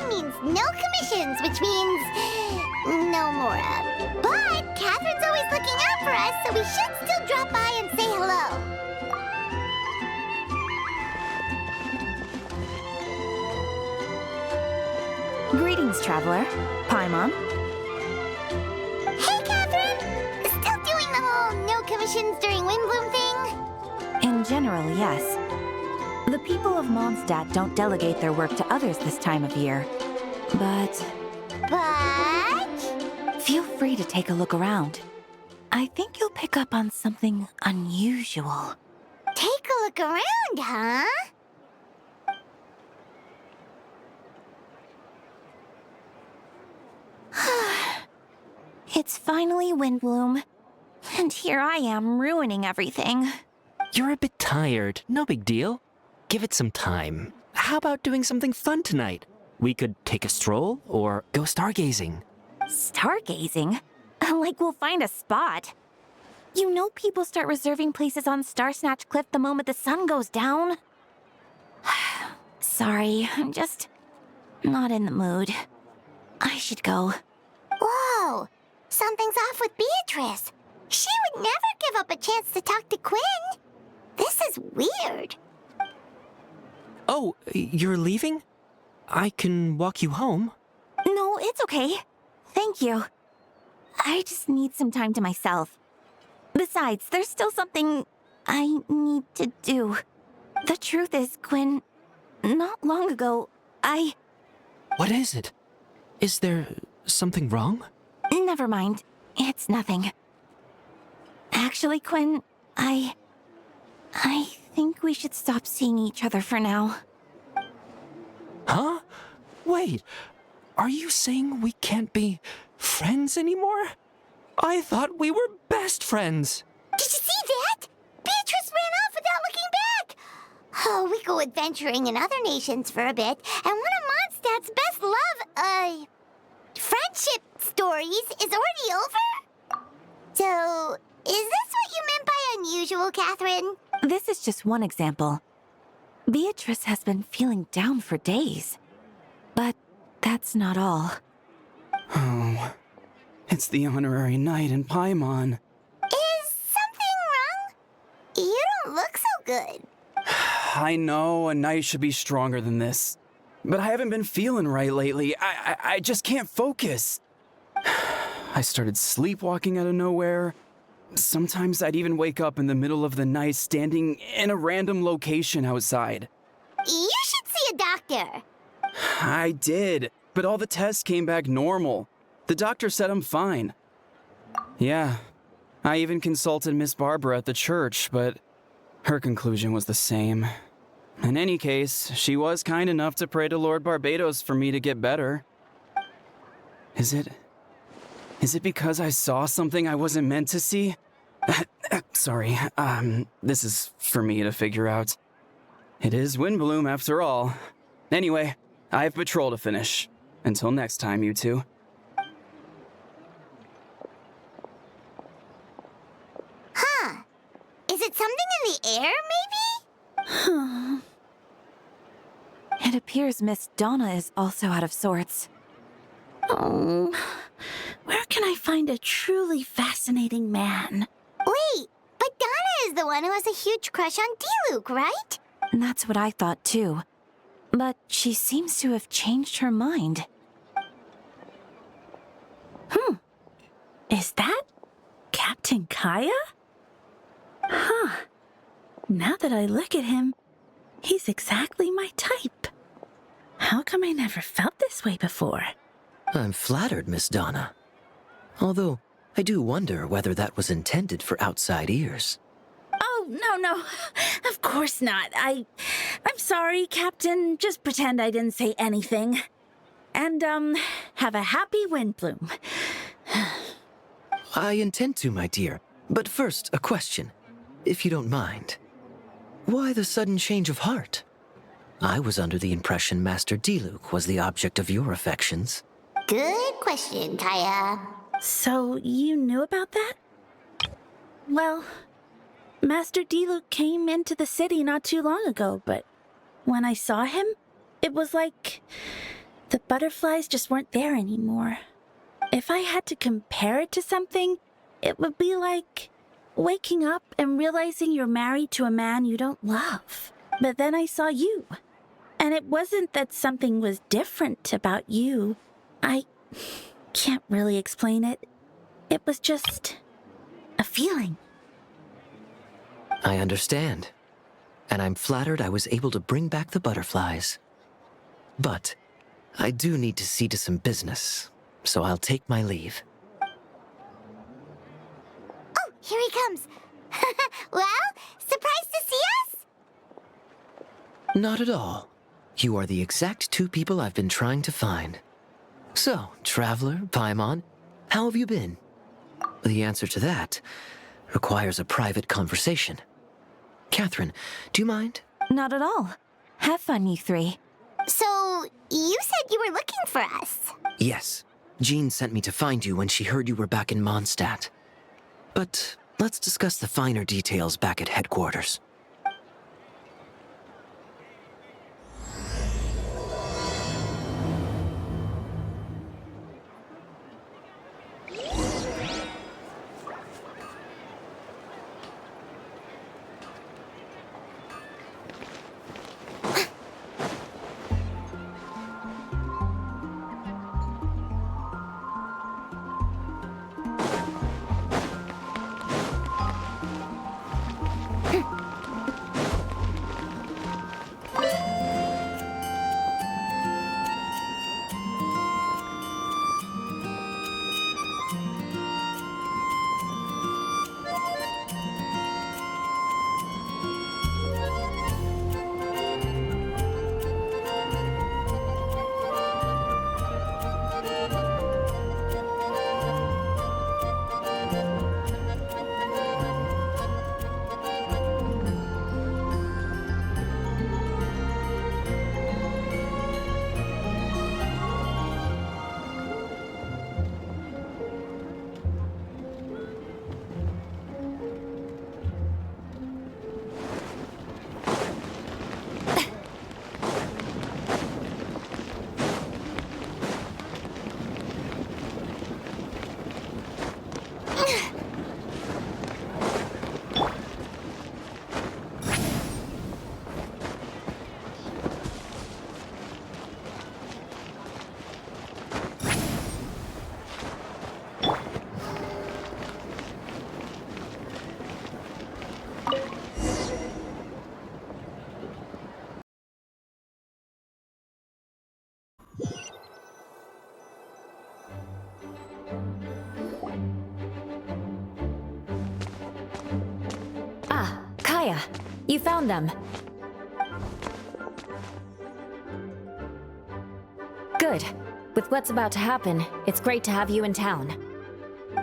means no commissions, which means no Mora. But Catherine's always looking out for us, so we should still drop by and say hello. Greetings, traveler. Paimon. Hey, Catherine! Still doing the whole no commissions during Windbloom thing? In general, yes. The people of Mondstadt don't delegate their work to others this time of year. But feel free to take a look around. I think you'll pick up on something unusual. Take a look around, huh? It's finally Windbloom. And here I am ruining everything. You're a bit tired. No big deal. Give it some time. How about doing something fun tonight? We could take a stroll or go stargazing. Stargazing? Like we'll find a spot. You know people start reserving places on Starsnatch Cliff the moment the sun goes down. Sorry, I'm just not in the mood. I should go. Whoa! Something's off with Beatrice. She would never give up a chance to talk to Quinn. This is weird. Oh, you're leaving? I can walk you home. No, it's okay. Thank you. I just need some time to myself. Besides, there's still something I need to do. The truth is, Quinn, not long ago, What is it? Is there something wrong? Never mind. It's nothing. Actually, Quinn, I think we should stop seeing each other for now. Huh? Wait, are you saying we can't be friends anymore? I thought we were best friends. Did you see that? Beatrice ran off without looking back. Oh, we go adventuring in other nations for a bit, and one of Mondstadt's best friendship stories is already over? So, is this what you meant by unusual, Catherine? This is just one example. Beatrice has been feeling down for days. But that's not all. Oh, it's the honorary knight in Paimon. Is something wrong? You don't look so good. I know a knight should be stronger than this, but I haven't been feeling right lately. I just can't focus. I started sleepwalking out of nowhere. Sometimes I'd even wake up in the middle of the night standing in a random location outside. You should see a doctor. I did, but all the tests came back normal. The doctor said I'm fine. Yeah, I even consulted Miss Barbara at the church, but her conclusion was the same. In any case, she was kind enough to pray to Lord Barbados for me to get better. Is it because I saw something I wasn't meant to see? Sorry, this is for me to figure out. It is Windbloom after all. Anyway, I have patrol to finish. Until next time, you two. Huh. Is it something in the air, maybe? It appears Miss Donna is also out of sorts. Oh, where can I find a truly fascinating man? Wait, but Donna is the one who has a huge crush on D-Luke, right? That's what I thought too. But she seems to have changed her mind. Is that Captain Kaya? Huh. Now that I look at him, he's exactly my type. How come I never felt this way before? I'm flattered, Miss Donna. Although, I do wonder whether that was intended for outside ears. Oh, no. Of course not. I'm sorry, Captain. Just pretend I didn't say anything. And, have a happy Windbloom. I intend to, my dear. But first, a question, if you don't mind. Why the sudden change of heart? I was under the impression Master D-Luke was the object of your affections. Good question, Kaya. So, you knew about that? Well, Master D-Luke came into the city not too long ago, but when I saw him, it was like The butterflies just weren't there anymore. If I had to compare it to something, it would be like waking up and realizing you're married to a man you don't love. But then I saw you. And it wasn't that something was different about you. I can't really explain it. It was just a feeling. I understand. And I'm flattered I was able to bring back the butterflies. But I do need to see to some business, so I'll take my leave. Oh, here he comes. Well, surprised to see us? Not at all. You are the exact two people I've been trying to find. So, Traveler, Paimon, how have you been? The answer to that requires a private conversation. Catherine, do you mind? Not at all. Have fun, you three. So, you said you were looking for us. Yes. Jean sent me to find you when she heard you were back in Mondstadt. But let's discuss the finer details back at headquarters. Ah, Kaya. You found them. Good. With what's about to happen, it's great to have you in town.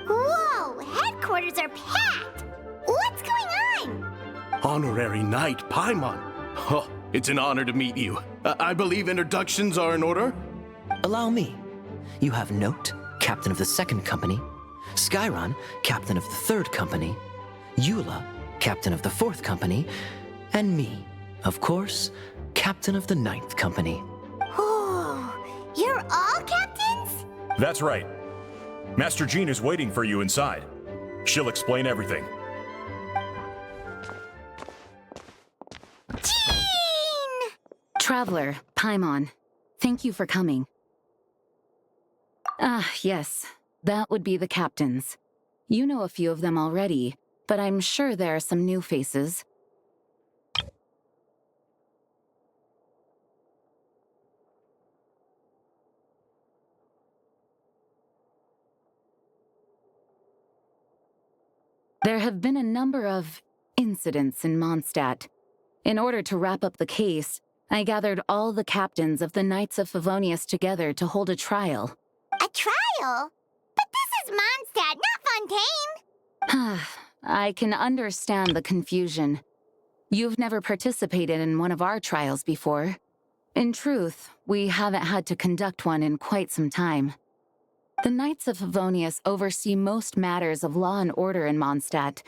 Whoa, headquarters are packed. What's going on? Honorary Knight Paimon. Oh, it's an honor to meet you. I believe introductions are in order? Allow me. You have Note, captain of the 2nd Company, Skyron, captain of the 3rd Company, Eula, captain of the 4th Company, and me, of course, captain of the 9th Company. Oh, you're all captains? That's right. Master Jean is waiting for you inside. She'll explain everything. Jean! Traveler, Paimon, thank you for coming. Ah, yes, that would be the captains. You know a few of them already, but I'm sure there are some new faces. There have been a number of incidents in Mondstadt. In order to wrap up the case, I gathered all the captains of the Knights of Favonius together to hold a trial. A trial? But this is Mondstadt, not Fontaine. I can understand the confusion. You've never participated in one of our trials before. In truth, we haven't had to conduct one in quite some time. The Knights of Favonius oversee most matters of law and order in Mondstadt.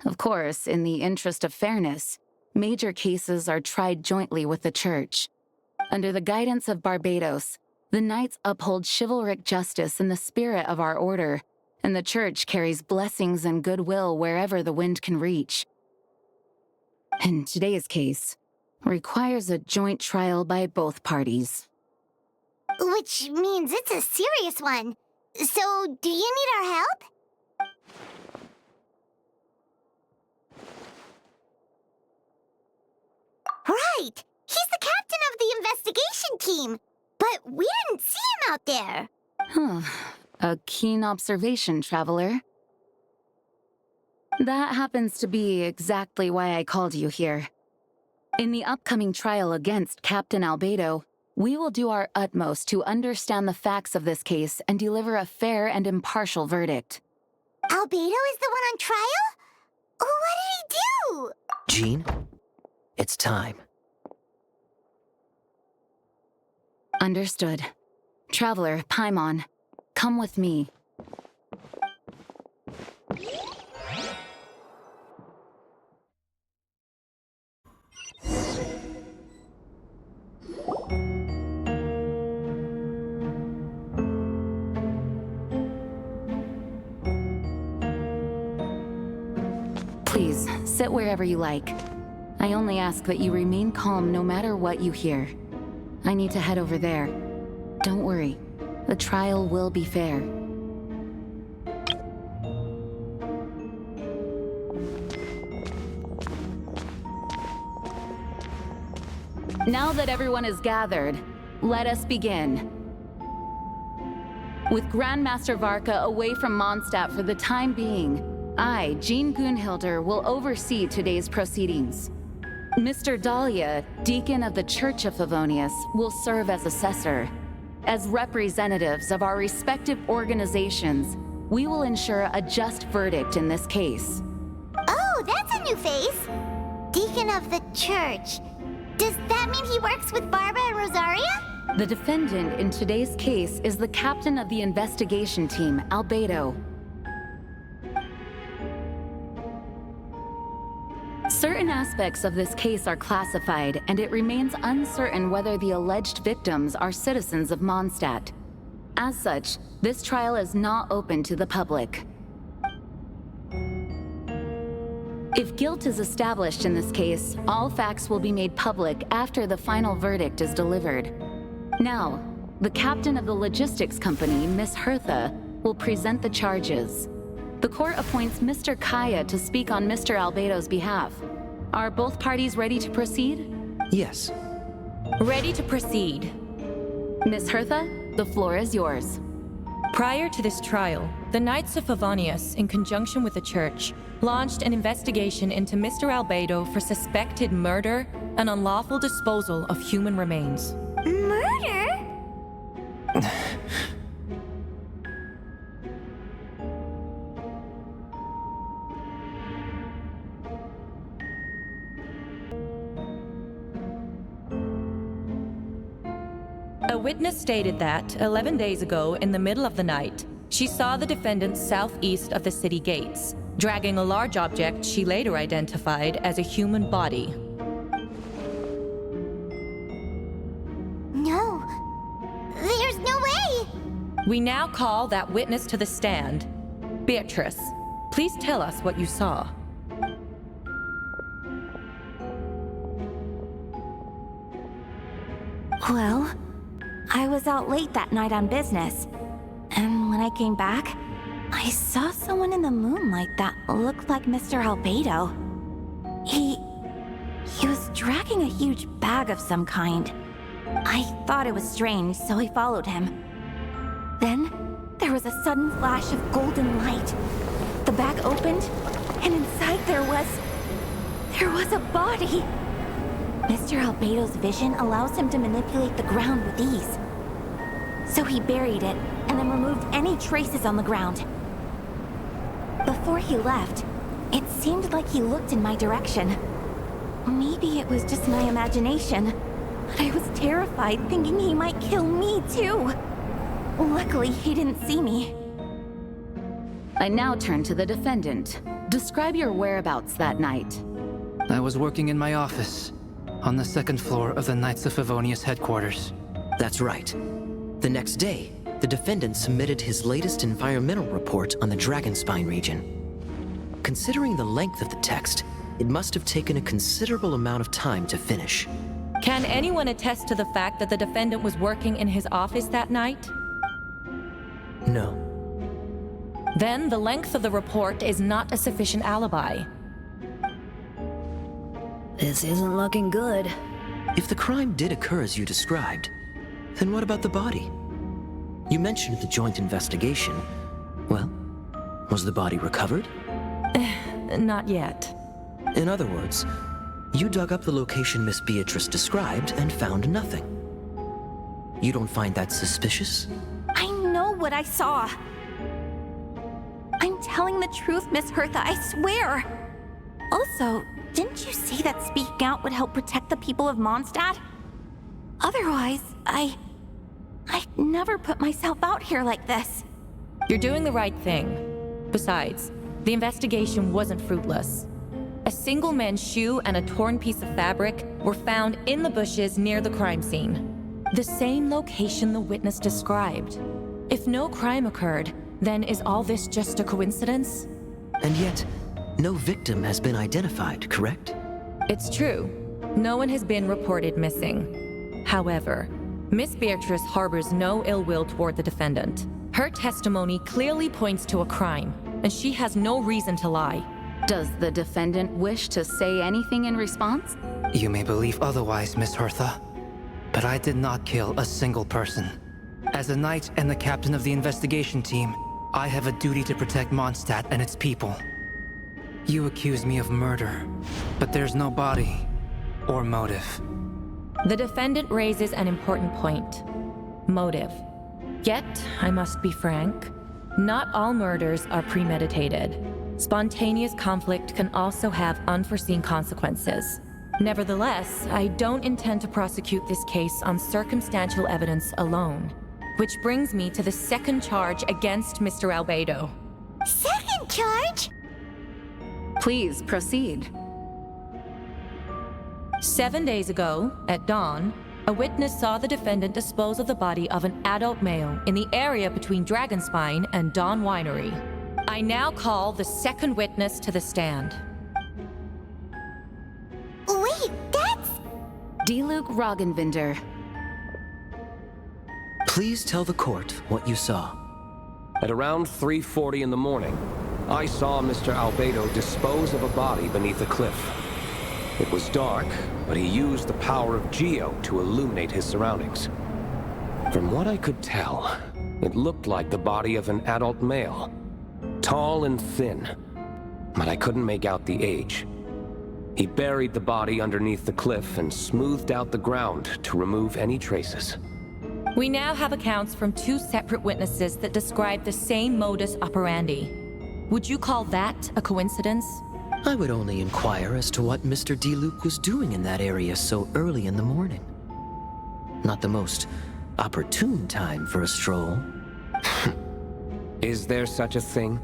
Of course, in the interest of fairness, major cases are tried jointly with the Church. Under the guidance of Barbados, The Knights uphold chivalric justice in the spirit of our order, and the Church carries blessings and goodwill wherever the wind can reach. In today's case, requires a joint trial by both parties. Which means it's a serious one. So, do you need our help? Right! He's the captain of the investigation team! But we didn't see him out there! A keen observation, traveler. That happens to be exactly why I called you here. In the upcoming trial against Captain Albedo, we will do our utmost to understand the facts of this case and deliver a fair and impartial verdict. Albedo is the one on trial? What did he do? Jean, it's time. Understood. Traveler, Paimon, come with me. Please, sit wherever you like. I only ask that you remain calm no matter what you hear. I need to head over there. Don't worry. The trial will be fair. Now that everyone is gathered, let us begin. With Grandmaster Varka away from Mondstadt for the time being, I, Jean Gunhilder, will oversee today's proceedings. Mr. Dahlia, Deacon of the Church of Favonius, will serve as assessor. As representatives of our respective organizations, we will ensure a just verdict in this case. Oh, that's a new face! Deacon of the Church. Does that mean he works with Barbara and Rosaria? The defendant in today's case is the captain of the investigation team, Albedo. Certain aspects of this case are classified, and it remains uncertain whether the alleged victims are citizens of Mondstadt. As such, this trial is not open to the public. If guilt is established in this case, all facts will be made public after the final verdict is delivered. Now, the captain of the logistics company, Miss Hertha, will present the charges. The court appoints Mr. Kaya to speak on Mr. Albedo's behalf. Are both parties ready to proceed? Yes. Ready to proceed. Miss Hertha, the floor is yours. Prior to this trial, the Knights of Favonius, in conjunction with the Church, launched an investigation into Mr. Albedo for suspected murder and unlawful disposal of human remains. Murder? A witness stated that, 11 days ago, in the middle of the night, she saw the defendant southeast of the city gates, dragging a large object she later identified as a human body. No. There's no way! We now call that witness to the stand. Beatrice, please tell us what you saw. Well, I was out late that night on business, and when I came back, I saw someone in the moonlight that looked like Mr. Albedo. He was dragging a huge bag of some kind. I thought it was strange, so I followed him. Then, there was a sudden flash of golden light. The bag opened, and inside there was a body. Mr. Albedo's vision allows him to manipulate the ground with ease. So he buried it, and then removed any traces on the ground. Before he left, it seemed like he looked in my direction. Maybe it was just my imagination, but I was terrified thinking he might kill me too. Luckily, he didn't see me. I now turn to the defendant. Describe your whereabouts that night. I was working in my office, on the second floor of the Knights of Favonius headquarters. That's right. The next day, the defendant submitted his latest environmental report on the Dragonspine region. Considering the length of the text, it must have taken a considerable amount of time to finish. Can anyone attest to the fact that the defendant was working in his office that night? No. Then the length of the report is not a sufficient alibi. This isn't looking good. If the crime did occur as you described, then what about the body? You mentioned the joint investigation. Well, was the body recovered? Not yet. In other words, you dug up the location Miss Beatrice described and found nothing. You don't find that suspicious? I know what I saw. I'm telling the truth, Miss Hertha, I swear. Also, didn't you say that speaking out would help protect the people of Mondstadt? Otherwise, I'd never put myself out here like this. You're doing the right thing. Besides, the investigation wasn't fruitless. A single man's shoe and a torn piece of fabric were found in the bushes near the crime scene. The same location the witness described. If no crime occurred, then is all this just a coincidence? And yet, no victim has been identified, correct? It's true. No one has been reported missing. However, Miss Beatrice harbors no ill will toward the defendant. Her testimony clearly points to a crime, and she has no reason to lie. Does the defendant wish to say anything in response? You may believe otherwise, Miss Hertha, but I did not kill a single person. As a knight and the captain of the investigation team, I have a duty to protect Mondstadt and its people. You accuse me of murder, but there's no body or motive. The defendant raises an important point. Motive. Yet, I must be frank, not all murders are premeditated. Spontaneous conflict can also have unforeseen consequences. Nevertheless, I don't intend to prosecute this case on circumstantial evidence alone. Which brings me to the second charge against Mr. Albedo. Second charge? Please proceed. 7 days ago, at dawn, a witness saw the defendant dispose of the body of an adult male in the area between Dragonspine and Dawn Winery. I now call the second witness to the stand. Wait, that's... Diluc Roggenvinder. Please tell the court what you saw. At around 3:40 in the morning, I saw Mr. Albedo dispose of a body beneath a cliff. It was dark, but he used the power of Geo to illuminate his surroundings. From what I could tell, it looked like the body of an adult male. Tall and thin, but I couldn't make out the age. He buried the body underneath the cliff and smoothed out the ground to remove any traces. We now have accounts from two separate witnesses that describe the same modus operandi. Would you call that a coincidence? I would only inquire as to what Mr. Diluc was doing in that area so early in the morning. Not the most opportune time for a stroll. Is there such a thing?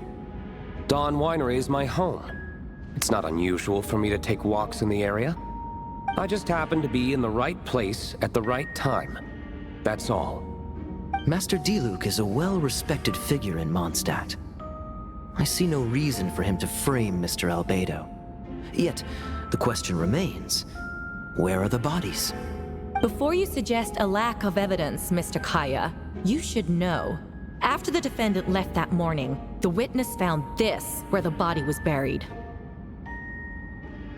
Dawn Winery is my home. It's not unusual for me to take walks in the area. I just happen to be in the right place at the right time. That's all. Master Diluc is a well-respected figure in Mondstadt. I see no reason for him to frame Mr. Albedo. Yet, the question remains, where are the bodies? Before you suggest a lack of evidence, Mr. Kaya, you should know. After the defendant left that morning, the witness found this where the body was buried.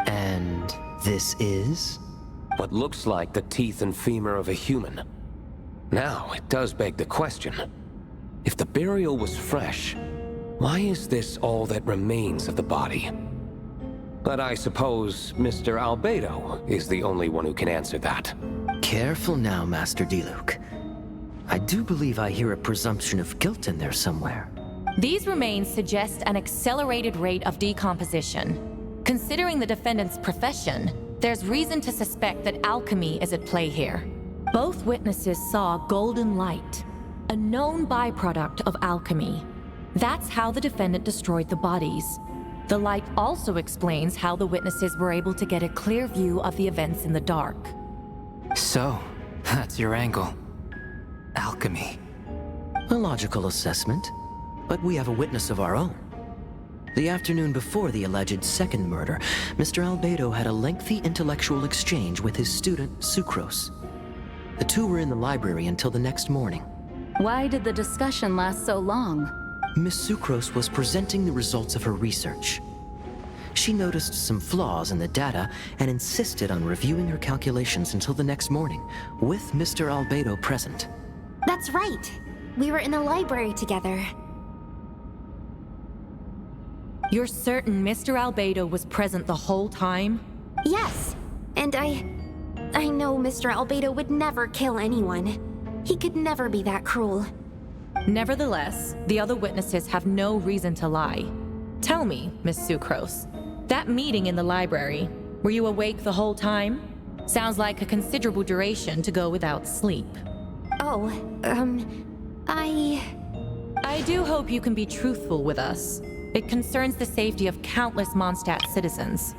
And this is? What looks like the teeth and femur of a human. Now, it does beg the question. If the burial was fresh, why is this all that remains of the body? But I suppose Mr. Albedo is the only one who can answer that. Careful now, Master Diluc. I do believe I hear a presumption of guilt in there somewhere. These remains suggest an accelerated rate of decomposition. Considering the defendant's profession, there's reason to suspect that alchemy is at play here. Both witnesses saw golden light, a known byproduct of alchemy. That's how the defendant destroyed the bodies. The light also explains how the witnesses were able to get a clear view of the events in the dark. So, that's your angle. Alchemy. alchemy. A logical assessment, but we have a witness of our own. The afternoon before the alleged second murder, Mr. Albedo had a lengthy intellectual exchange with his student, Sucrose. The two were in the library until the next morning. Why did the discussion last so long? Miss Sucrose was presenting the results of her research. She noticed some flaws in the data and insisted on reviewing her calculations until the next morning, with Mr. Albedo present. That's right. We were in the library together. You're certain Mr. Albedo was present the whole time? Yes, and I know Mr. Albedo would never kill anyone. He could never be that cruel. Nevertheless, the other witnesses have no reason to lie. Tell me, Miss Sucrose, that meeting in the library, were you awake the whole time? Sounds like a considerable duration to go without sleep. Oh, I do hope you can be truthful with us. It concerns the safety of countless Mondstadt citizens.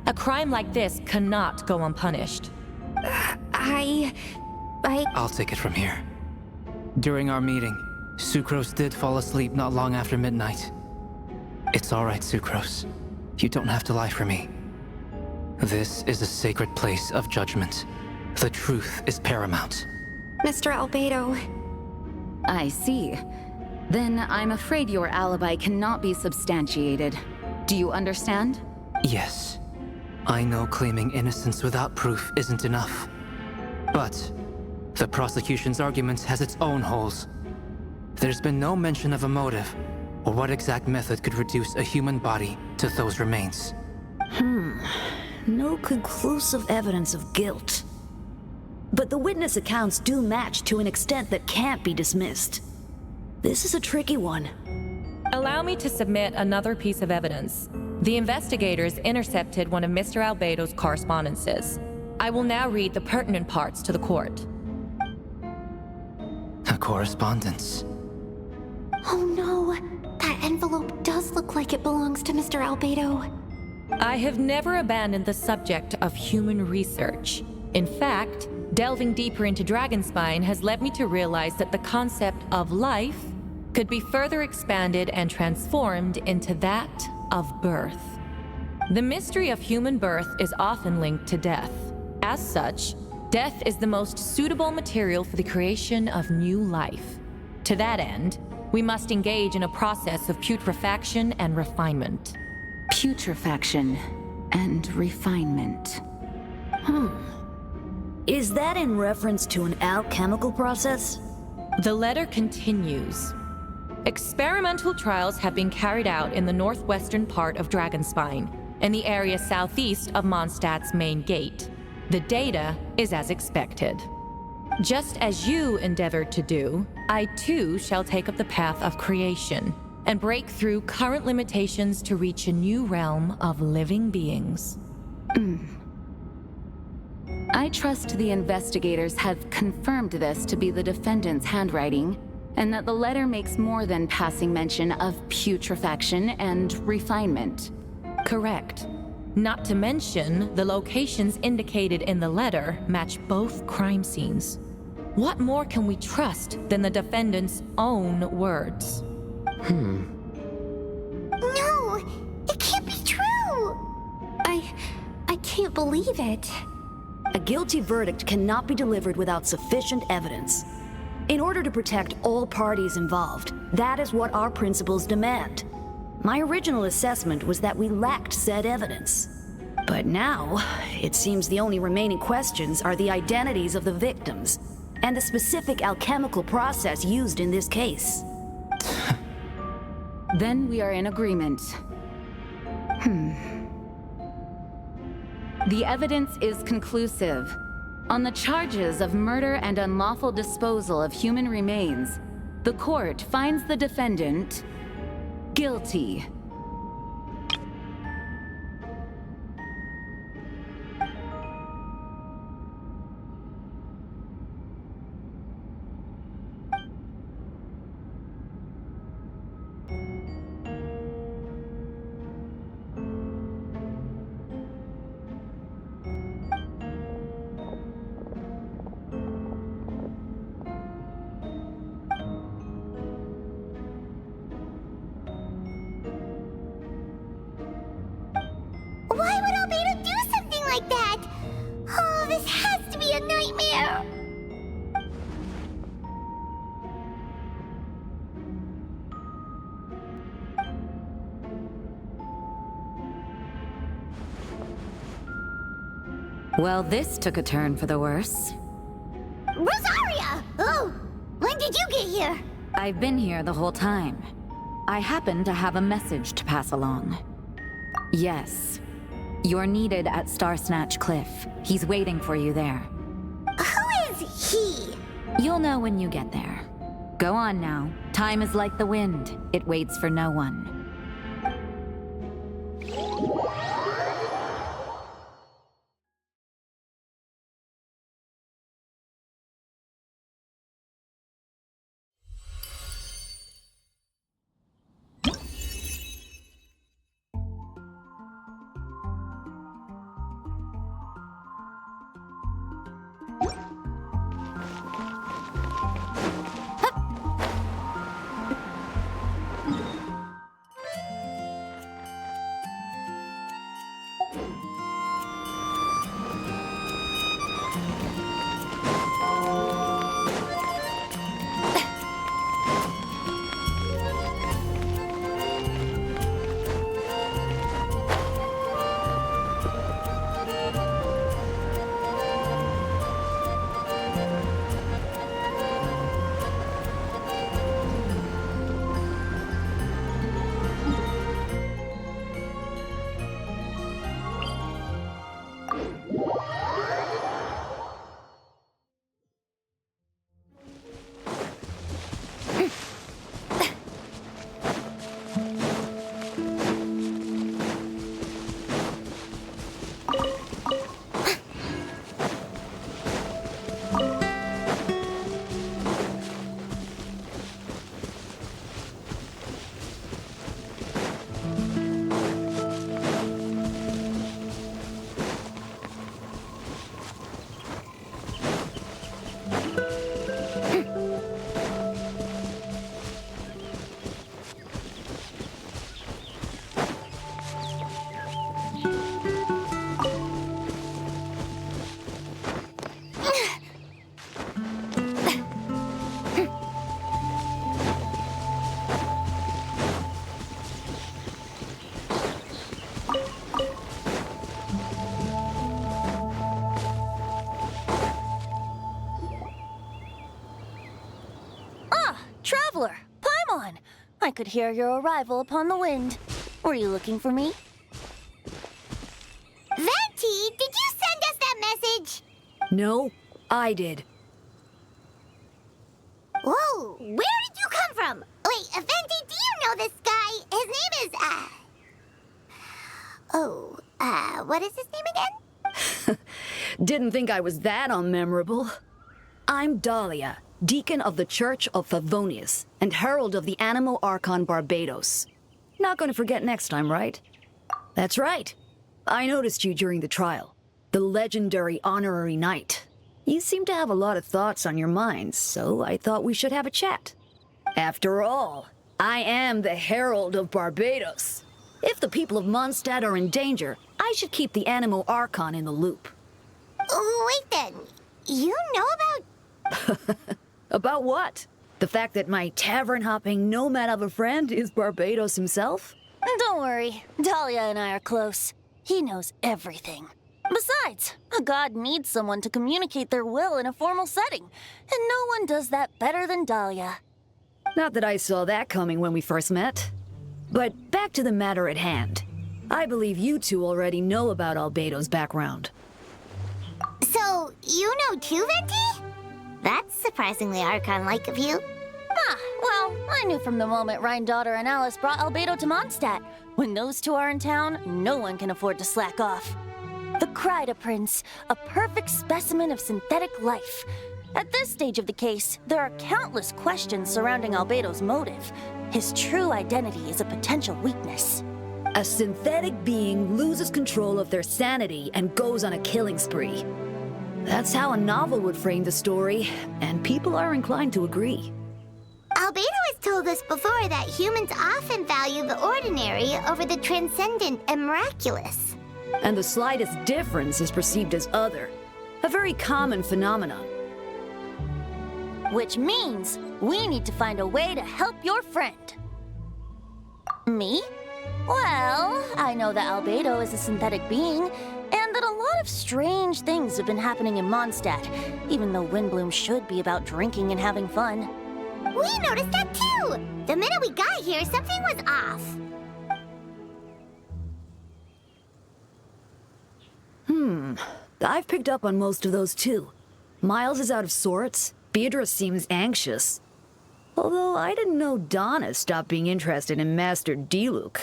A crime like this cannot go unpunished. I'll take it from here. During our meeting, Sucrose did fall asleep not long after midnight. It's all right, Sucrose. You don't have to lie for me. This is a sacred place of judgment. The truth is paramount. Mr. Albedo. I see. Then I'm afraid your alibi cannot be substantiated. Do you understand? Yes. I know claiming innocence without proof isn't enough. But the prosecution's argument has its own holes. There's been no mention of a motive, or what exact method could reduce a human body to those remains. No conclusive evidence of guilt. But the witness accounts do match to an extent that can't be dismissed. This is a tricky one. Allow me to submit another piece of evidence. The investigators intercepted one of Mr. Albedo's correspondences. I will now read the pertinent parts to the court. A correspondence. Oh no, that envelope does look like it belongs to Mr. Albedo. I have never abandoned the subject of human research. In fact, delving deeper into Dragonspine has led me to realize that the concept of life could be further expanded and transformed into that of birth. The mystery of human birth is often linked to death. As such, death is the most suitable material for the creation of new life. To that end, we must engage in a process of putrefaction and refinement. Putrefaction and refinement. Is that in reference to an alchemical process? The letter continues. Experimental trials have been carried out in the northwestern part of Dragonspine, in the area southeast of Mondstadt's main gate. The data is as expected. Just as you endeavored to do, I too shall take up the path of creation and break through current limitations to reach a new realm of living beings. I trust the investigators have confirmed this to be the defendant's handwriting, and that the letter makes more than passing mention of putrefaction and refinement. Correct. Not to mention, the locations indicated in the letter match both crime scenes. What more can we trust than the defendant's own words? No, it can't be true. I can't believe it. A guilty verdict cannot be delivered without sufficient evidence. In order to protect all parties involved, that is what our principles demand. My original assessment was that we lacked said evidence. But now, it seems the only remaining questions are the identities of the victims and the specific alchemical process used in this case. Then we are in agreement. The evidence is conclusive. On the charges of murder and unlawful disposal of human remains, the court finds the defendant guilty. Well, this took a turn for the worse. Rosaria! Oh, when did you get here? I've been here the whole time. I happen to have a message to pass along. Yes. You're needed at Starsnatch Cliff. He's waiting for you there. Who is he? You'll know when you get there. Go on now. Time is like the wind. It waits for no one. Traveler, Paimon! I could hear your arrival upon the wind. Were you looking for me? Venti, did you send us that message? No, I did. Whoa, where did you come from? Wait, Venti, do you know this guy? His name is, what is his name again? Didn't think I was that unmemorable. I'm Dahlia, Deacon of the Church of Favonius, and Herald of the Animo Archon Barbados. Not gonna forget next time, right? That's right. I noticed you during the trial. The legendary honorary knight. You seem to have a lot of thoughts on your minds, so I thought we should have a chat. After all, I am the Herald of Barbados. If the people of Mondstadt are in danger, I should keep the Animo Archon in the loop. Wait then, you know about... About what? The fact that my tavern-hopping nomad of a friend is Barbados himself? Don't worry, Dahlia and I are close. He knows everything. Besides, a god needs someone to communicate their will in a formal setting, and no one does that better than Dahlia. Not that I saw that coming when we first met. But back to the matter at hand. I believe you two already know about Albedo's background. So, you know too, Venti? That's surprisingly Archon-like of you. Well, I knew from the moment Rhine-Daughter and Alice brought Albedo to Mondstadt. When those two are in town, no one can afford to slack off. The Kryda Prince, a perfect specimen of synthetic life. At this stage of the case, there are countless questions surrounding Albedo's motive. His true identity is a potential weakness. A synthetic being loses control of their sanity and goes on a killing spree. That's how a novel would frame the story, and people are inclined to agree. Albedo has told us before that humans often value the ordinary over the transcendent and miraculous. And the slightest difference is perceived as other. A very common phenomenon. Which means we need to find a way to help your friend. Me? Well, I know that Albedo is a synthetic being, and that a lot lot of strange things have been happening in Mondstadt, even though Windbloom should be about drinking and having fun. We noticed that too! The minute we got here, something was off. I've picked up on most of those too. Miles is out of sorts. Beatrice seems anxious. Although I didn't know Donna stopped being interested in Master Diluc.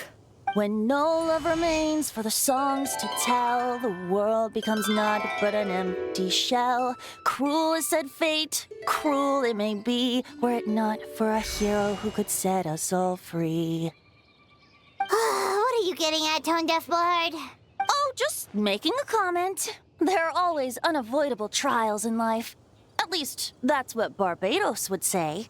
When no love remains for the songs to tell, the world becomes naught but an empty shell. Cruel is said fate, cruel it may be, were it not for a hero who could set us all free. What are you getting at, Tone Deaf Bard? Oh, just making a comment. There are always unavoidable trials in life. At least, that's what Barbados would say.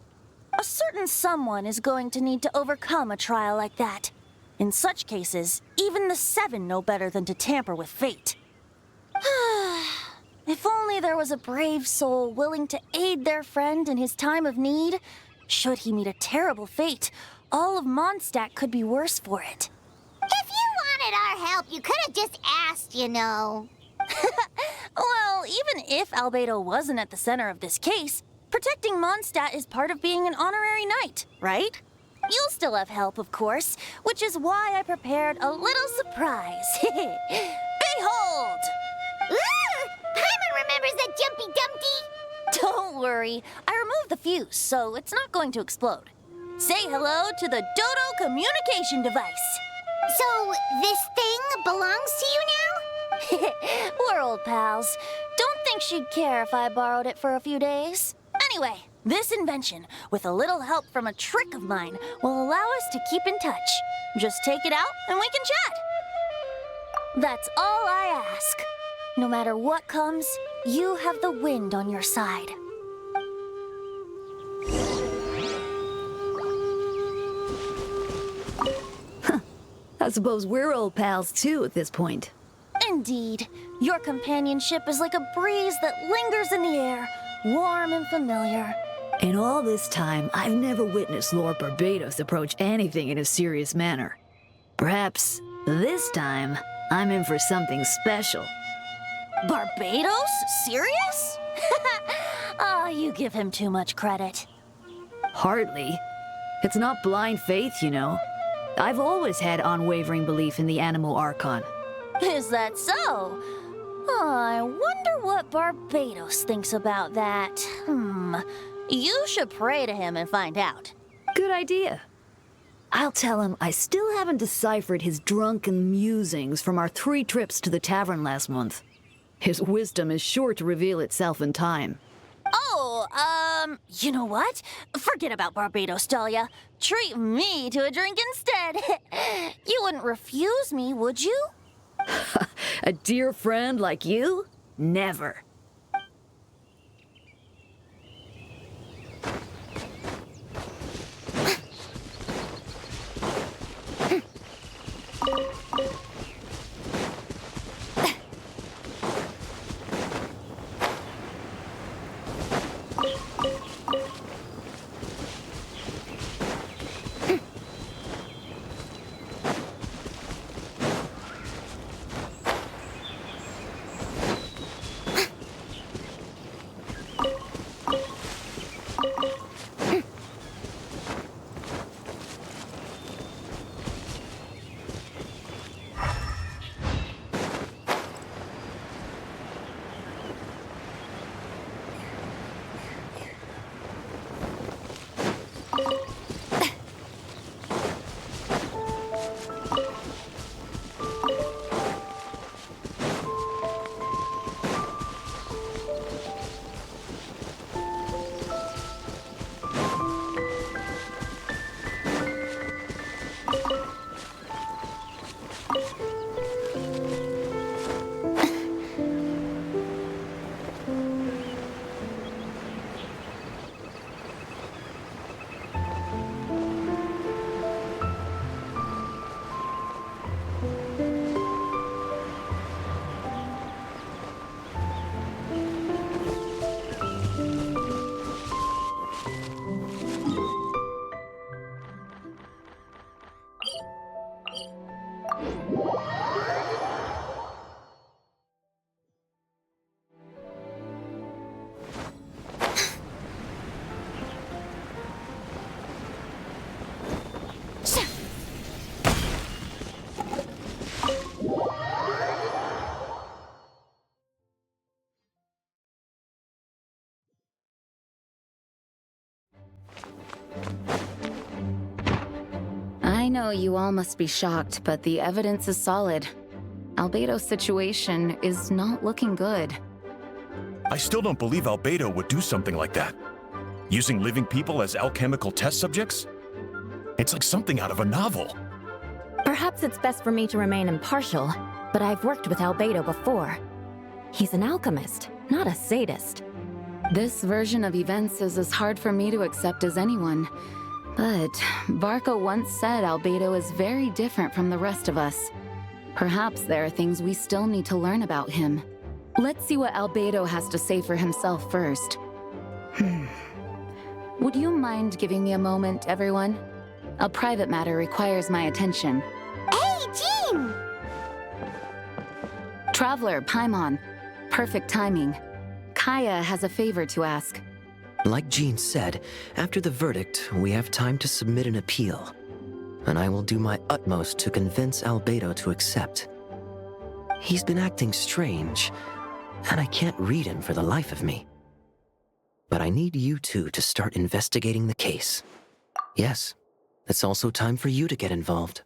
A certain someone is going to need to overcome a trial like that. In such cases, even the Seven know better than to tamper with fate. If only there was a brave soul willing to aid their friend in his time of need. Should he meet a terrible fate, all of Mondstadt could be worse for it. If you wanted our help, you could have just asked, you know. Well, even if Albedo wasn't at the center of this case, protecting Mondstadt is part of being an honorary knight, right? You'll still have help, of course, which is why I prepared a little surprise. Behold! Ooh! Paimon remembers that Jumpy Dumpty! Don't worry, I removed the fuse, so it's not going to explode. Say hello to the Dodo communication device. So, this thing belongs to you now? We're old pals. Don't think she'd care if I borrowed it for a few days. Anyway, this invention, with a little help from a trick of mine, will allow us to keep in touch. Just take it out and we can chat. That's all I ask. No matter what comes, you have the wind on your side. I suppose we're old pals too at this point. Indeed. Your companionship is like a breeze that lingers in the air, warm and familiar. In all this time, I've never witnessed Lord Barbados approach anything in a serious manner. Perhaps this time, I'm in for something special. Barbados? Serious? Oh, you give him too much credit. Hardly. It's not blind faith, you know. I've always had unwavering belief in the animal archon. Is that so? Oh, I wonder what Barbados thinks about that. You should pray to him and find out. Good idea. I'll tell him I still haven't deciphered his drunken musings from our 3 trips to the tavern last month. His wisdom is sure to reveal itself in time. Oh, you know what? Forget about Barbados, Dahlia. Treat me to a drink instead. You wouldn't refuse me, would you? A dear friend like you? Never. know you all must be shocked, but the evidence is solid. Albedo's situation is not looking good. I still don't believe Albedo would do something like that. Using living people as alchemical test subjects? It's like something out of a novel. Perhaps it's best for me to remain impartial, but I've worked with Albedo before. He's an alchemist, not a sadist. This version of events is as hard for me to accept as anyone. But Varco once said Albedo is very different from the rest of us. Perhaps there are things we still need to learn about him. Let's see what Albedo has to say for himself first. Would you mind giving me a moment, everyone? A private matter requires my attention. Hey, Jean! Traveler, Paimon. Perfect timing. Kaya has a favor to ask. Like Jean said, after the verdict, we have time to submit an appeal. And I will do my utmost to convince Albedo to accept. He's been acting strange, and I can't read him for the life of me. But I need you two to start investigating the case. Yes, it's also time for you to get involved.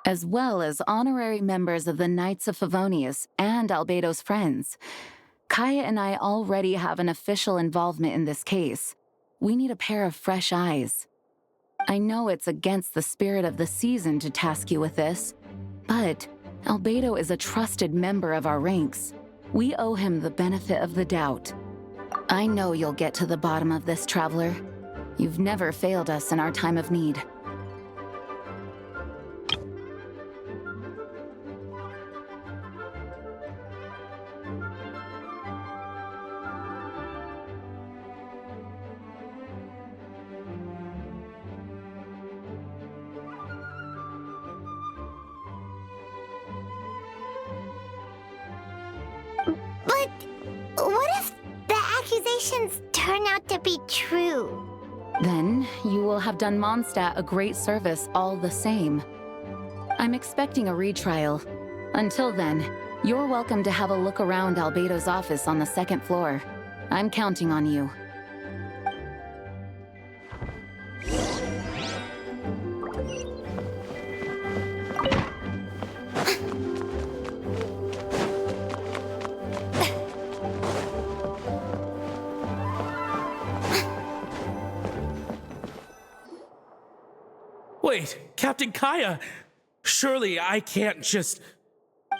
As well as honorary members of the Knights of Favonius and Albedo's friends. Kaya and I already have an official involvement in this case. We need a pair of fresh eyes. I know it's against the spirit of the season to task you with this, but Albedo is a trusted member of our ranks. We owe him the benefit of the doubt. I know you'll get to the bottom of this, Traveler. You've never failed us in our time of need. But what if the accusations turn out to be true? Then you will have done Mondstadt a great service all the same. I'm expecting a retrial. Until then, you're welcome to have a look around Albedo's office on the second floor. I'm counting on you. Wait, Captain Kaya! Surely I can't just...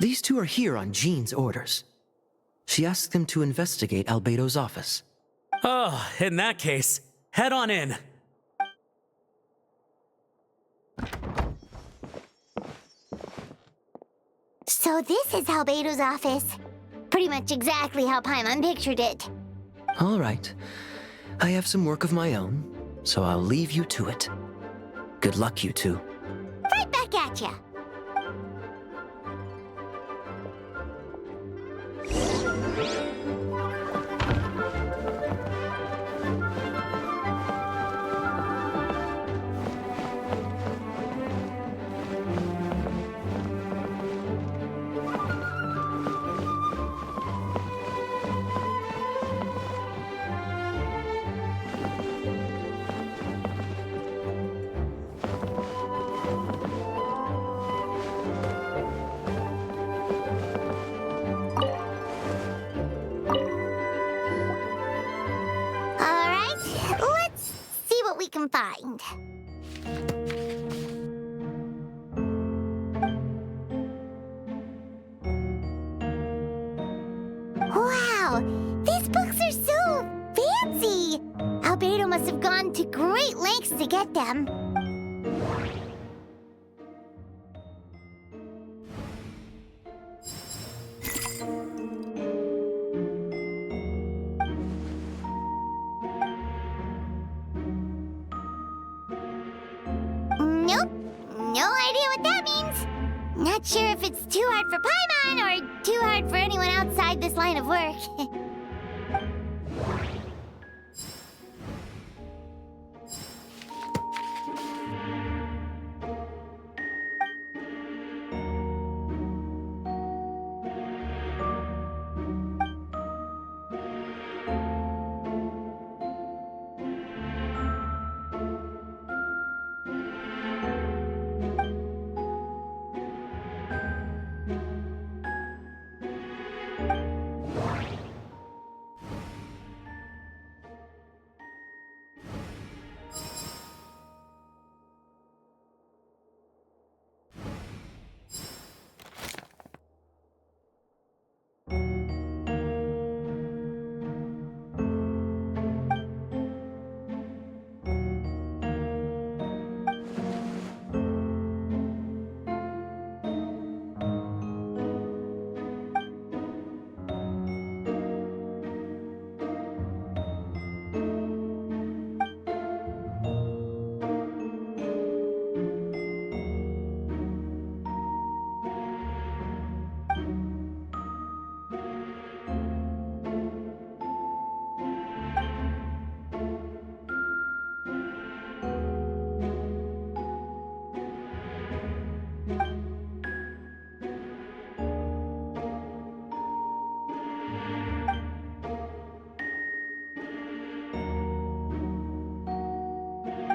These two are here on Jean's orders. She asked them to investigate Albedo's office. Oh, in that case, head on in. So this is Albedo's office. Pretty much exactly how Paimon pictured it. All right. I have some work of my own, so I'll leave you to it. Good luck, you two. Right back at ya. We can find. Wow, these books are so fancy. Albedo must have gone to great lengths to get them. Not sure if it's too hard for Paimon or too hard for anyone outside this line of work.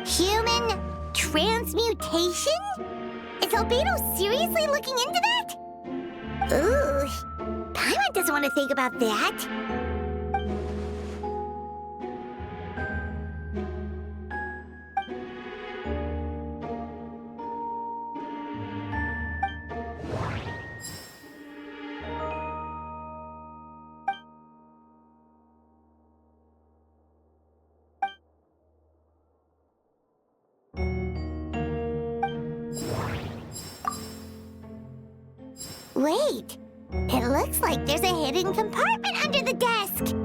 Human transmutation? Is Albedo seriously looking into that? Ooh, Paimon doesn't want to think about that. Wait, it looks like there's a hidden compartment under the desk.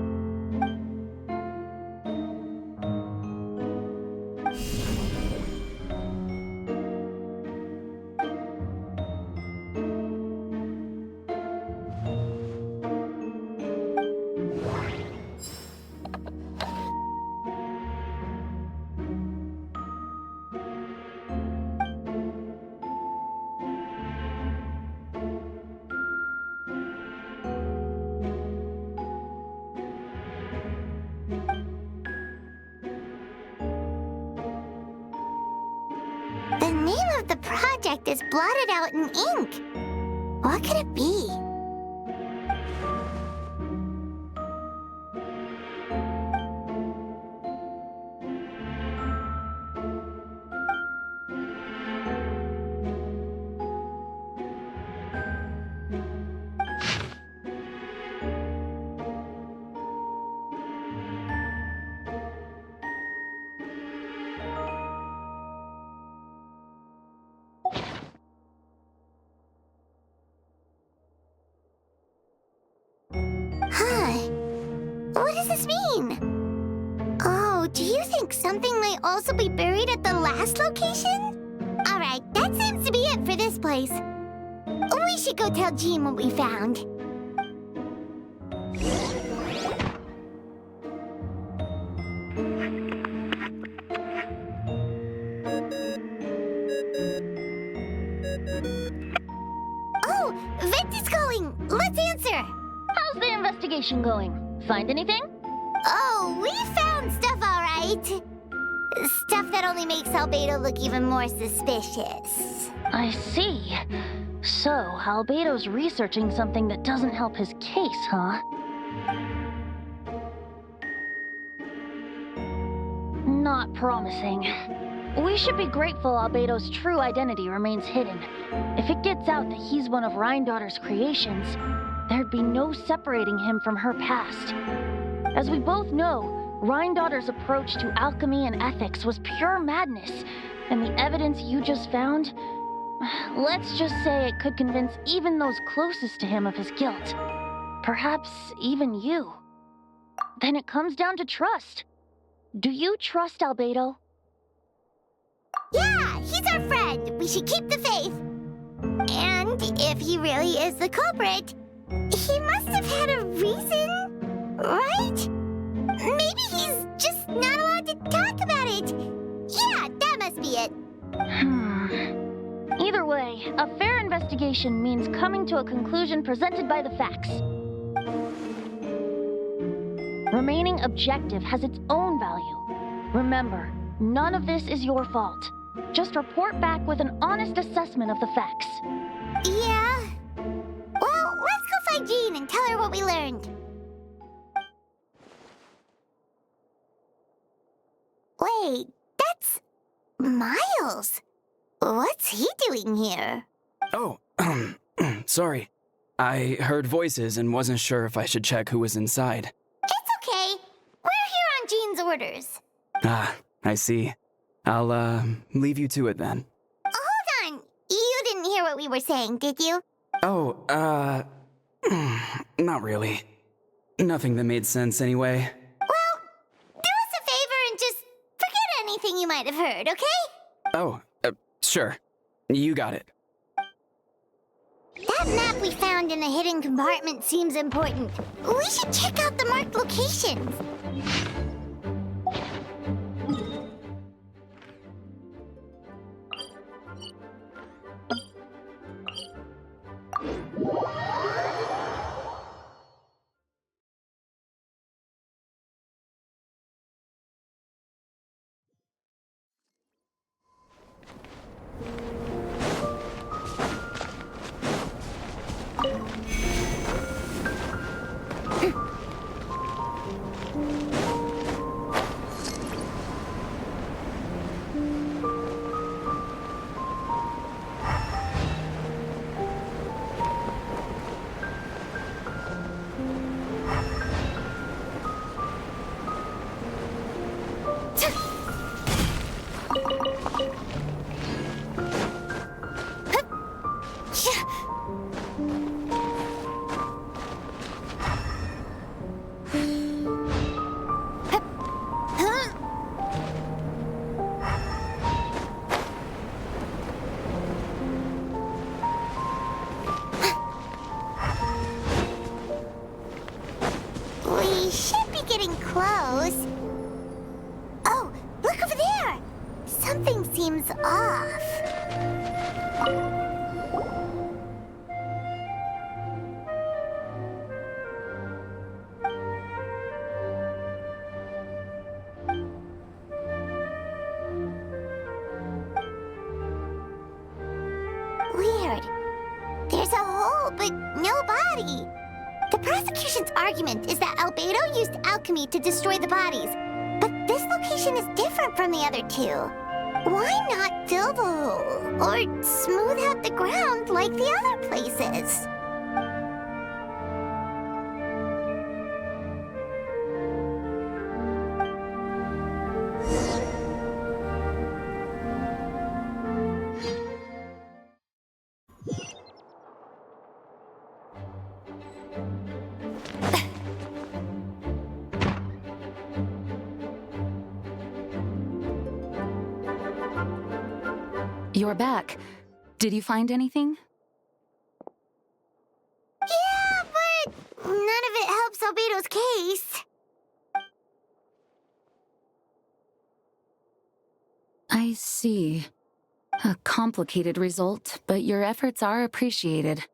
The name of the project is blotted out in ink. What could it be? What does this mean? Oh, do you think something might also be buried at the last location? Alright, that seems to be it for this place. We should go tell Jean what we found. Oh, Vent is calling! Let's answer! How's the investigation going? Find anything? Oh, we found stuff, all right. Stuff that only makes Albedo look even more suspicious. I see. So, Albedo's researching something that doesn't help his case, huh? Not promising. We should be grateful Albedo's true identity remains hidden. If it gets out that he's one of Rhindaughter's creations, there'd be no separating him from her past. As we both know, Rhindaughter's approach to alchemy and ethics was pure madness, and the evidence you just found, let's just say it could convince even those closest to him of his guilt. Perhaps even you. Then it comes down to trust. Do you trust Albedo? Yeah, he's our friend. We should keep the faith. And if he really is the culprit, he must have had a reason, right? Maybe he's just not allowed to talk about it. Yeah, that must be it. Either way, a fair investigation means coming to a conclusion presented by the facts. Remaining objective has its own value. Remember, none of this is your fault. Just report back with an honest assessment of the facts. Yeah. Well, let's go find Jean and tell her what we learned. Wait, that's Miles. What's he doing here? Oh, sorry. I heard voices and wasn't sure if I should check who was inside. It's okay. We're here on Jean's orders. Ah, I see. I'll, leave you to it then. Hold on. You didn't hear what we were saying, did you? Oh, not really. Nothing that made sense anyway. Well, do us a favor and just forget anything you might have heard, okay? Oh, sure. You got it. That map we found in the hidden compartment seems important. We should check out the marked locations. seems off. Weird. There's a hole, but no body. The prosecution's argument is that Albedo used alchemy to destroy the bodies, but this location is different from the other two. Why not fill the hole, or smooth out the ground like the other places? You're back. Did you find anything? Yeah, but none of it helps Albedo's case. I see. A complicated result, but your efforts are appreciated.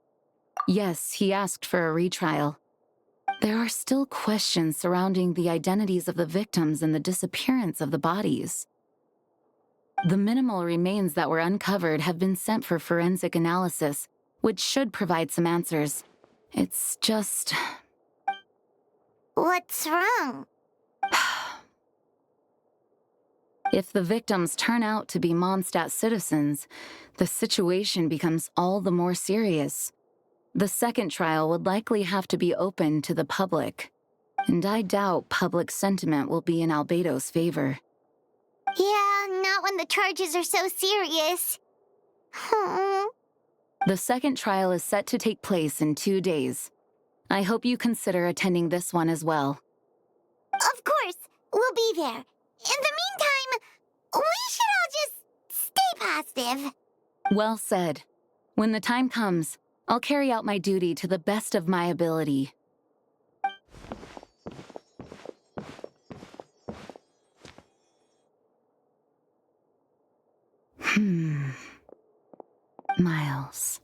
Yes, he asked for a retrial. There are still questions surrounding the identities of the victims and the disappearance of the bodies. The minimal remains that were uncovered have been sent for forensic analysis, which should provide some answers. It's just... What's wrong? If the victims turn out to be Mondstadt citizens, the situation becomes all the more serious. The second trial would likely have to be open to the public, and I doubt public sentiment will be in Albedo's favor. Yeah, not when the charges are so serious. The second trial is set to take place in 2 days. I hope you consider attending this one as well. Of course, we'll be there. In the meantime, we should all just stay positive. Well said. When the time comes, I'll carry out my duty to the best of my ability. Miles.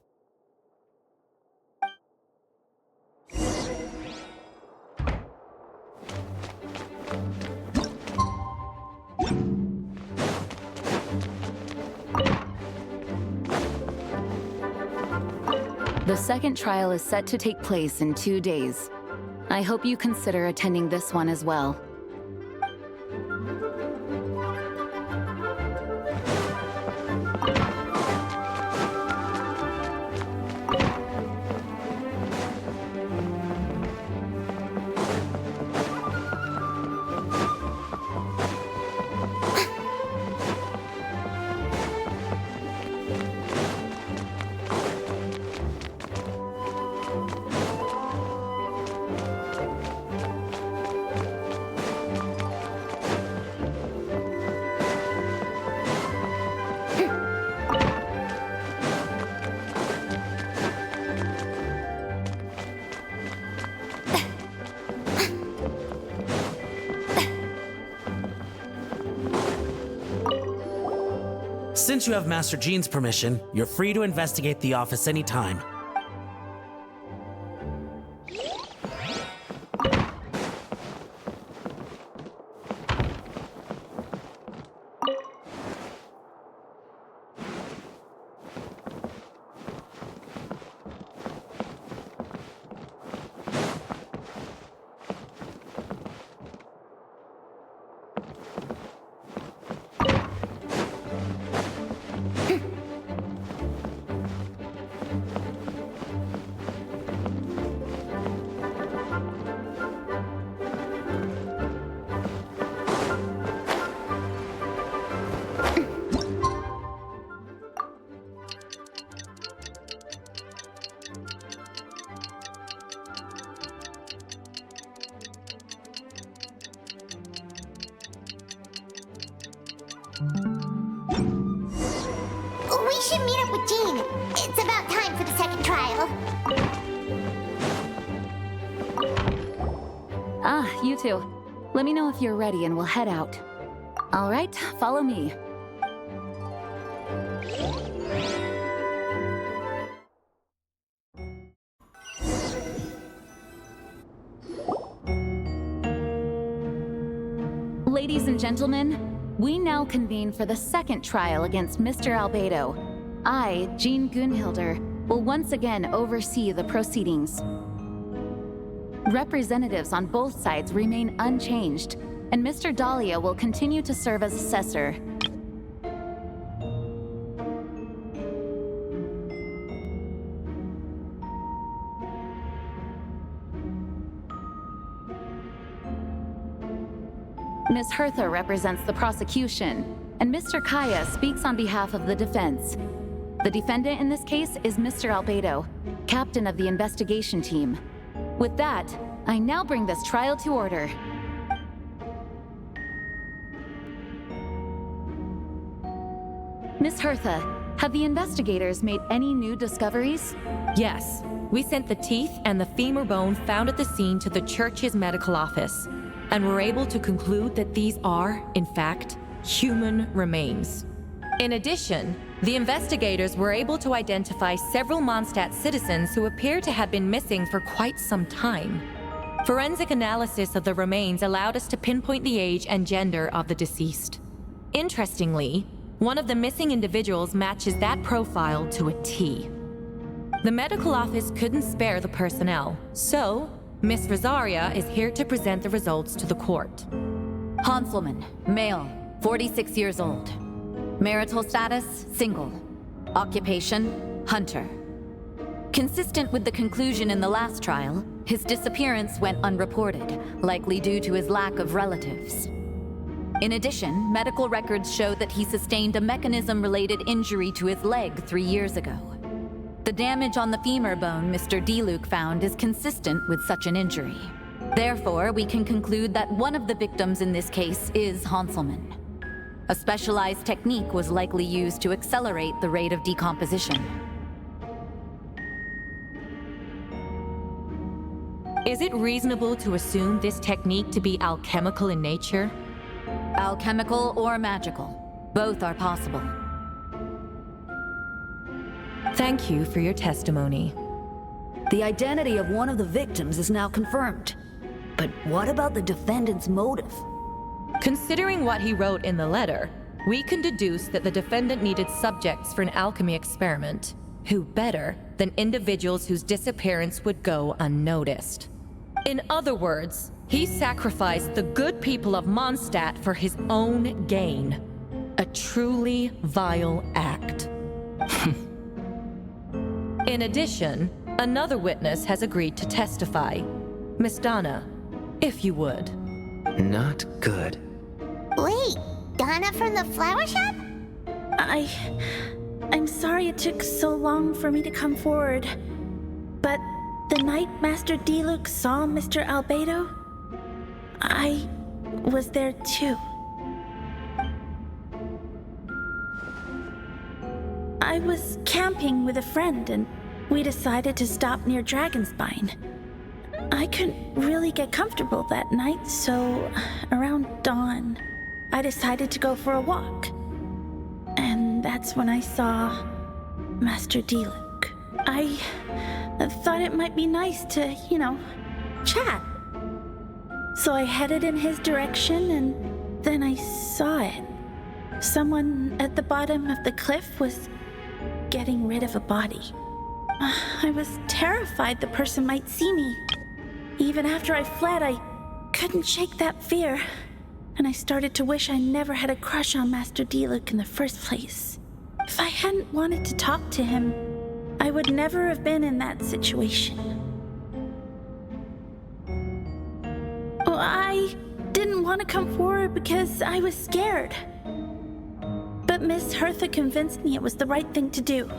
The second trial is set to take place in 2 days. I hope you consider attending this one as well. Since you have Master Jean's permission, you're free to investigate the office anytime. We should meet up with Jean. It's about time for the second trial. Ah, you two. Let me know if you're ready and we'll head out. All right, follow me. Ladies and gentlemen, we now convene for the second trial against Mr. Albedo. I, Jean Gunhilder, will once again oversee the proceedings. Representatives on both sides remain unchanged, and Mr. Dahlia will continue to serve as assessor. Ms. Hertha represents the prosecution, and Mr. Kaya speaks on behalf of the defense. The defendant in this case is Mr. Albedo, captain of the investigation team. With that, I now bring this trial to order. Ms. Hertha, have the investigators made any new discoveries? Yes. We sent the teeth and the femur bone found at the scene to the church's medical office, and were able to conclude that these are, in fact, human remains. In addition, the investigators were able to identify several Mondstadt citizens who appear to have been missing for quite some time. Forensic analysis of the remains allowed us to pinpoint the age and gender of the deceased. Interestingly, one of the missing individuals matches that profile to a T. The medical office couldn't spare the personnel, so Miss Rosaria is here to present the results to the court. Hanselman, male, 46 years old. Marital status, single. Occupation, hunter. Consistent with the conclusion in the last trial, his disappearance went unreported, likely due to his lack of relatives. In addition, medical records show that he sustained a mechanism-related injury to his leg 3 years ago. The damage on the femur bone Mr. Diluc found is consistent with such an injury. Therefore, we can conclude that one of the victims in this case is Hanselman. A specialized technique was likely used to accelerate the rate of decomposition. Is it reasonable to assume this technique to be alchemical in nature? Alchemical or magical. Both are possible. Thank you for your testimony. The identity of one of the victims is now confirmed. But what about the defendant's motive? Considering what he wrote in the letter, we can deduce that the defendant needed subjects for an alchemy experiment. Who better than individuals whose disappearance would go unnoticed? In other words, he sacrificed the good people of Mondstadt for his own gain. A truly vile act. In addition, another witness has agreed to testify. Miss Donna, if you would. Not good. Wait, Donna from the flower shop? I'm sorry it took so long for me to come forward. But the night Master Diluc saw Mr. Albedo, I was there too. I was camping with a friend and we decided to stop near Dragonspine. I couldn't really get comfortable that night, so around dawn, I decided to go for a walk. And that's when I saw Master Diluc. I thought it might be nice to, chat. So I headed in his direction and then I saw it. Someone at the bottom of the cliff was getting rid of a body. I was terrified the person might see me. Even after I fled, I couldn't shake that fear. And I started to wish I never had a crush on Master Diluc in the first place. If I hadn't wanted to talk to him, I would never have been in that situation. Well, I didn't want to come forward because I was scared. But Miss Hertha convinced me it was the right thing to do.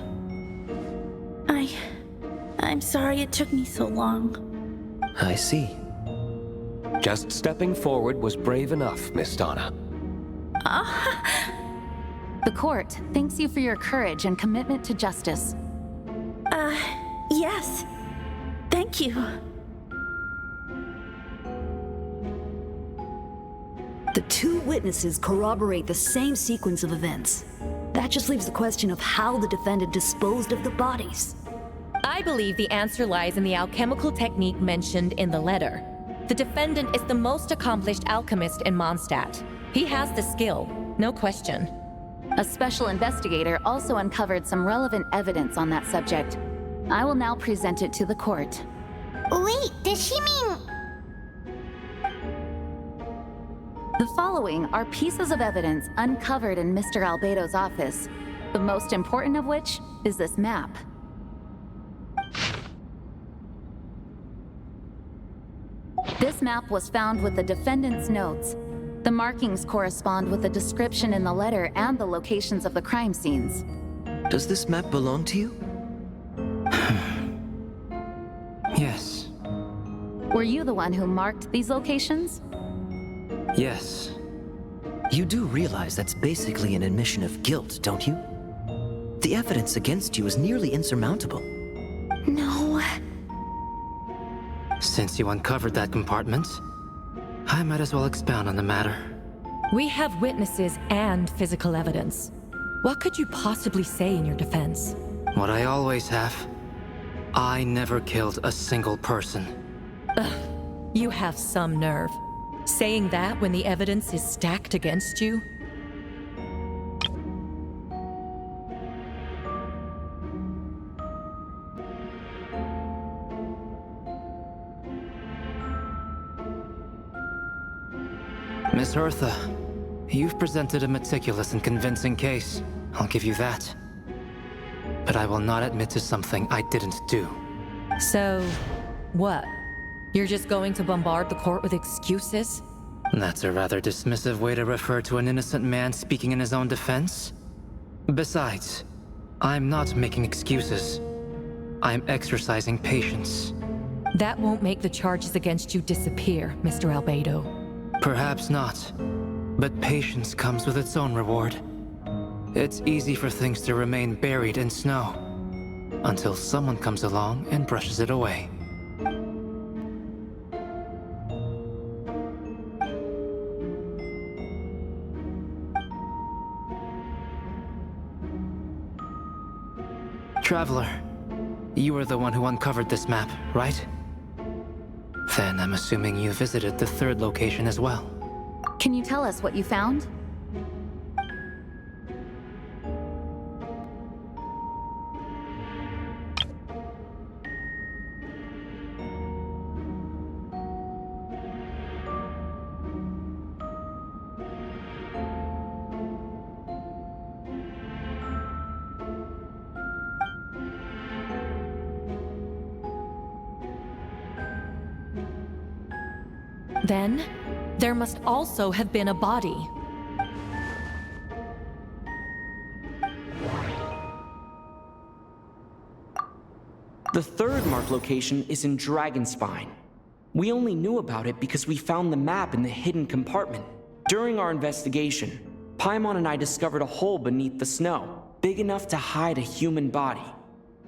I'm sorry it took me so long. I see. Just stepping forward was brave enough, Miss Donna. The court thanks you for your courage and commitment to justice. Yes. Thank you. The two witnesses corroborate the same sequence of events. That That just leaves the question of how the defendant disposed of the bodies. I believe the answer lies in the alchemical technique mentioned in the letter. The defendant is the most accomplished alchemist in Mondstadt. He has the skill, no question. A special investigator also uncovered some relevant evidence on that subject. I will now present it to the court. Wait, does she mean... The following are pieces of evidence uncovered in Mr. Albedo's office, the most important of which is this map. This map was found with the defendant's notes. The markings correspond with the description in the letter and the locations of the crime scenes. Does this map belong to you? Yes. Were you the one who marked these locations? Yes. You do realize that's basically an admission of guilt, don't you? The evidence against you is nearly insurmountable. No. Since you uncovered that compartment, I might as well expound on the matter. We have witnesses and physical evidence. What could you possibly say in your defense? What I always have. I never killed a single person. Ugh, you have some nerve. Saying that when the evidence is stacked against you? Miss Hertha, you've presented a meticulous and convincing case. I'll give you that. But I will not admit to something I didn't do. So, what? You're just going to bombard the court with excuses? That's a rather dismissive way to refer to an innocent man speaking in his own defense. Besides, I'm not making excuses. I'm exercising patience. That won't make the charges against you disappear, Mr. Albedo. Perhaps not. But patience comes with its own reward. It's easy for things to remain buried in snow until someone comes along and brushes it away. Traveler, you were the one who uncovered this map, right? Then I'm assuming you visited the third location as well. Can you tell us what you found? Then, there must also have been a body. The third marked location is in Dragonspine. We only knew about it because we found the map in the hidden compartment. During our investigation, Paimon and I discovered a hole beneath the snow, big enough to hide a human body.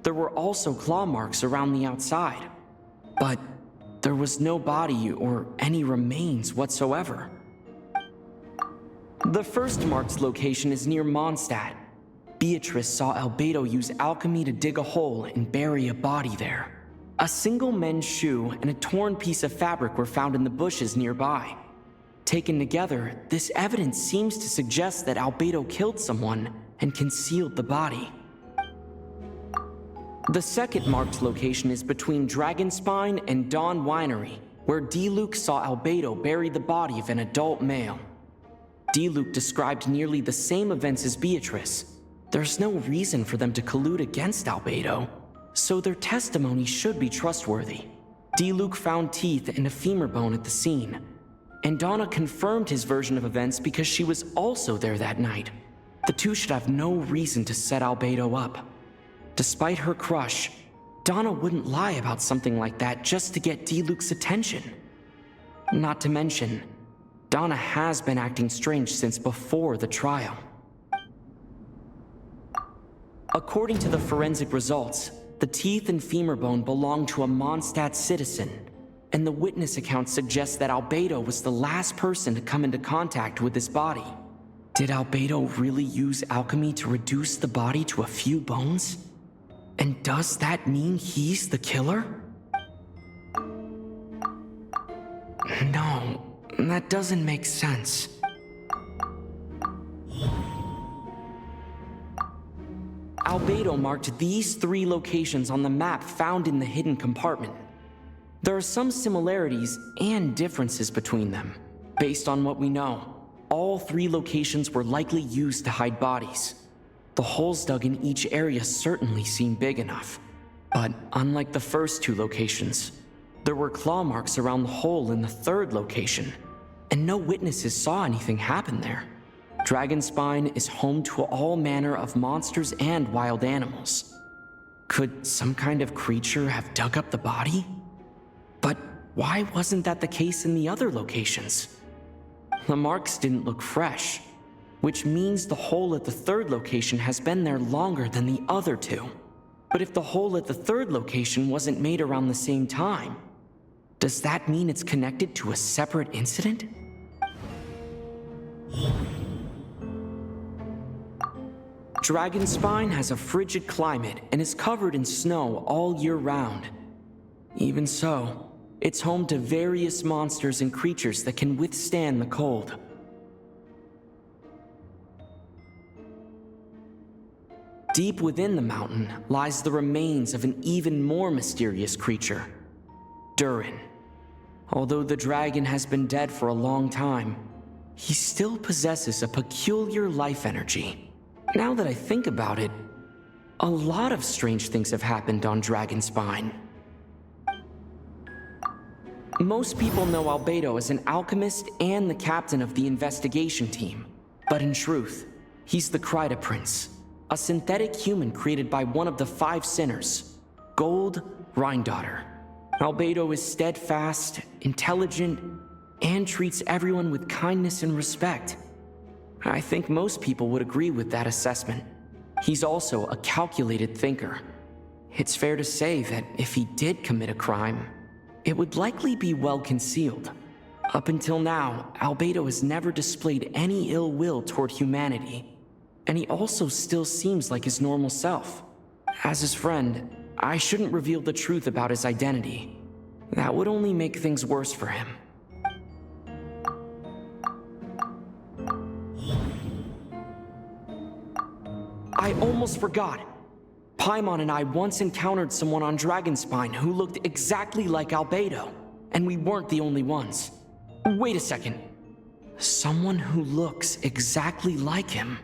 There were also claw marks around the outside. But there was no body or any remains whatsoever. The first marked location is near Mondstadt. Beatrice saw Albedo use alchemy to dig a hole and bury a body there. A single men's shoe and a torn piece of fabric were found in the bushes nearby. Taken together, this evidence seems to suggest that Albedo killed someone and concealed the body. The second marked location is between Dragonspine and Dawn Winery, where D-Luke saw Albedo bury the body of an adult male. D-Luke described nearly the same events as Beatrice. There's no reason for them to collude against Albedo, so their testimony should be trustworthy. D-Luke found teeth and a femur bone at the scene, and Donna confirmed his version of events because she was also there that night. The two should have no reason to set Albedo up. Despite her crush, Donna wouldn't lie about something like that just to get D-Luke's attention. Not to mention, Donna has been acting strange since before the trial. According to the forensic results, the teeth and femur bone belong to a Mondstadt citizen, and the witness account suggests that Albedo was the last person to come into contact with his body. Did Albedo really use alchemy to reduce the body to a few bones? And does that mean he's the killer? No, that doesn't make sense. Albedo marked these 3 locations on the map found in the hidden compartment. There are some similarities and differences between them. Based on what we know, all 3 locations were likely used to hide bodies. The holes dug in each area certainly seem big enough. But unlike the first 2 locations, there were claw marks around the hole in the 3rd location, and no witnesses saw anything happen there. Dragonspine is home to all manner of monsters and wild animals. Could some kind of creature have dug up the body? But why wasn't that the case in the other locations? The marks didn't look fresh, which means the hole at the 3rd location has been there longer than the other 2. But if the hole at the 3rd location wasn't made around the same time, does that mean it's connected to a separate incident? Dragonspine has a frigid climate and is covered in snow all year round. Even so, it's home to various monsters and creatures that can withstand the cold. Deep within the mountain lies the remains of an even more mysterious creature, Durin. Although the dragon has been dead for a long time, he still possesses a peculiar life energy. Now that I think about it, a lot of strange things have happened on Dragonspine. Most people know Albedo as an alchemist and the captain of the investigation team. But in truth, he's the Kryta Prince, a synthetic human created by one of the 5 sinners, Gold Rhindaughter. Albedo is steadfast, intelligent, and treats everyone with kindness and respect. I think most people would agree with that assessment. He's also a calculated thinker. It's fair to say that if he did commit a crime, it would likely be well concealed. Up until now, Albedo has never displayed any ill will toward humanity, and he also still seems like his normal self. As his friend, I shouldn't reveal the truth about his identity. That would only make things worse for him. I almost forgot. Paimon and I once encountered someone on Dragonspine who looked exactly like Albedo, and we weren't the only ones. Wait a second. Someone who looks exactly like him.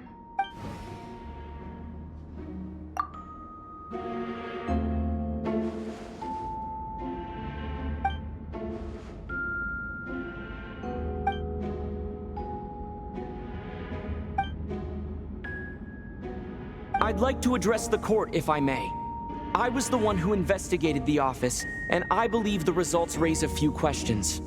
I'd like to address the court, if I may. I was the one who investigated the office, and I believe the results raise a few questions.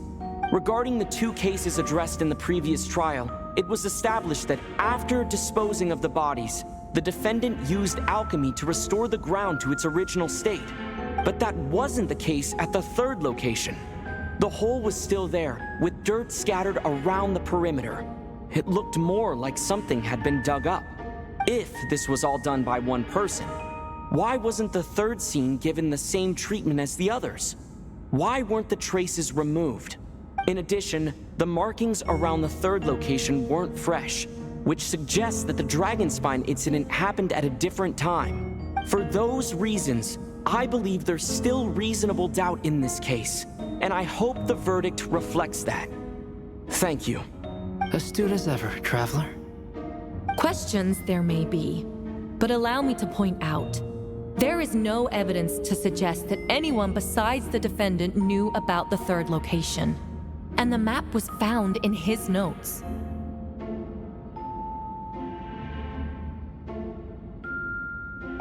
Regarding the 2 cases addressed in the previous trial, it was established that after disposing of the bodies, the defendant used alchemy to restore the ground to its original state. But that wasn't the case at the 3rd location. The hole was still there, with dirt scattered around the perimeter. It looked more like something had been dug up. If this was all done by one person, why wasn't the 3rd scene given the same treatment as the others? Why weren't the traces removed? In addition, the markings around the 3rd location weren't fresh, which suggests that the Dragonspine incident happened at a different time. For those reasons, I believe there's still reasonable doubt in this case, and I hope the verdict reflects that. Thank you. Astute as ever, Traveler. Questions there may be, but allow me to point out, there is no evidence to suggest that anyone besides the defendant knew about the 3rd location, and the map was found in his notes.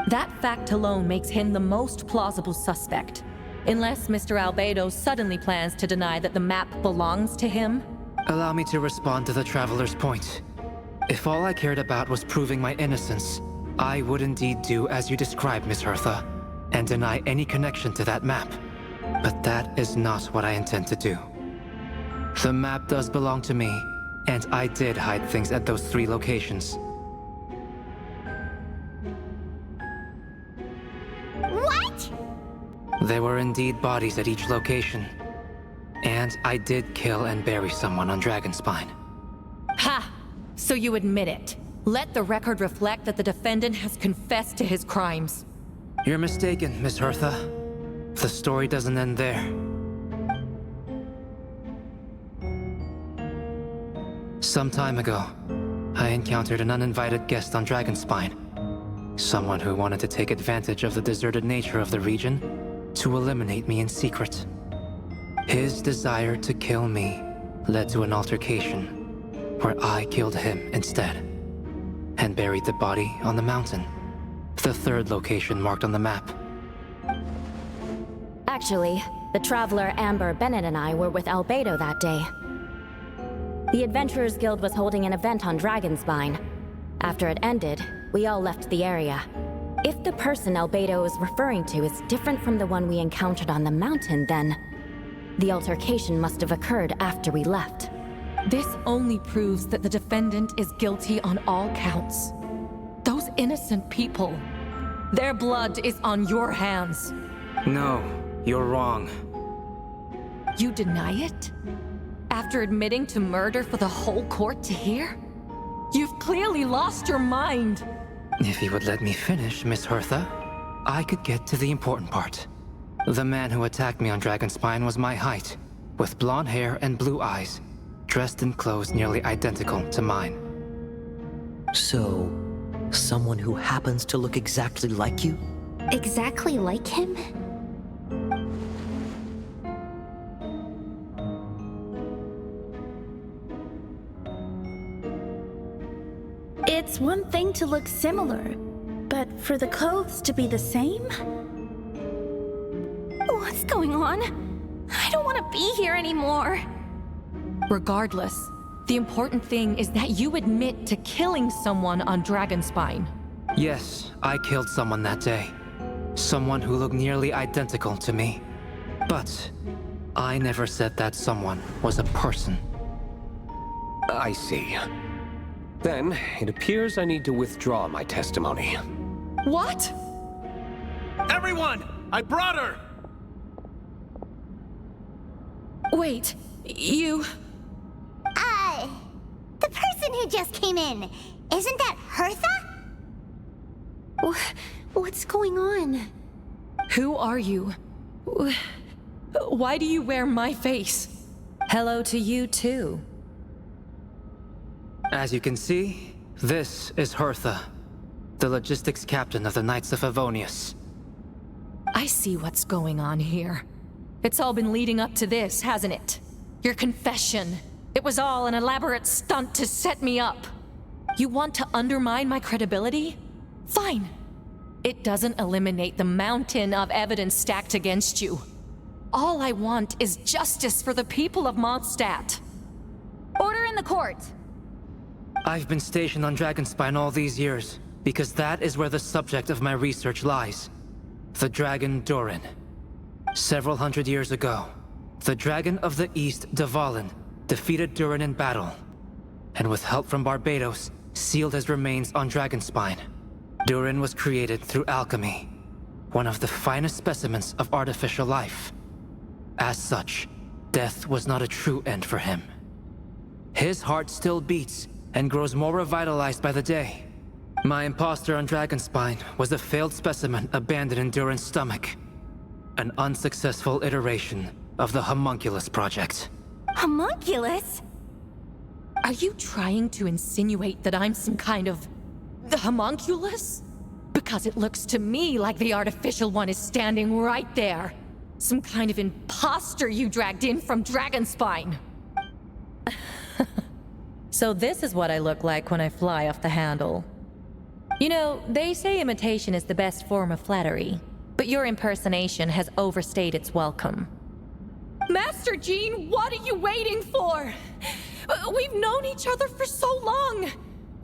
That fact alone makes him the most plausible suspect, unless Mr. Albedo suddenly plans to deny that the map belongs to him. Allow me to respond to the Traveler's point. If all I cared about was proving my innocence, I would indeed do as you described, Miss Hertha, and deny any connection to that map. But that is not what I intend to do. The map does belong to me, And I did hide things at those 3 locations. What? There were indeed bodies at each location. And I did kill and bury someone on Dragonspine. Ha! So you admit it. Let the record reflect that the defendant has confessed to his crimes. You're mistaken, Miss Hertha. The story doesn't end there. Some time ago, I encountered an uninvited guest on Dragonspine. Someone who wanted to take advantage of the deserted nature of the region to eliminate me in secret. His desire to kill me led to an altercation, where I killed him instead, and buried the body on the mountain, the 3rd location marked on the map. Actually, the traveler Amber Bennett and I were with Albedo that day. The Adventurers Guild was holding an event on Dragonspine. After it ended, we all left the area. If the person Albedo is referring to is different from the one we encountered on the mountain, then the altercation must have occurred after we left. This only proves that the defendant is guilty on all counts. Those innocent people, their blood is on your hands. No, you're wrong. You deny it? After admitting to murder for the whole court to hear? You've clearly lost your mind. If you would let me finish, Miss Hertha, I could get to the important part. The man who attacked me on Dragonspine was my height, with blonde hair and blue eyes, dressed in clothes nearly identical to mine. So, someone who happens to look exactly like you? Exactly like him? It's one thing to look similar, but for the clothes to be the same? What's going on? I don't want to be here anymore. Regardless, the important thing is that you admit to killing someone on Dragonspine. Yes, I killed someone that day. Someone who looked nearly identical to me. But I never said that someone was a person. I see. Then, it appears I need to withdraw my testimony. What? Everyone! I brought her! Wait, you... The person who just came in, isn't that Hertha? What's going on? Who are you? Why do you wear my face? Hello to you too. As you can see, this is Hertha, the logistics captain of the Knights of Favonius. I see what's going on here. It's all been leading up to this, hasn't it? Your confession. It was all an elaborate stunt to set me up. You want to undermine my credibility? Fine. It doesn't eliminate the mountain of evidence stacked against you. All I want is justice for the people of Mondstadt. Order in the court! I've been stationed on Dragonspine all these years, because that is where the subject of my research lies. The dragon Durin. Several hundred years ago, the dragon of the East, Dvalin, defeated Durin in battle, and with help from Barbados, sealed his remains on Dragonspine. Durin was created through alchemy, one of the finest specimens of artificial life. As such, death was not a true end for him. His heart still beats and grows more revitalized by the day. My imposter on Dragonspine was a failed specimen abandoned in Durin's stomach. An unsuccessful iteration of the Homunculus project. Homunculus? Are you trying to insinuate that I'm some kind of... the homunculus? Because it looks to me like the artificial one is standing right there. Some kind of imposter you dragged in from Dragonspine. So this is what I look like when I fly off the handle. You know, they say imitation is the best form of flattery, but your impersonation has overstayed its welcome. Master Jean, what are you waiting for? We've known each other for so long.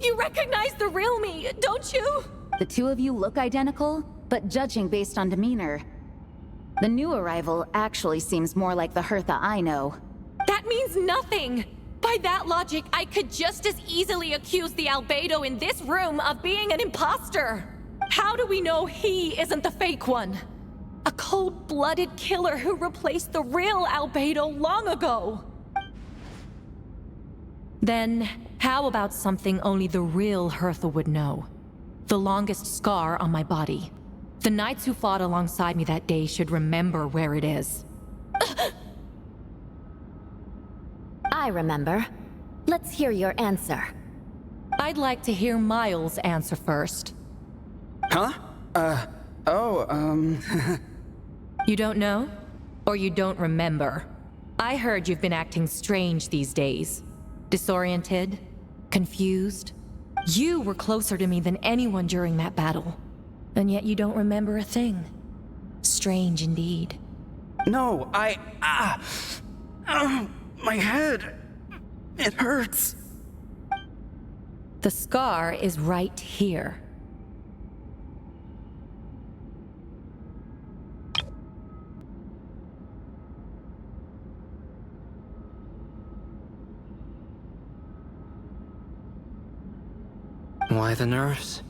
You recognize the real me, don't you? The two of you look identical, but judging based on demeanor, the new arrival actually seems more like the Hertha I know. That means nothing! By that logic, I could just as easily accuse the Albedo in this room of being an imposter. How do we know he isn't the fake one? A cold-blooded killer who replaced the real Albedo long ago. Then, how about something only the real Hertha would know? The longest scar on my body. The knights who fought alongside me that day should remember where it is. I remember. Let's hear your answer. I'd like to hear Miles' answer first. Huh? You don't know? Or you don't remember? I heard you've been acting strange these days. Disoriented? Confused? You were closer to me than anyone during that battle. And yet you don't remember a thing. Strange indeed. No, my head. It hurts. The scar is right here. Why the nerves?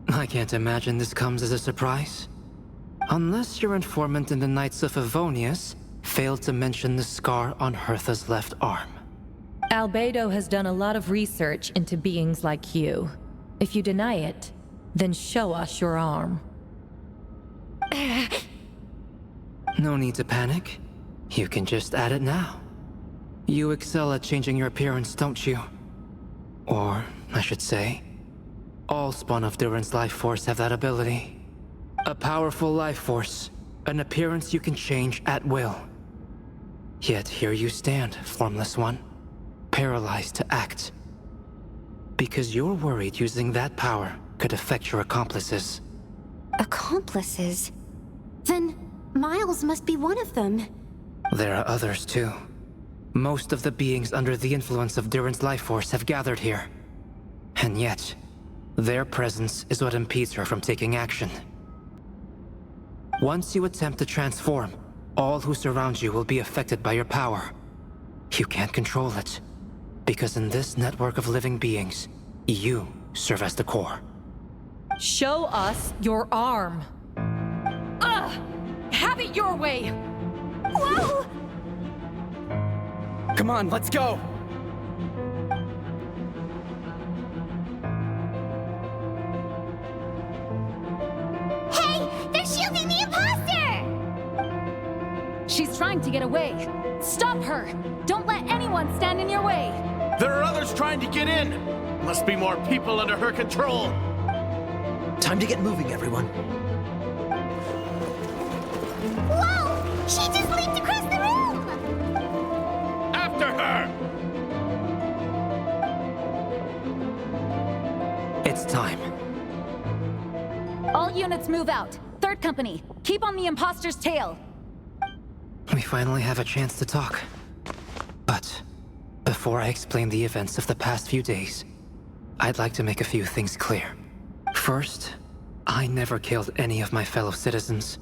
I can't imagine this comes as a surprise. Unless your informant in the Knights of Favonius failed to mention the scar on Hertha's left arm. Albedo has done a lot of research into beings like you. If you deny it, then show us your arm. No need to panic. You can just add it now. You excel at changing your appearance, don't you? Or, I should say, all spawn of Durin's life force have that ability. A powerful life force, an appearance you can change at will. Yet here you stand, formless one, paralyzed to act. Because you're worried using that power could affect your accomplices. Accomplices? Then Miles must be one of them. There are others too. Most of the beings under the influence of Durin's life force have gathered here. And yet, their presence is what impedes her from taking action. Once you attempt to transform, all who surround you will be affected by your power. You can't control it, because in this network of living beings, you serve as the core. Show us your arm. Ugh! Have it your way! Whoa! Come on, let's go! Hey! They're shielding the imposter! She's trying to get away. Stop her! Don't let anyone stand in your way! There are others trying to get in! Must be more people under her control! Time to get moving, everyone. Whoa! She just leaped across the room! After her! It's time. All units move out. Third company, keep on the imposter's tail. We finally have a chance to talk. But before I explain the events of the past few days, I'd like to make a few things clear. First, I never killed any of my fellow citizens,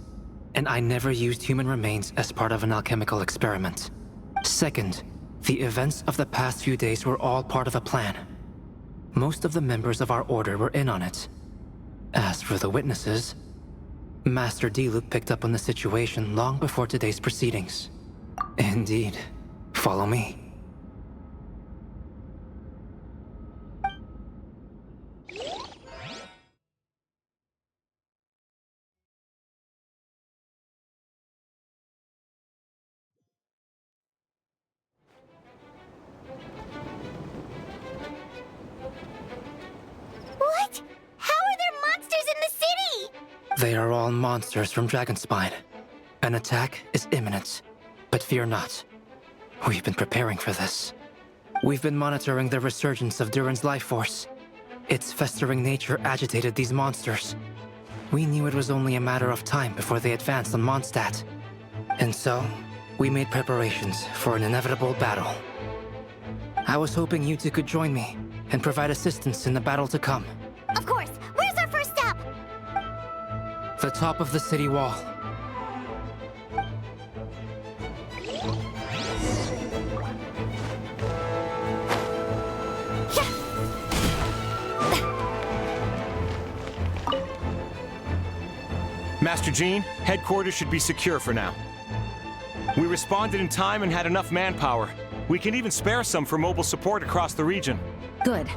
and I never used human remains as part of an alchemical experiment. Second, the events of the past few days were all part of a plan. Most of the members of our order were in on it. As for the witnesses, Master Diluc picked up on the situation long before today's proceedings. Indeed. Follow me. What? How are there monsters in the city? They are all monsters from Dragonspine. An attack is imminent, but fear not. We've been preparing for this. We've been monitoring the resurgence of Durin's life force. Its festering nature agitated these monsters. We knew it was only a matter of time before they advanced on Mondstadt. And so, we made preparations for an inevitable battle. I was hoping you two could join me and provide assistance in the battle to come. Of course. Where's our first step? The top of the city wall. Master Jean, headquarters should be secure for now. We responded in time and had enough manpower. We can even spare some for mobile support across the region. Good.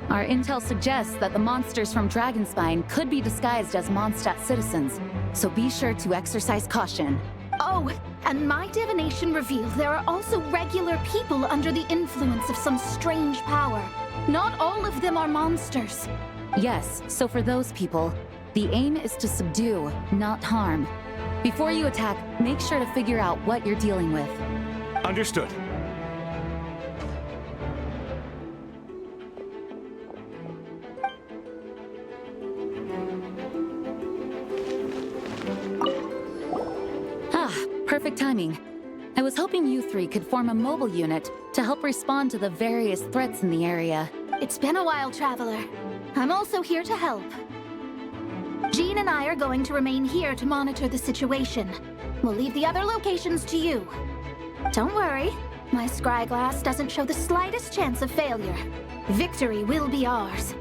Our intel suggests that the monsters from Dragonspine could be disguised as Mondstadt citizens, so be sure to exercise caution. Oh, and my divination revealed there are also regular people under the influence of some strange power. Not all of them are monsters. Yes, so for those people, the aim is to subdue, not harm. Before you attack, make sure to figure out what you're dealing with. Understood. Perfect timing. I was hoping you three could form a mobile unit to help respond to the various threats in the area. It's been a while, Traveler. I'm also here to help. Jean and I are going to remain here to monitor the situation. We'll leave the other locations to you. Don't worry, my scryglass doesn't show the slightest chance of failure. Victory will be ours.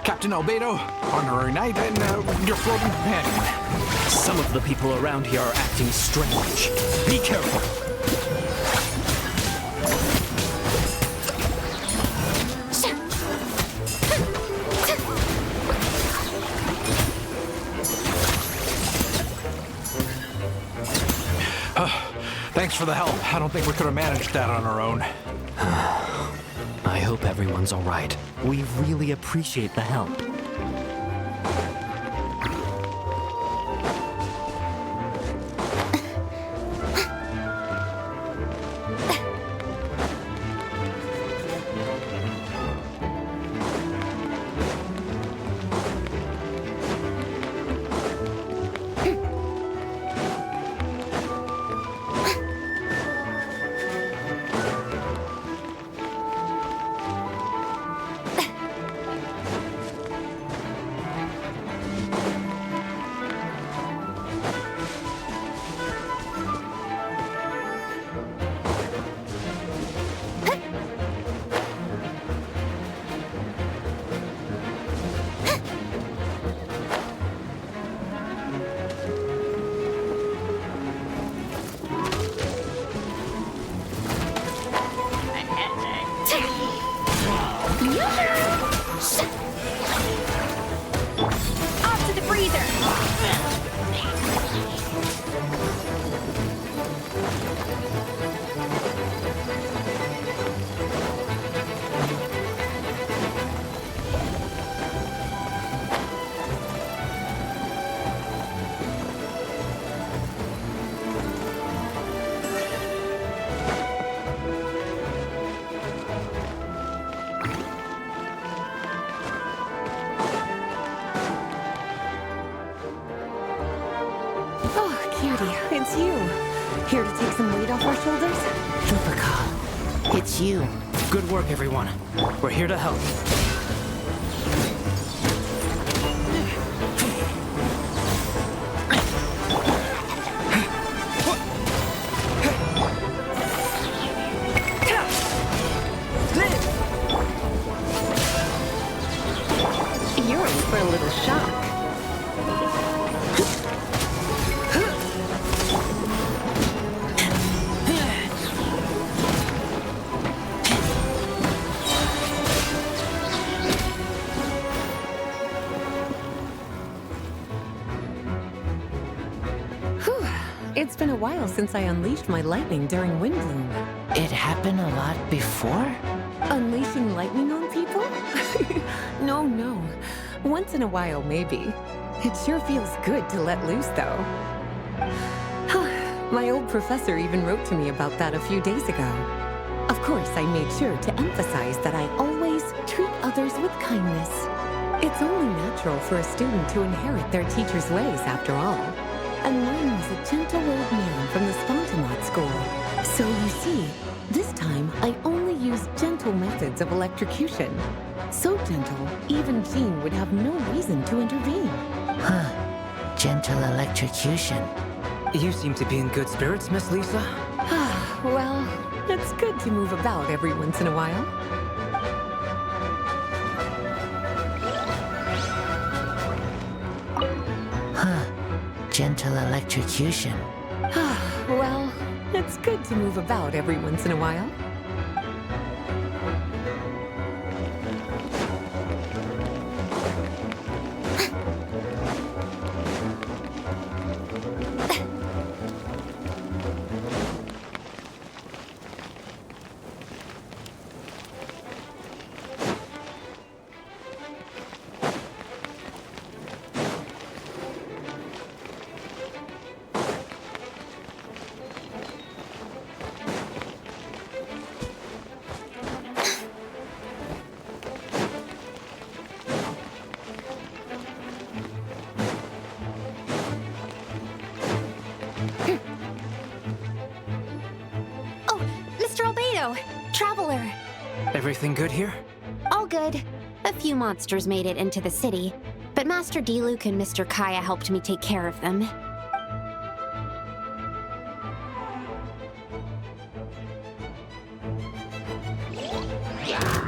Captain Albedo, honorary knight, and your floating companion. Some of the people around here are acting strange. Be careful. Thanks for the help. I don't think we could have managed that on our own. I hope everyone's all right. We really appreciate the help. Off to the freezer! It's you. Here to take some weight off our shoulders? Lupica, it's you. Good work, everyone. We're here to help. You're in for a little shock. It's been a while since I unleashed my lightning during Windbloom. It happened a lot before? Unleashing lightning on people? No. Once in a while, maybe. It sure feels good to let loose, though. My old professor even wrote to me about that a few days ago. Of course, I made sure to emphasize that I always treat others with kindness. It's only natural for a student to inherit their teacher's ways, after all. and one was a gentle old man from the Spontamat school. So you see, this time I only used gentle methods of electrocution. So gentle, even Jean would have no reason to intervene. Huh. Gentle electrocution. You seem to be in good spirits, Miss Lisa. Well, it's good to move about every once in a while. Huh. Gentle electrocution. Well, it's good to move about every once in a while. Traveler. Everything good here? All good. A few monsters made it into the city, but Master Diluc and Mr. Kaya helped me take care of them.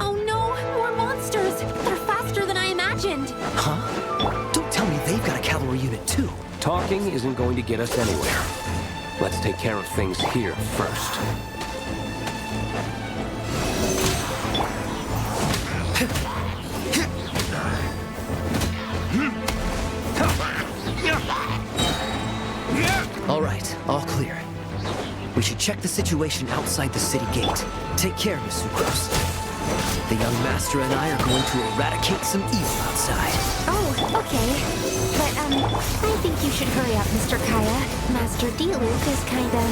Oh no! More monsters! They're faster than I imagined! Huh? Don't tell me they've got a cavalry unit too. Talking isn't going to get us anywhere. Let's take care of things here first. All right, all clear. We should check the situation outside the city gate. Take care, Miss Sucrose. The young master and I are going to eradicate some evil outside. Oh, okay. But, I think you should hurry up, Mr. Kaya. Master Diluc is kinda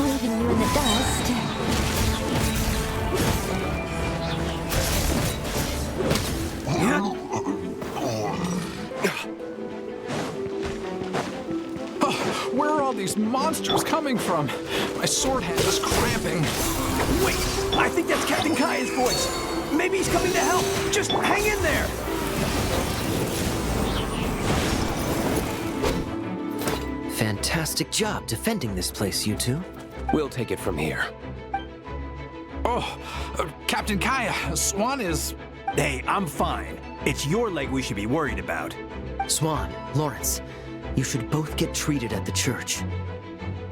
leaving you in the dust. Where are all these monsters coming from? My sword hand is cramping. Wait, I think that's Captain Kaya's voice. Maybe he's coming to help. Just hang in there. Fantastic job defending this place, you two. We'll take it from here. Oh, Captain Kaya, Swan is... Hey, I'm fine. It's your leg we should be worried about. Swan, Lawrence, you should both get treated at the church.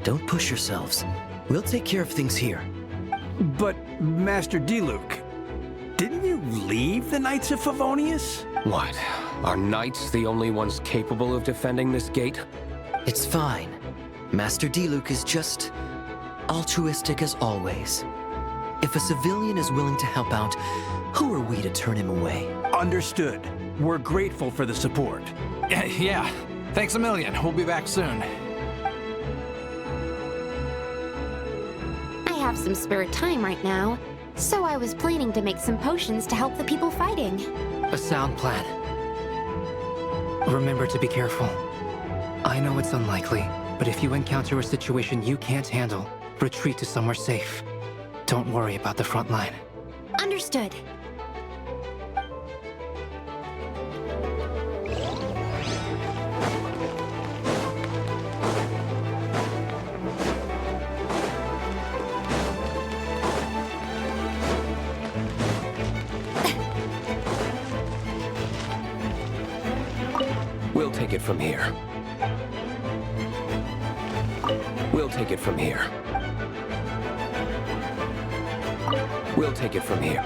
Don't push yourselves. We'll take care of things here. But, Master Diluc, didn't you leave the Knights of Favonius? What? Are knights the only ones capable of defending this gate? It's fine. Master Diluc is just altruistic as always. If a civilian is willing to help out, who are we to turn him away? Understood. We're grateful for the support. Yeah, thanks a million. We'll be back soon. I have some spare time right now, so I was planning to make some potions to help the people fighting. A sound plan. Remember to be careful. I know it's unlikely, but if you encounter a situation you can't handle, retreat to somewhere safe. Don't worry about the front line. Understood. We'll take it from here. We'll take it from here. We'll take it from here.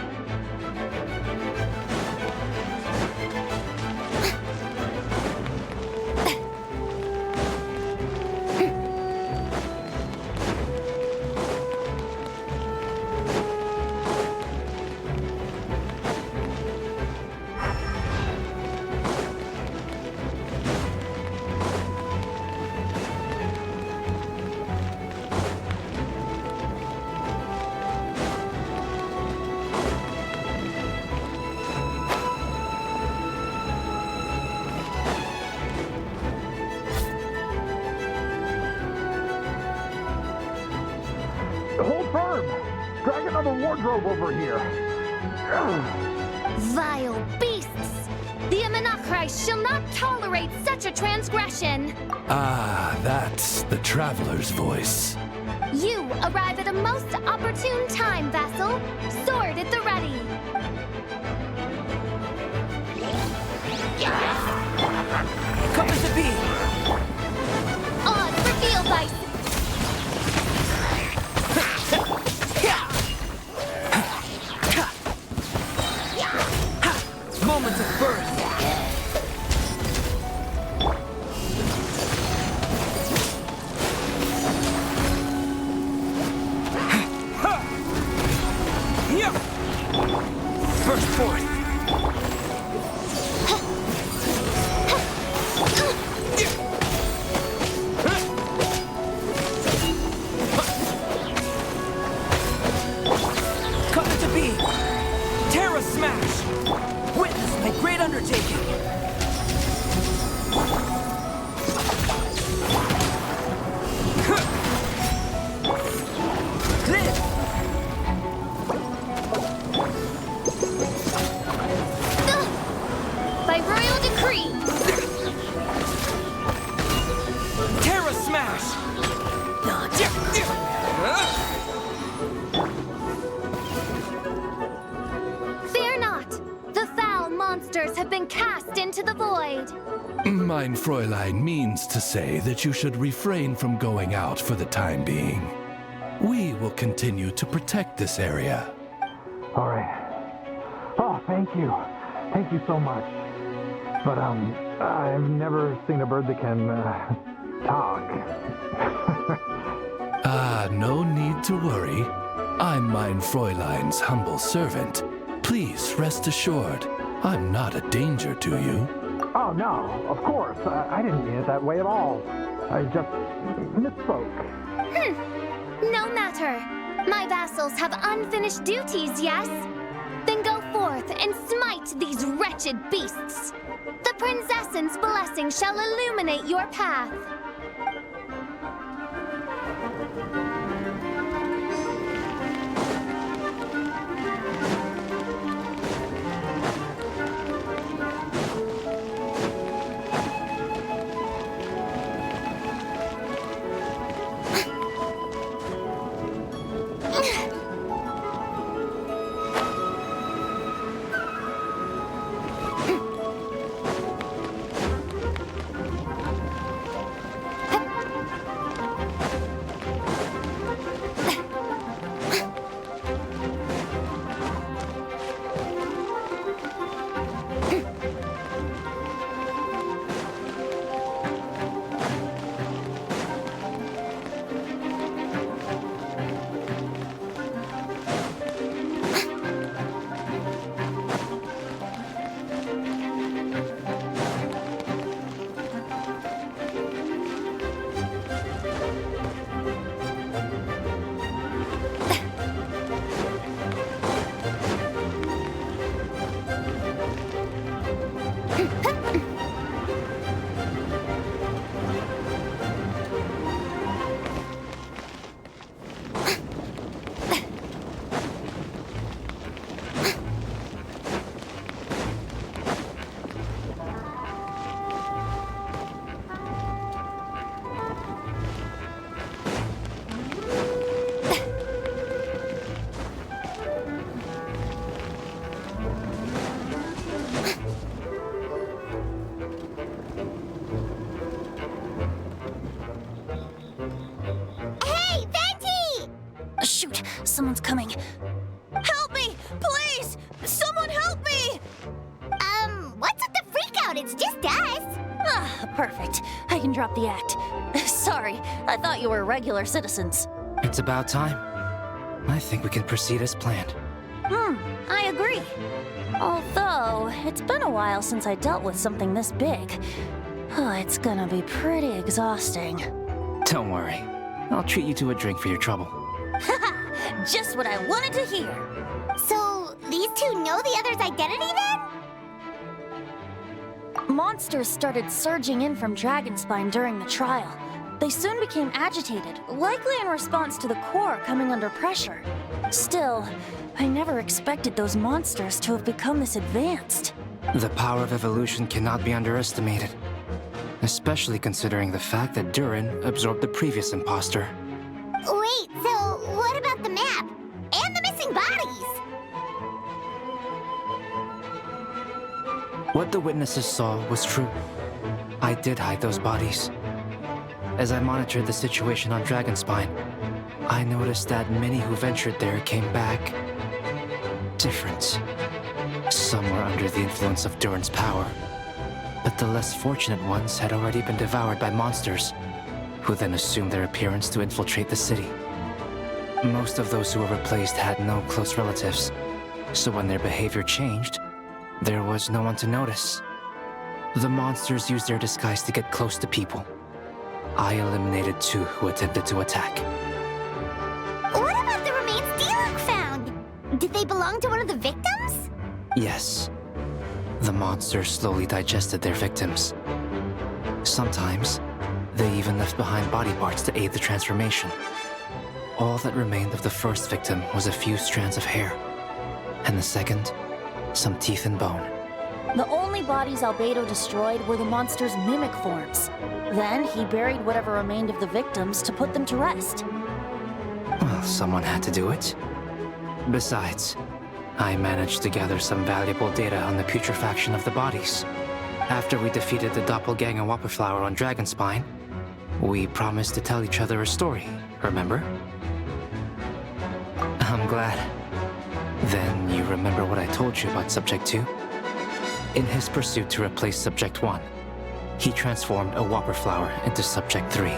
Hold firm! Drag another wardrobe over here. Vile beasts! The Amenachrai shall not tolerate such a transgression! Ah, that's the Traveler's voice. You arrive at a most opportune time, vassal. Sword at the ready. Come as it be! On for field ice! Moment of birth! Burst forth! Come to be! Terra Smash! Witness my great undertaking! Live! By royal decree! Terra Smash! Fear not! The foul monsters have been cast into the void! Mein Fräulein means to say that you should refrain from going out for the time being. We will continue to protect this area. All right. Oh, thank you. Thank you so much. But, I've never seen a bird that can, talk. Ah, no need to worry. I'm Mein Fräulein's humble servant. Please rest assured, I'm not a danger to you. Oh, no, of course. I didn't mean it that way at all. I just misspoke. No matter. My vassals have unfinished duties, yes? Then go forth and smite these wretched beasts. The princess's blessing shall illuminate your path. Someone's coming. Help me! Please! Someone help me! What's with the freak out? It's just us. Ah, perfect. I can drop the act. Sorry, I thought you were regular citizens. It's about time. I think we can proceed as planned. I agree. Although, it's been a while since I dealt with something this big. Oh, it's gonna be pretty exhausting. Don't worry. I'll treat you to a drink for your trouble. Just what I wanted to hear. So, these two know the other's identity then? Monsters started surging in from Dragonspine during the trial. they soon became agitated, likely in response to the core coming under pressure. Still, I never expected those monsters to have become this advanced. The power of evolution cannot be underestimated, especially considering the fact that Durin absorbed the previous imposter. Wait, so what about the map? And the missing bodies? What the witnesses saw was true. I did hide those bodies. As I monitored the situation on Dragonspine, I noticed that many who ventured there came back different. Some were under the influence of Durin's power, but the less fortunate ones had already been devoured by monsters, who then assumed their appearance to infiltrate the city. Most of those who were replaced had no close relatives, so when their behavior changed, there was no one to notice. The monsters used their disguise to get close to people. I eliminated 2 who attempted to attack. What about the remains Diluc found? Did they belong to one of the victims? Yes. The monsters slowly digested their victims. Sometimes, they even left behind body parts to aid the transformation. All that remained of the first victim was a few strands of hair, and the second, some teeth and bone. The only bodies Albedo destroyed were the monster's mimic forms. Then he buried whatever remained of the victims to put them to rest. Well, someone had to do it. Besides, I managed to gather some valuable data on the putrefaction of the bodies. After we defeated the doppelganger Whopperflower on Dragonspine, we promised to tell each other a story, remember? I'm glad. Then you remember what I told you about Subject 2? In his pursuit to replace Subject 1, he transformed a Whopperflower into Subject 3.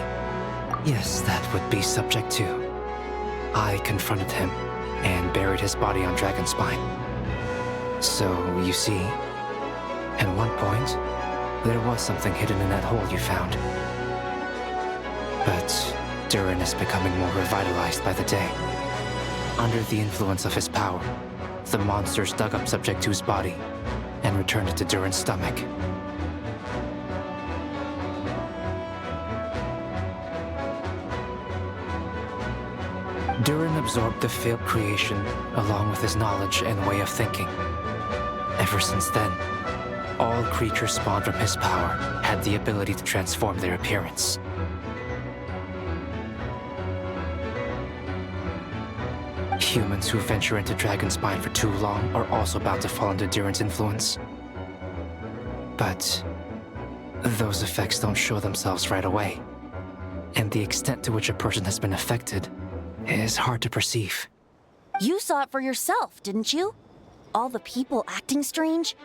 Yes, that would be Subject 2. I confronted him and buried his body on Dragonspine. So, you see, at one point, there was something hidden in that hole you found. But Durin is becoming more revitalized by the day. Under the influence of his power, the monsters dug up Subject 2's body and returned it to Durin's stomach. Durin absorbed the failed creation along with his knowledge and way of thinking. Ever since then, all creatures spawned from his power had the ability to transform their appearance. Humans who venture into Dragonspine for too long are also bound to fall under Durin's influence. But those effects don't show themselves right away, and the extent to which a person has been affected is hard to perceive. You saw it for yourself, didn't you? All the people acting strange?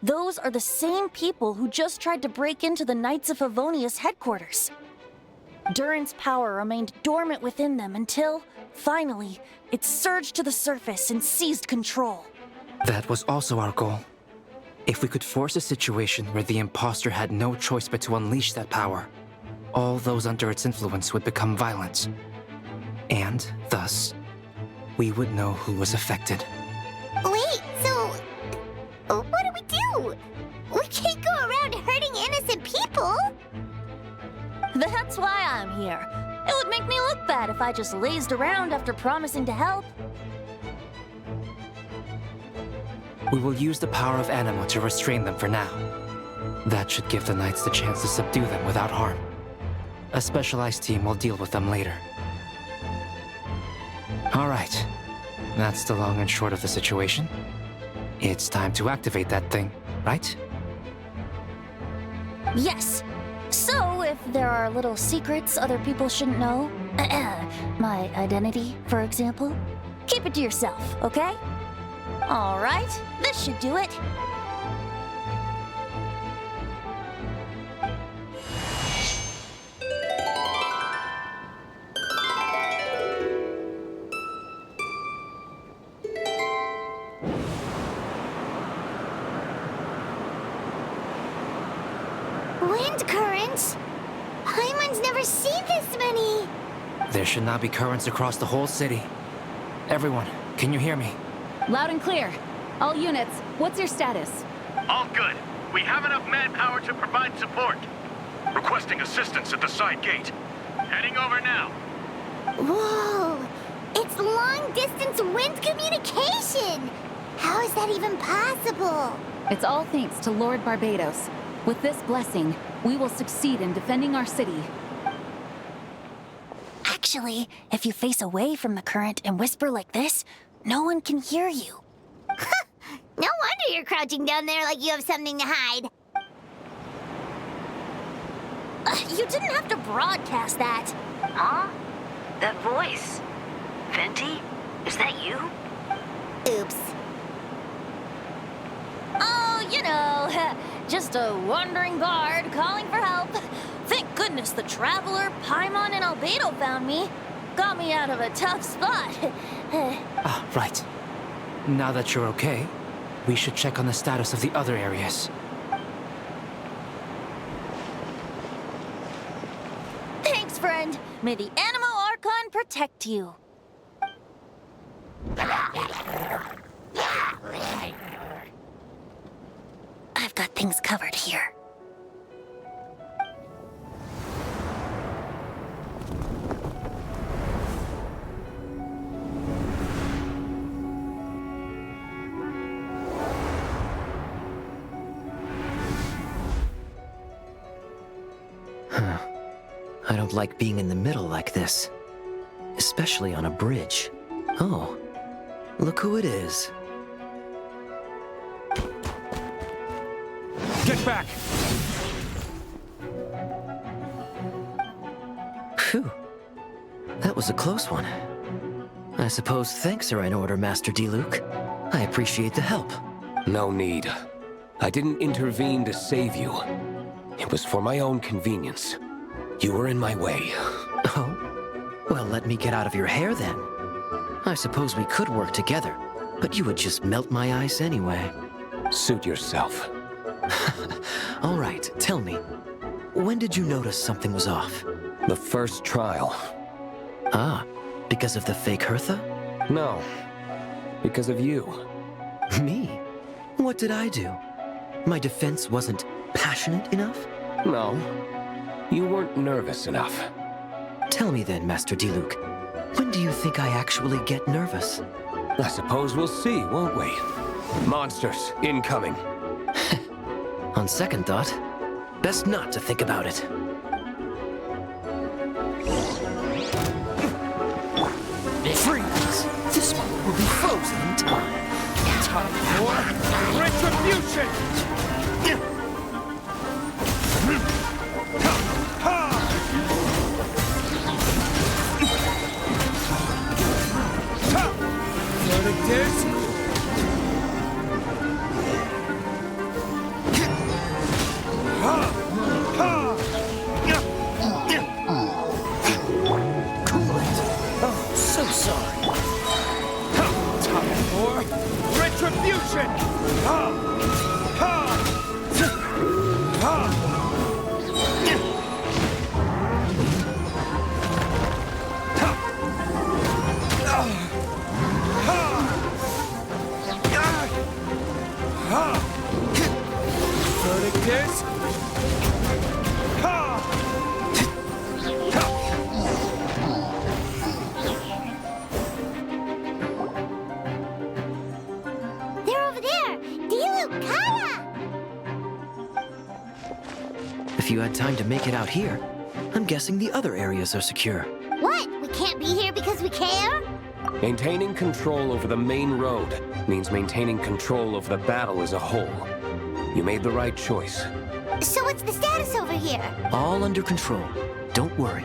Those are the same people who just tried to break into the Knights of Favonius headquarters. Durin's power remained dormant within them until, finally, it surged to the surface and seized control. That was also our goal. If we could force a situation where the imposter had no choice but to unleash that power, all those under its influence would become violent. And, thus, we would know who was affected. Wait, so what do we do? We can't go around hurting innocent people. That's why I'm here. It would make me look bad if I just lazed around after promising to help. We will use the power of Anima to restrain them for now. That should give the Knights the chance to subdue them without harm. A specialized team will deal with them later. All right. That's the long and short of the situation. It's time to activate that thing, right? Yes. So, if there are little secrets other people shouldn't know, my identity, for example, keep it to yourself, okay? All right, this should do it. Wind currents? Paimon's never seen this many. There should not be currents across the whole city. Everyone, can you hear me? Loud and clear. All units, what's your status? All good. We have enough manpower to provide support. Requesting assistance at the side gate. Heading over now. Whoa! It's long-distance wind communication! How is that even possible? It's all thanks to Lord Barbados. With this blessing, we will succeed in defending our city. Actually, if you face away from the current and whisper like this, no one can hear you. No wonder you're crouching down there like you have something to hide. You didn't have to broadcast that. Huh? That voice? Venti? Is that you? Oops. Oh, you know, just a wandering bard calling for help. Thank goodness the Traveler, Paimon, and Albedo found me. Got me out of a tough spot. Right. Now that you're okay, we should check on the status of the other areas. Thanks, friend. May the Animo Archon protect you. I've got things covered here. I don't like being in the middle like this. Especially on a bridge. Oh, look who it is. Get back! Phew. That was a close one. I suppose thanks are in order, Master Diluc. I appreciate the help. No need. I didn't intervene to save you. It was for my own convenience. You were in my way. Oh? Well, let me get out of your hair then. I suppose we could work together, but you would just melt my ice anyway. Suit yourself. All right, tell me. When did you notice something was off? The first trial. Ah, because of the fake Hertha? No. Because of you. Me? What did I do? My defense wasn't passionate enough? No. You weren't nervous enough. Tell me then, Master Diluc, when do you think I actually get nervous? I suppose we'll see, won't we? Monsters, incoming. On second thought, best not to think about it. Freeze! This one will be frozen in time. Time for retribution! Verdict is... Oh, so sorry. Time for retribution! Verdict is... They're over there! Diluc, Kaya! If you had time to make it out here, I'm guessing the other areas are secure. What? We can't be here because we care? Maintaining control over the main road means maintaining control over the battle as a whole. You made the right choice. So what's the status over here? All under control. Don't worry.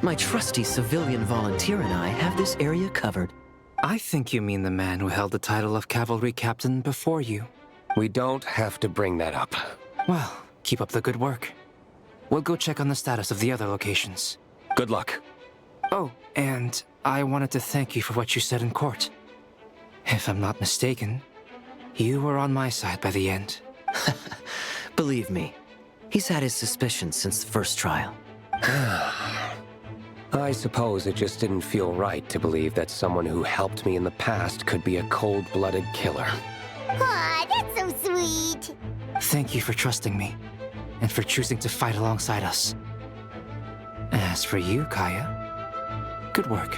My trusty civilian volunteer and I have this area covered. I think you mean the man who held the title of cavalry captain before you. We don't have to bring that up. Well, keep up the good work. We'll go check on the status of the other locations. Good luck. Oh, and I wanted to thank you for what you said in court. If I'm not mistaken, you were on my side by the end. Believe me, he's had his suspicions since the first trial. I suppose it just didn't feel right to believe that someone who helped me in the past could be a cold-blooded killer. Aw, that's so sweet. Thank you for trusting me, and for choosing to fight alongside us. As As for you, Kaya, good work,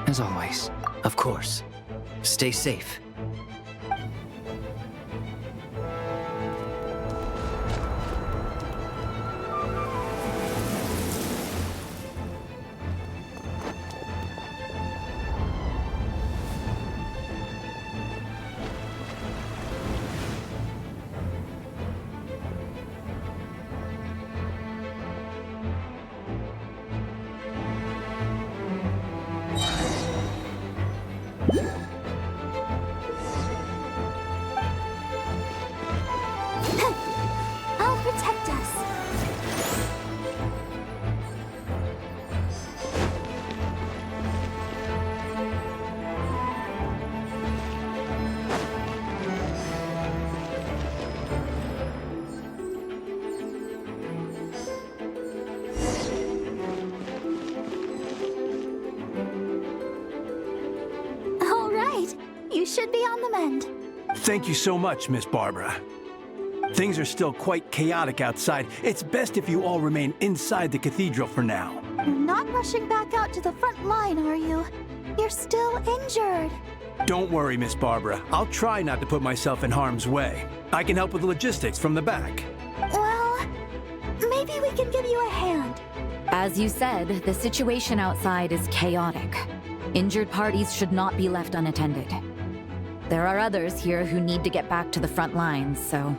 as always. Of course. Stay safe. I'll protect us. All right. You should be on the mend. Thank you so much, Miss Barbara. Things are still quite chaotic outside. It's best if you all remain inside the cathedral for now. You're not rushing back out to the front line, are you? You're still injured. Don't worry, Miss Barbara. I'll try not to put myself in harm's way. I can help with the logistics from the back. Well, maybe we can give you a hand. As you said, the situation outside is chaotic. Injured parties should not be left unattended. There are others here who need to get back to the front lines, so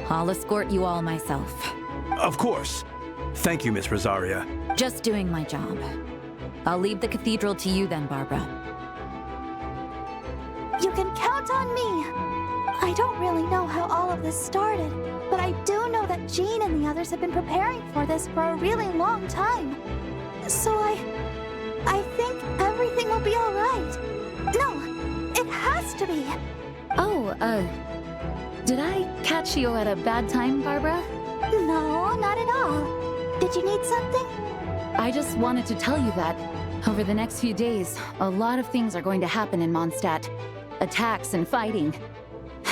I'll escort you all myself. Of course. Thank you, Miss Rosaria. Just doing my job. I'll leave the cathedral to you then, Barbara. You can count on me. I don't really know how all of this started, but I do know that Jean and the others have been preparing for this for a really long time. So I think everything will be all right. No, it has to be. Oh, did I catch you at a bad time, Barbara? No, not at all. Did you need something? I just wanted to tell you that over the next few days, a lot of things are going to happen in Mondstadt. Attacks and fighting.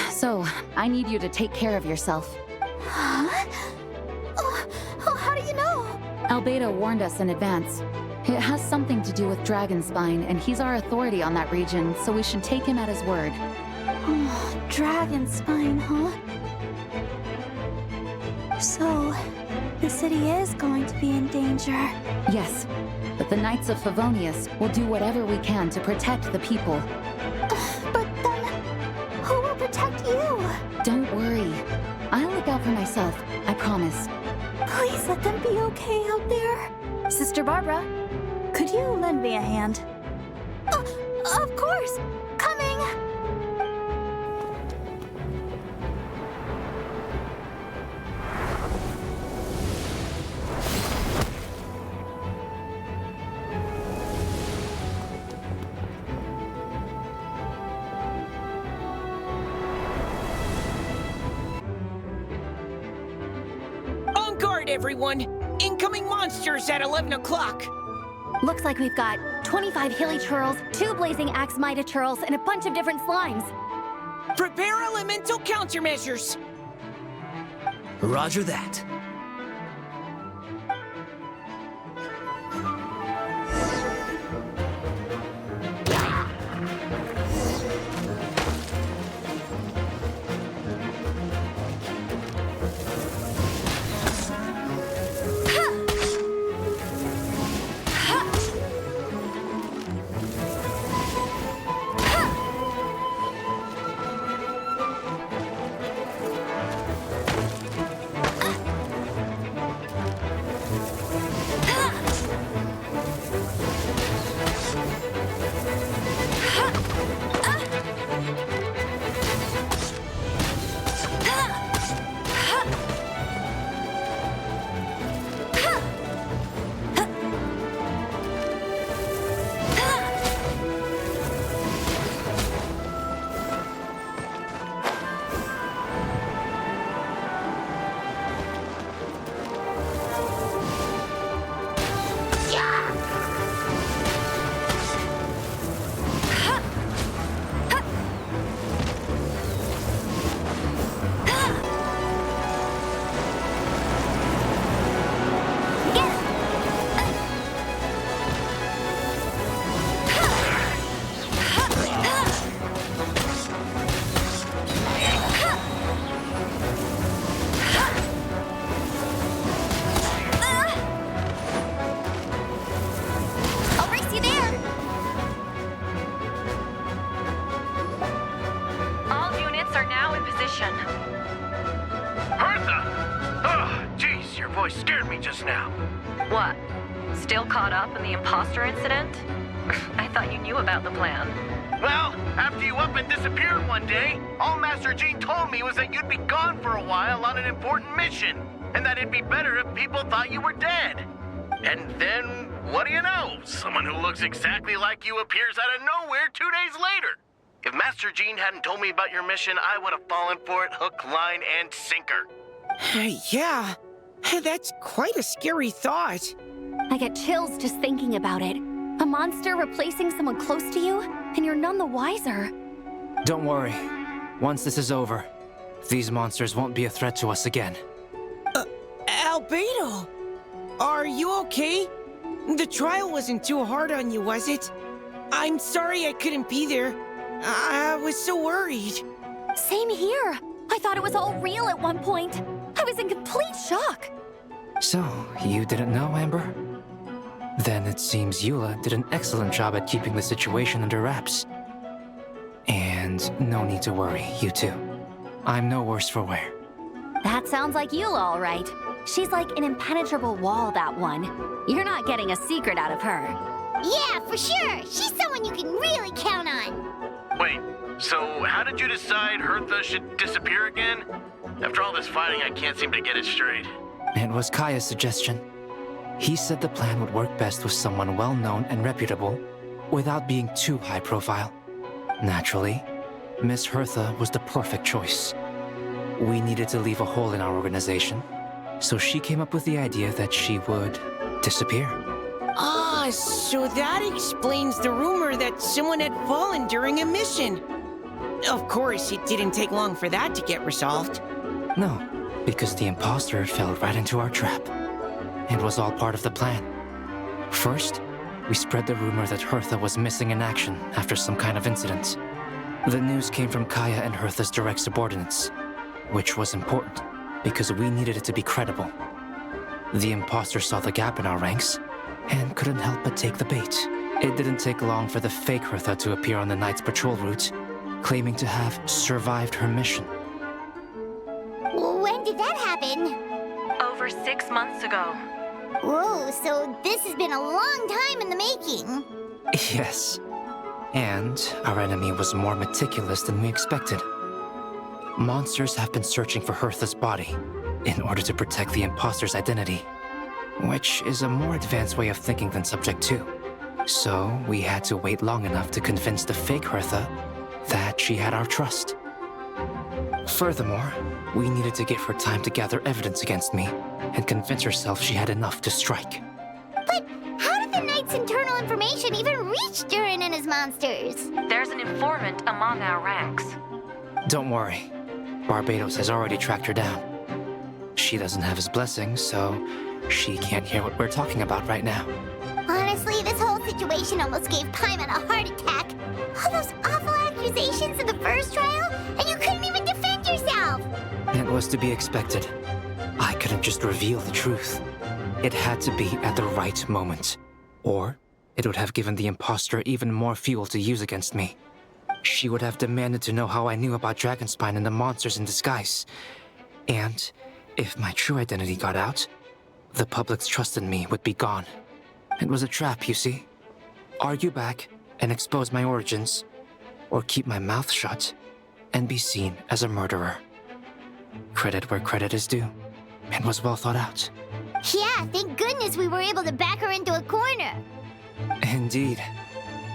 So, I need you to take care of yourself. Huh? Oh, how do you know? Albedo warned us in advance. It has something to do with Dragonspine, and he's our authority on that region, so we should take him at his word. Oh, Dragonspine, huh? So, the city is going to be in danger. Yes, but the Knights of Favonius will do whatever we can to protect the people. But then, who will protect you? Don't worry. I'll look out for myself, I promise. Please let them be okay out there. Sister Barbara, could you lend me a hand? Of course! Coming! On guard, everyone! Incoming monsters at 11 o'clock! Looks like we've got 25 hilly churls, 2 blazing axe Mida churls, and a bunch of different slimes. Prepare elemental countermeasures! Roger that. voice scared me just now. What? Still caught up in the imposter incident? I thought you knew about the plan. Well, after you up and disappeared one day, all Master Gene told me was that you'd be gone for a while on an important mission, and that it'd be better if people thought you were dead. And then, what do you know? Someone who looks exactly like you appears out of nowhere 2 days later. If Master Gene hadn't told me about your mission, I would have fallen for it hook, line, and sinker. Yeah, that's quite a scary thought. I get chills just thinking about it. A monster replacing someone close to you, and you're none the wiser. Don't worry. Once this is over, these monsters won't be a threat to us again. Albedo! Are you okay? The trial wasn't too hard on you, was it? I'm sorry I couldn't be there. I was so worried. Same here. I thought it was all real at one point. I was in complete shock. So, you didn't know, Amber? Then it seems Eula did an excellent job at keeping the situation under wraps. And no need to worry, you two. I'm no worse for wear. That sounds like Eula, all right. She's like an impenetrable wall, that one. You're not getting a secret out of her. Yeah, for sure. She's someone you can really count on. Wait, so how did you decide Hertha should disappear again? After all this fighting, I can't seem to get it straight. It was Kaya's suggestion. He said the plan would work best with someone well-known and reputable, without being too high profile. Naturally, Miss Hertha was the perfect choice. We needed to leave a hole in our organization, so she came up with the idea that she would disappear. Ah, so that explains the rumor that someone had fallen during a mission. Of course, it didn't take long for that to get resolved. No, because the imposter fell right into our trap. It was all part of the plan. First, we spread the rumor that Hertha was missing in action after some kind of incident. The news came from Kaya and Hertha's direct subordinates, which was important because we needed it to be credible. The imposter saw the gap in our ranks and couldn't help but take the bait. It didn't take long for the fake Hertha to appear on the night's patrol route, claiming to have survived her mission. When did that happen? Over 6 months ago. Whoa, so this has been a long time in the making. Yes. And our enemy was more meticulous than we expected. Monsters have been searching for Hertha's body in order to protect the imposter's identity, which is a more advanced way of thinking than Subject 2. So we had to wait long enough to convince the fake Hertha that she had our trust. Furthermore, we needed to give her time to gather evidence against me and convince herself she had enough to strike. But how did the Knight's internal information even reach Durin and his monsters? There's an informant among our ranks. Don't worry. Barbados has already tracked her down. She doesn't have his blessing, so she can't hear what we're talking about right now. Honestly, this whole situation almost gave Paimon a heart attack. All those awful accusations in the first trial, and you couldn't even defend yourself! It was to be expected. I couldn't just reveal the truth. It had to be at the right moment. Or it would have given the imposter even more fuel to use against me. She would have demanded to know how I knew about Dragonspine and the monsters in disguise. And if my true identity got out, the public's trust in me would be gone. It was a trap, you see. Argue back and expose my origins, or keep my mouth shut and be seen as a murderer. Credit where credit is due. It was well thought out. Yeah, thank goodness we were able to back her into a corner. Indeed.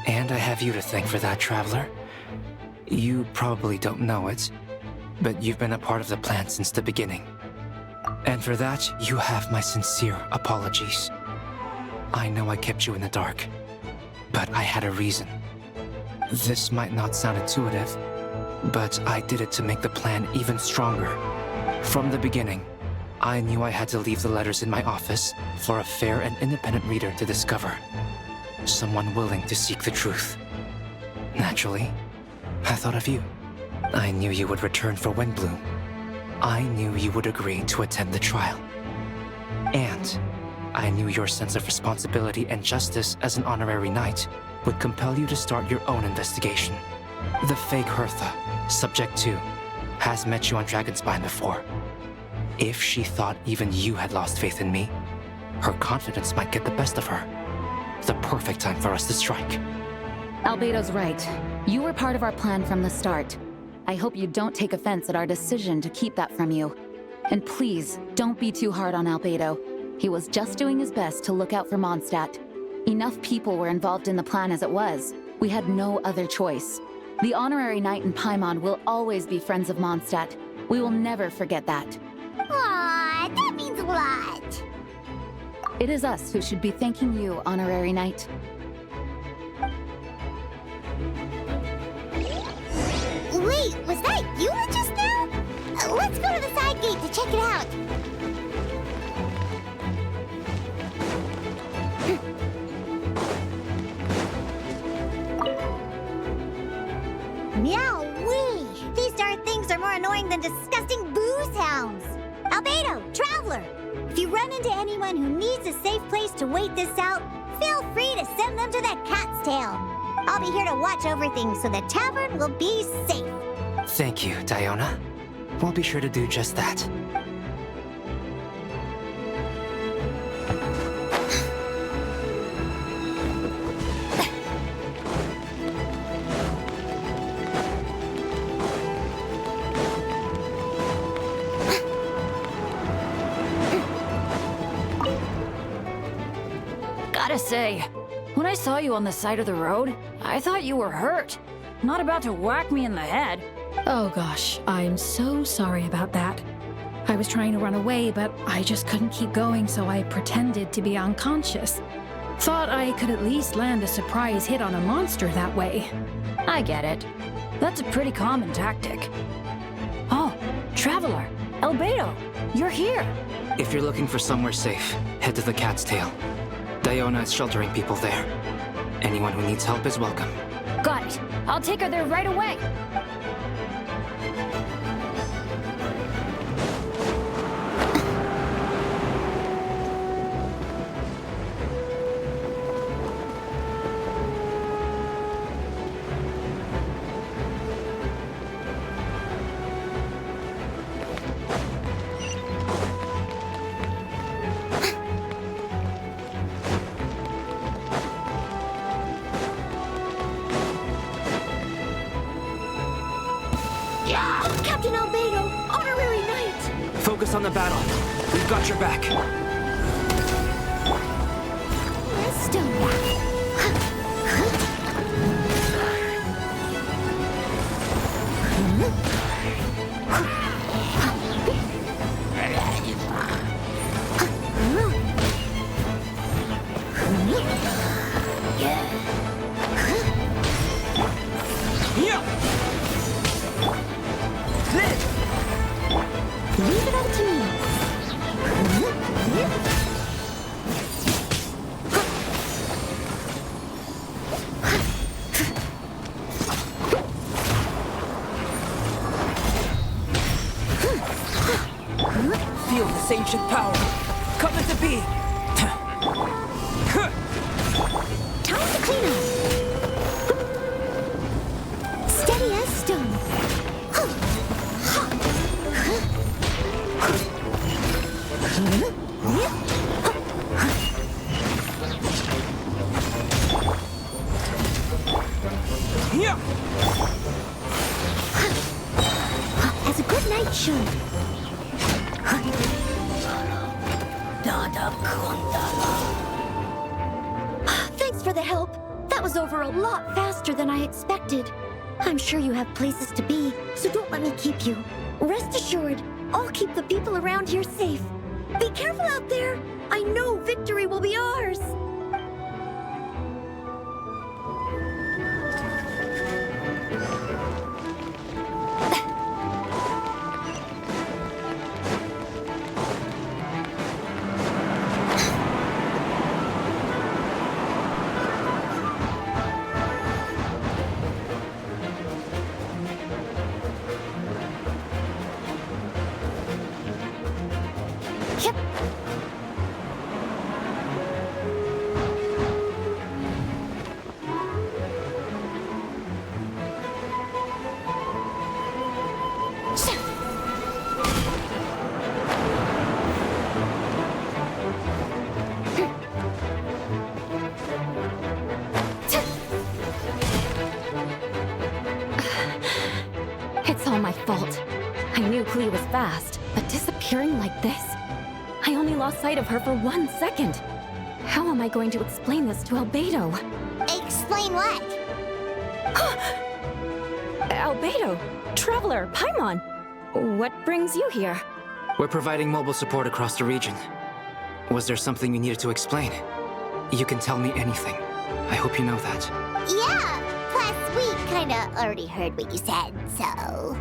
And I have you to thank for that, Traveler. You probably don't know it, but you've been a part of the plan since the beginning. And for that, you have my sincere apologies. I know I kept you in the dark, but I had a reason. This might not sound intuitive, but I did it to make the plan even stronger. From the beginning, I knew I had to leave the letters in my office for a fair and independent reader to discover. Someone willing to seek the truth. Naturally, I thought of you. I knew you would return for Windbloom. I knew you would agree to attend the trial. And I knew your sense of responsibility and justice as an honorary knight would compel you to start your own investigation. The fake Hertha, Subject 2, has met you on Dragonspine before. If she thought even you had lost faith in me, her confidence might get the best of her. The perfect time for us to strike. Albedo's right. You were part of our plan from the start. I hope you don't take offense at our decision to keep that from you. And please, don't be too hard on Albedo. He was just doing his best to look out for Mondstadt. Enough people were involved in the plan as it was. We had no other choice. The Honorary Knight and Paimon will always be friends of Mondstadt. We will never forget that. Aw, that means a lot. It is us who should be thanking you, Honorary Knight. Wait, was that you just now? Let's go to the side gate to check it out. Meow-wee! These darn things are more annoying than disgusting boo sounds. Albedo, Traveler, if you run into anyone who needs a safe place to wait this out, feel free to send them to that cat's tail. I'll be here to watch over things so the tavern will be safe. Thank you, Diona. We'll be sure to do just that. Gotta say, when I saw you on the side of the road, I thought you were hurt. Not about to whack me in the head. Oh gosh, I'm so sorry about that. I was trying to run away, but I just couldn't keep going, so I pretended to be unconscious. Thought I could at least land a surprise hit on a monster that way. I get it. That's a pretty common tactic. Oh, Traveler, Albedo, you're here. If you're looking for somewhere safe, head to the Cat's Tail. Diona is sheltering people there. Anyone who needs help is welcome. Got it. I'll take her there right away. Captain Albedo, Honorary Knight! Focus on the battle. We've got your back. Leave it up to me. Feel this ancient power. Coming to be. Time to clean up. Steady as stone. As a good knight should. Thanks for the help. That was over a lot faster than I expected. I'm sure you have places to be, so don't let me keep you. Rest assured, I'll keep the people around here safe. Be careful out there. I know victory will be ours. Yep. my fault. I knew Klee was fast, but disappearing like this? I only lost sight of her for 1 second. How am I going to explain this to Albedo? Explain what? Albedo, Traveler, Paimon, what brings you here? We're providing mobile support across the region. Was there something you needed to explain? You can tell me anything. I hope you know that. Yeah, plus we kinda already heard what you said, so...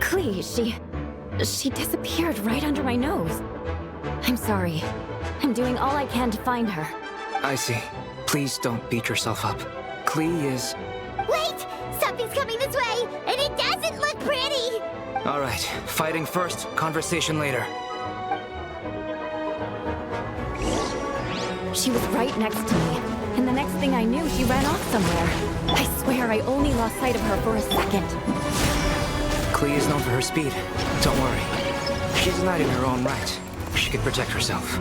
Klee, she disappeared right under my nose. I'm sorry. I'm doing all I can to find her. I see. Please don't beat yourself up. Klee is... Wait! Something's coming this way, and it doesn't look pretty! All right, fighting first, conversation later. She was right next to me, and the next thing I knew, she ran off somewhere. I swear I only lost sight of her for a second. Klee is known for her speed. Don't worry. She's a knight in her own right. She can protect herself.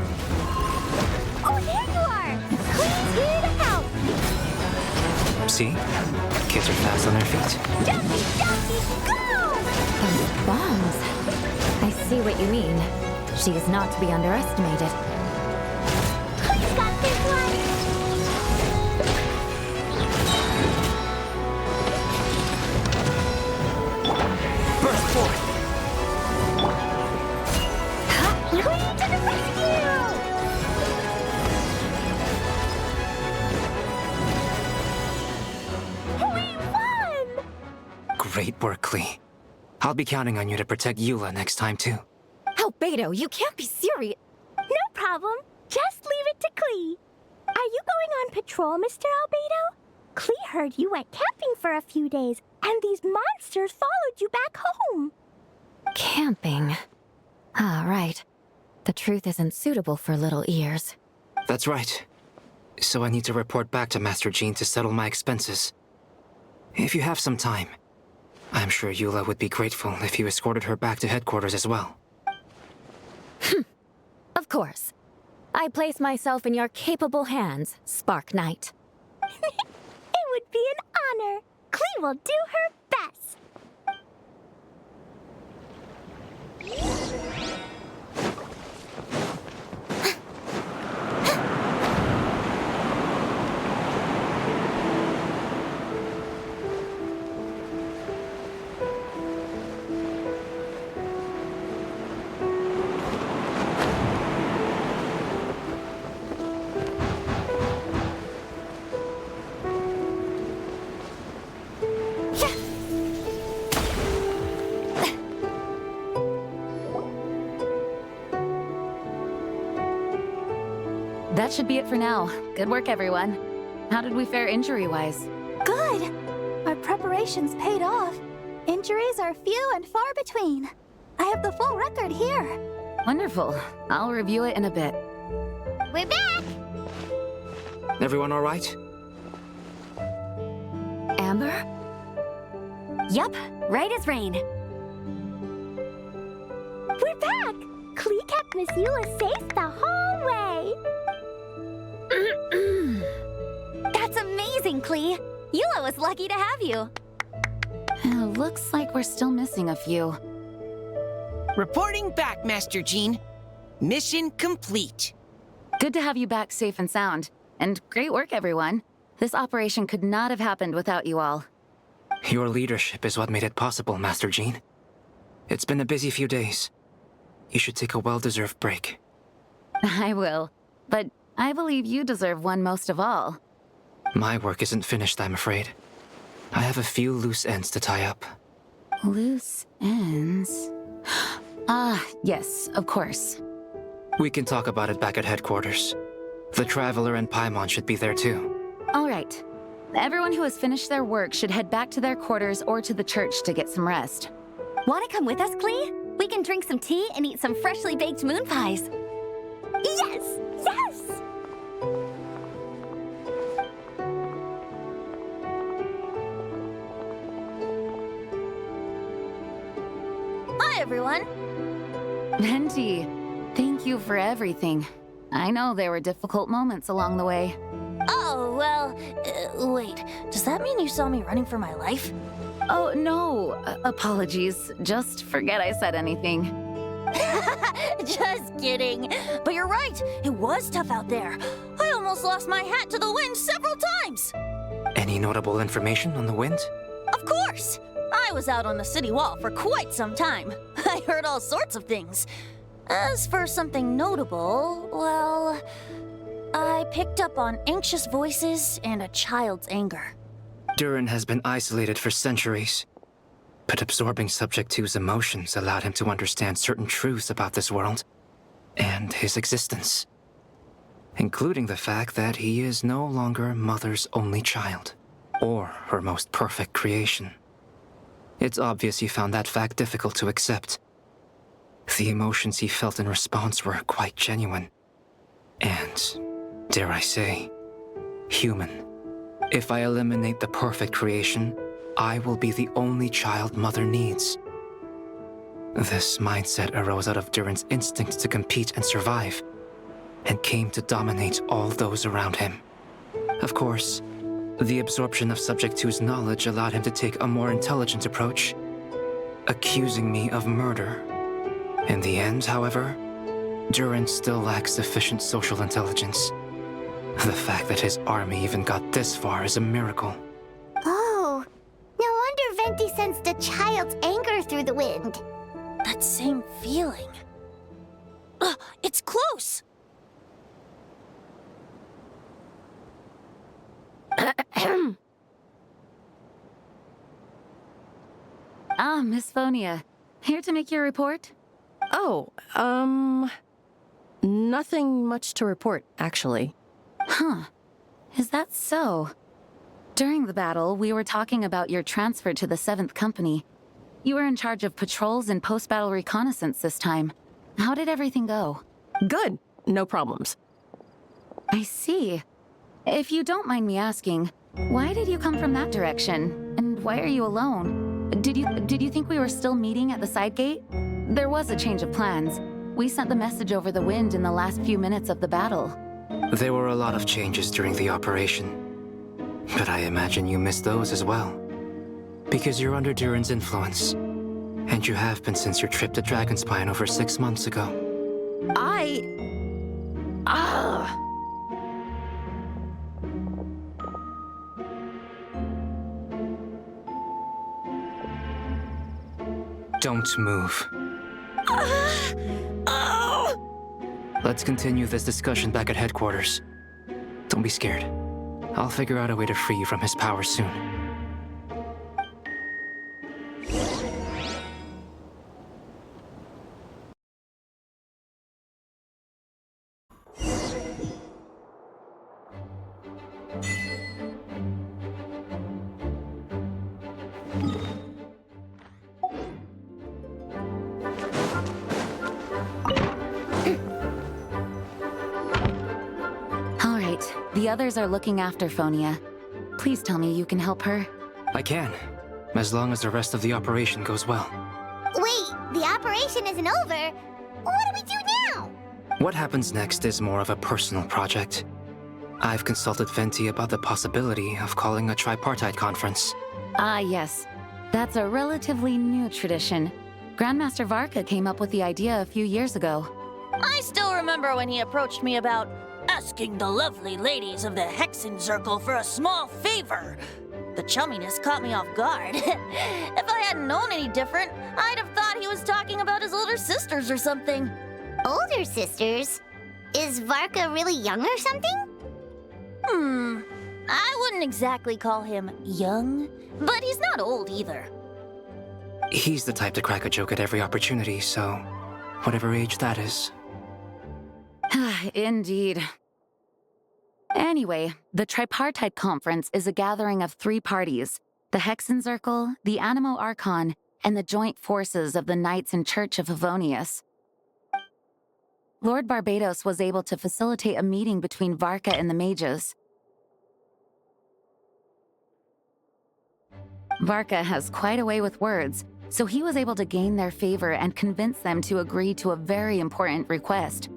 Oh, there you are! Klee's here to help! See? Kids are fast on their feet. Jumpy, go! Those bombs. I see what you mean. She is not to be underestimated. Klee's got this one! Burst forth! Klee to the rescue! We won! Great work, Klee. I'll be counting on you to protect Eula next time, too. Albedo, you can't be serious. No problem. Just leave it to Klee. Are you going on patrol, Mr. Albedo? Klee heard you went camping for a few days, and these monsters followed you back home. Camping. Ah, right. The truth isn't suitable for little ears. That's right. So I need to report back to Master Jean to settle my expenses. If you have some time, I'm sure Eula would be grateful if you escorted her back to headquarters as well. Of course. I place myself in your capable hands, Spark Knight. It would be an honor. Klee will do her best. That should be it for now. Good work, everyone. How did we fare injury-wise? Good! Our preparations paid off. Injuries are few and far between. I have the full record here. Wonderful. I'll review it in a bit. We're back! Everyone all right? Amber? Yup, right as rain. We're back! Klee kept Miss Eula safe the whole way. That's amazing, Klee. Eula was lucky to have you. Looks like we're still missing a few. Reporting back, Master Jean. Mission complete. Good to have you back safe and sound. And great work, everyone. This operation could not have happened without you all. Your leadership is what made it possible, Master Jean. It's been a busy few days. You should take a well-deserved break. I will. But I believe you deserve one most of all. My work isn't finished, I'm afraid. I have a few loose ends to tie up. Loose ends? Ah, yes, of course. We can talk about it back at headquarters. The Traveler and Paimon should be there too. All right. Everyone who has finished their work should head back to their quarters or to the church to get some rest. Want to come with us, Klee? We can drink some tea and eat some freshly baked moon pies. Yes! Yes! Hi, everyone. Venti, thank you for everything. I know there were difficult moments along the way. Oh, well, wait. Does that mean you saw me running for my life? Oh, no. Apologies. Just forget I said anything. Just kidding. But you're right. It was tough out there. I almost lost my hat to the wind several times. Any notable information on the wind? Of course. I was out on the city wall for quite some time. I heard all sorts of things. As for something notable, well, I picked up on anxious voices and a child's anger. Durin has been isolated for centuries, but absorbing Subject 2's emotions allowed him to understand certain truths about this world and his existence, including the fact that he is no longer Mother's only child, or her most perfect creation. It's obvious he found that fact difficult to accept. The emotions he felt in response were quite genuine, and, dare I say, human. If I eliminate the perfect creation, I will be the only child Mother needs. This mindset arose out of Durin's instinct to compete and survive, and came to dominate all those around him. Of course, the absorption of Subject 2's knowledge allowed him to take a more intelligent approach, accusing me of murder. In the end, however, Durin still lacks sufficient social intelligence. The fact that his army even got this far is a miracle. Oh, no wonder Venti sensed a child's anger through the wind. That same feeling. It's close. Miss Phonia. Here to make your report? Oh, nothing much to report, actually. Huh. Is that so? During the battle, we were talking about your transfer to the 7th Company. You were in charge of patrols and post-battle reconnaissance this time. How did everything go? Good. No problems. I see. If you don't mind me asking, why did you come from that direction? And why are you alone? Did you think we were still meeting at the side gate? There was a change of plans. We sent the message over the wind in the last few minutes of the battle. There were a lot of changes during the operation, but I imagine you missed those as well. Because you're under Durin's influence, and you have been since your trip to Dragonspine over 6 months ago. Don't move. Let's continue this discussion back at headquarters. Don't be scared. I'll figure out a way to free you from his power soon. The others are looking after Phonia. Please tell me you can help her. I can, as long as the rest of the operation goes well. Wait, the operation isn't over. What do we do now? What happens next is more of a personal project. I've consulted Venti about the possibility of calling a tripartite conference. Ah, yes. That's a relatively new tradition. Grandmaster Varka came up with the idea a few years ago. I still remember when he approached me about asking the lovely ladies of the Hexen Circle for a small favor. The chumminess caught me off guard. If I hadn't known any different, I'd have thought he was talking about his older sisters or something. Older sisters? Is Varka really young or something? I wouldn't exactly call him young, but he's not old either. He's the type to crack a joke at every opportunity, so whatever age that is. Indeed. Anyway, the Tripartite Conference is a gathering of 3 parties, the Hexen Circle, the Animo Archon, and the joint forces of the Knights and Church of Favonius. Lord Barbados was able to facilitate a meeting between Varka and the mages. Varka has quite a way with words, so he was able to gain their favor and convince them to agree to a very important request.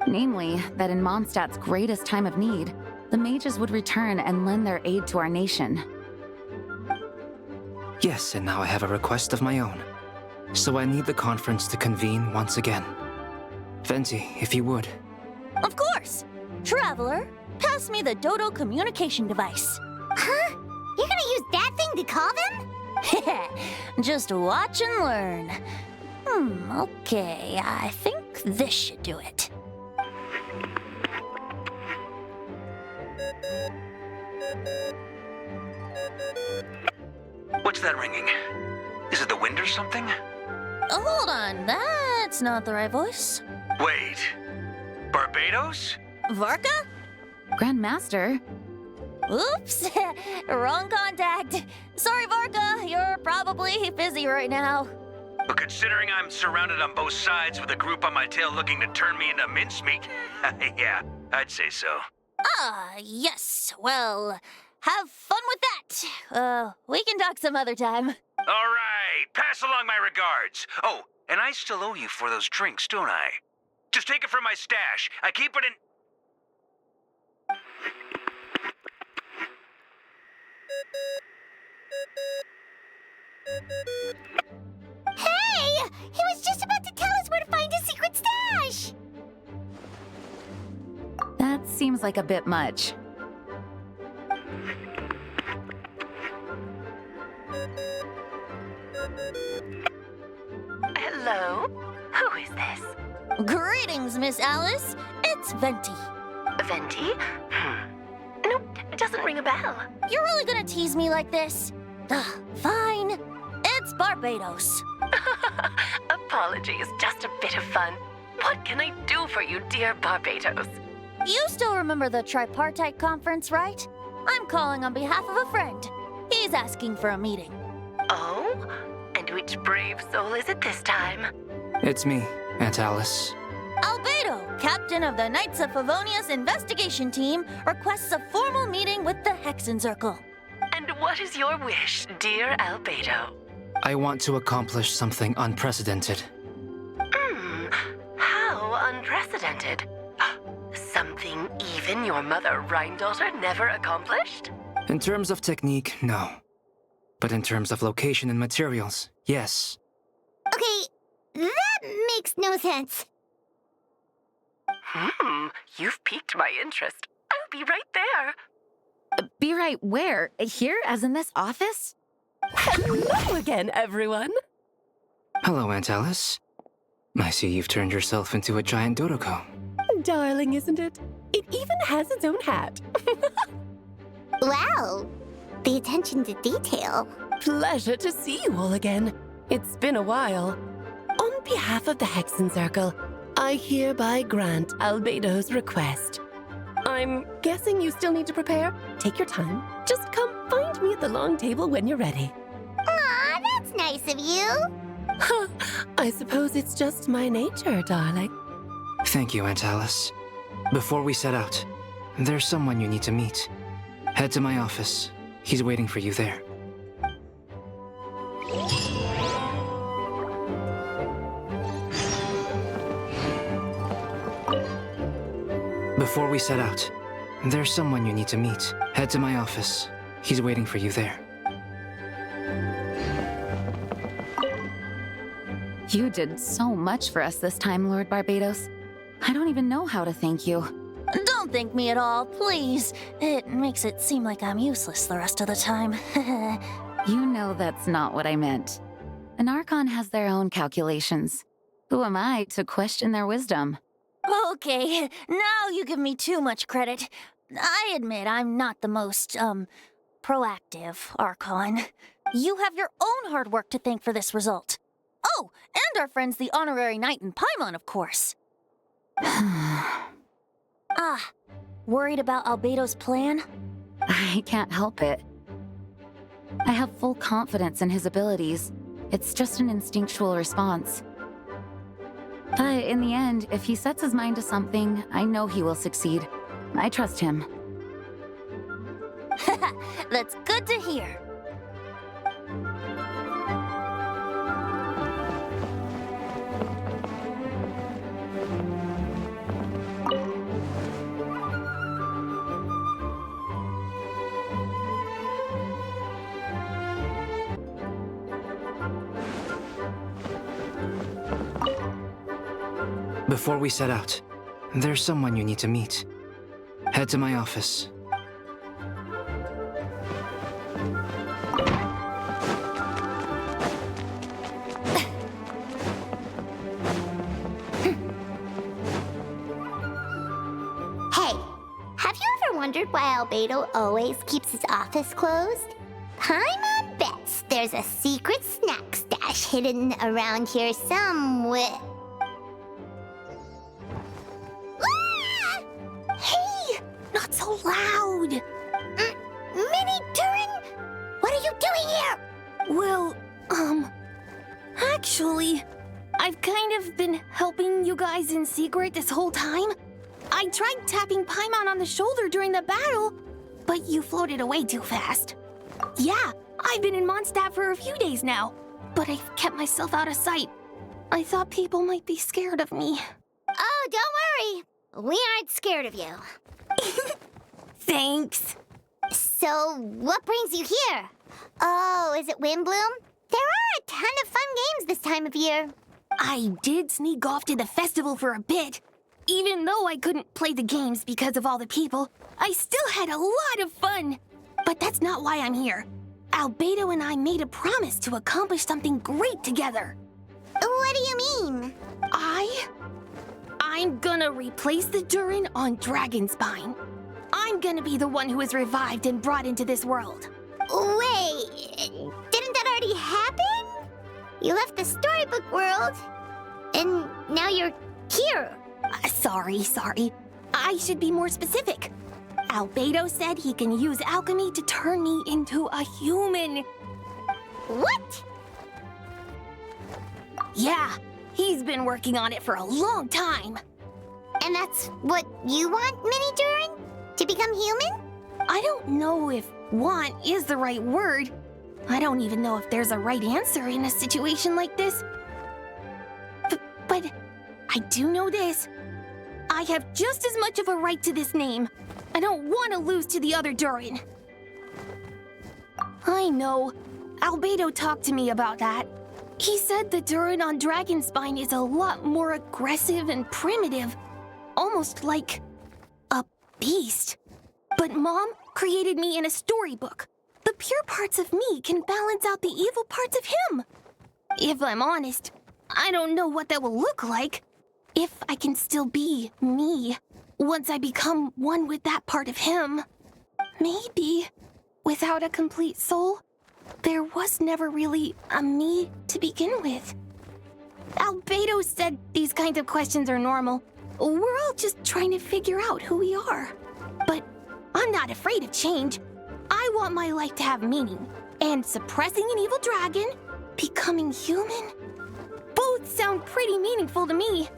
Namely, that in Mondstadt's greatest time of need, the mages would return and lend their aid to our nation. Yes, and now I have a request of my own. So I need the conference to convene once again. Venti, if you would. Of course! Traveler, pass me the Dodo communication device. Huh? You're gonna use that thing to call them? Just watch and learn. Okay, I think this should do it. What's that ringing? Is it the wind or something? Hold on, that's not the right voice. Wait. Barbados? Varka? Grandmaster? Oops, wrong contact. Sorry, Varka, you're probably busy right now. But considering I'm surrounded on both sides with a group on my tail looking to turn me into mincemeat, yeah, I'd say so. Yes, well, have fun with that. We can talk some other time. All right, pass along my regards. Oh, and I still owe you for those drinks, don't I? Just take it from my stash. I keep it in... Hey! He was just about to tell us where to find his secret stash! That seems like a bit much. Hello? Who is this? Greetings, Miss Alice. It's Venti. Venti? Nope, it doesn't ring a bell. You're really gonna tease me like this? Fine. It's Barbados. Apologies, just a bit of fun. What can I do for you, dear Barbados? You still remember the tripartite conference, right? I'm calling on behalf of a friend. He's asking for a meeting. Oh? And which brave soul is it this time? It's me, Aunt Alice. Albedo, captain of the Knights of Favonius investigation team, requests a formal meeting with the Hexencircle. And what is your wish, dear Albedo? I want to accomplish something unprecedented. How unprecedented? Something even your mother Rhine-daughter never accomplished? In terms of technique, no. But in terms of location and materials, yes. Okay, that makes no sense. You've piqued my interest. I'll be right there. Be right where? Here, as in this office? Hello again, everyone. Hello, Aunt Alice. I see you've turned yourself into a giant Dodoko. Darling, isn't it? It even has its own hat. Wow, the attention to detail. Pleasure to see you all again. It's been a while. On behalf of the Hexencircle, I hereby grant Albedo's request. I'm guessing you still need to prepare? Take your time. Just come find me at the long table when you're ready. Aw, that's nice of you. I suppose it's just my nature, darling. Thank you, Aunt Alice. Before we set out, there's someone you need to meet. Head to my office. He's waiting for you there. Before we set out, there's someone you need to meet. Head to my office. He's waiting for you there. You did so much for us this time, Lord Barbados. I don't even know how to thank you. Don't thank me at all, please. It makes it seem like I'm useless the rest of the time. You know that's not what I meant. An Archon has their own calculations. Who am I to question their wisdom? Okay, now you give me too much credit. I admit I'm not the most, proactive Archon. You have your own hard work to thank for this result. Oh, and our friends the Honorary Knight in Paimon, of course. Worried about Albedo's plan? I can't help it. I have full confidence in his abilities. It's just an instinctual response. But in the end, if he sets his mind to something, I know he will succeed. I trust him. That's good to hear. Before we set out, there's someone you need to meet. Head to my office. Hey, have you ever wondered why Albedo always keeps his office closed? Paimon bets there's a secret snack stash hidden around here somewhere. Ah! Hey, not so loud! Mini Durin, what are you doing here? Well, actually, I've kind of been helping you guys in secret this whole time. I tried tapping Paimon on the shoulder during the battle, but you floated away too fast. Yeah, I've been in Mondstadt for a few days now, but I've kept myself out of sight. I thought people might be scared of me. Oh, don't worry. We aren't scared of you. Thanks. So, what brings you here? Oh, is it Windbloom? There are a ton of fun games this time of year. I did sneak off to the festival for a bit. Even though I couldn't play the games because of all the people, I still had a lot of fun. But that's not why I'm here. Albedo and I made a promise to accomplish something great together. What do you mean? I'm gonna replace the Durin on Dragonspine. I'm gonna be the one who is revived and brought into this world. Wait, didn't that already happen? You left the storybook world, and now you're here. Sorry. I should be more specific. Albedo said he can use alchemy to turn me into a human. What? Yeah, he's been working on it for a long time. And that's what you want, Mini Durin? To become human? I don't know if want is the right word. I don't even know if there's a right answer in a situation like this. But I do know this. I have just as much of a right to this name. I don't want to lose to the other Durin. I know. Albedo talked to me about that. He said the Durin on Dragonspine is a lot more aggressive and primitive. Almost like a beast. But Mom created me in a storybook. The pure parts of me can balance out the evil parts of him. If I'm honest, I don't know what that will look like. If I can still be me once I become one with that part of him. Maybe without a complete soul, there was never really a me to begin with. Albedo said these kinds of questions are normal. We're all just trying to figure out who we are. But I'm not afraid of change. I want my life to have meaning. And suppressing an evil dragon, becoming human, both sound pretty meaningful to me.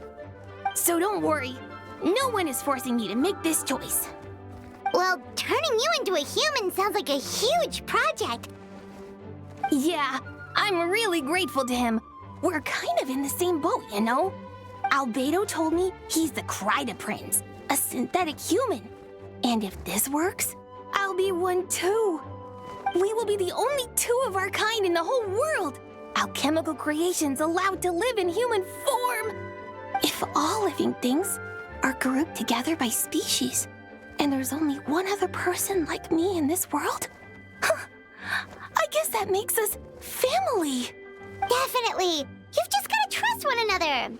So don't worry. No one is forcing me to make this choice. Well, turning you into a human sounds like a huge project. Yeah, I'm really grateful to him. We're kind of in the same boat, you know? Albedo told me he's the Kryda Prince, a synthetic human. And if this works, I'll be one too. We will be the only two of our kind in the whole world. Alchemical creations allowed to live in human form. If all living things are grouped together by species, and there's only one other person like me in this world, I guess that makes us family. Definitely. You've just got to trust one another.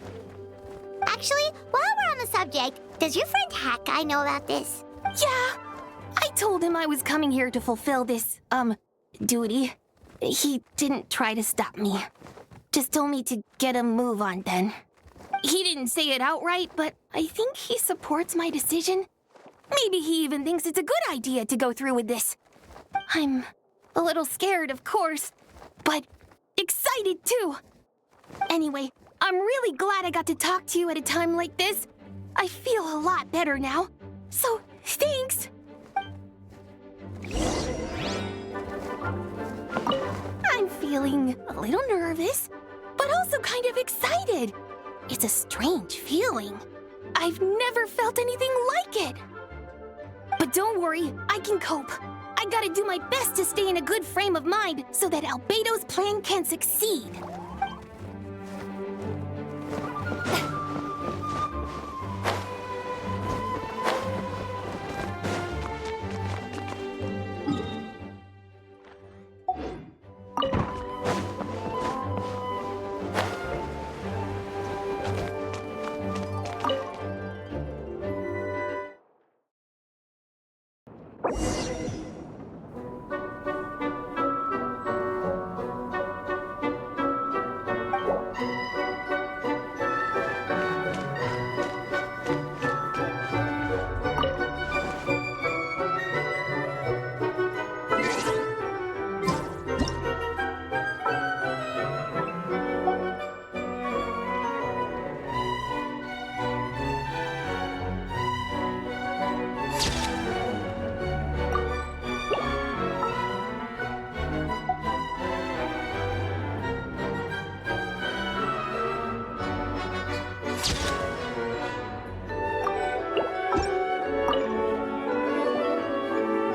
Actually, while we're on the subject, does your friend Hakai know about this? Yeah. I told him I was coming here to fulfill this, duty. He didn't try to stop me. Just told me to get a move on then. He didn't say it outright, but I think he supports my decision. Maybe he even thinks it's a good idea to go through with this. I'm a little scared, of course, but excited too. Anyway, I'm really glad I got to talk to you at a time like this. I feel a lot better now. So, thanks. I'm feeling a little nervous, but also kind of excited. It's a strange feeling. I've never felt anything like it. But don't worry, I can cope. I gotta do my best to stay in a good frame of mind so that Albedo's plan can succeed.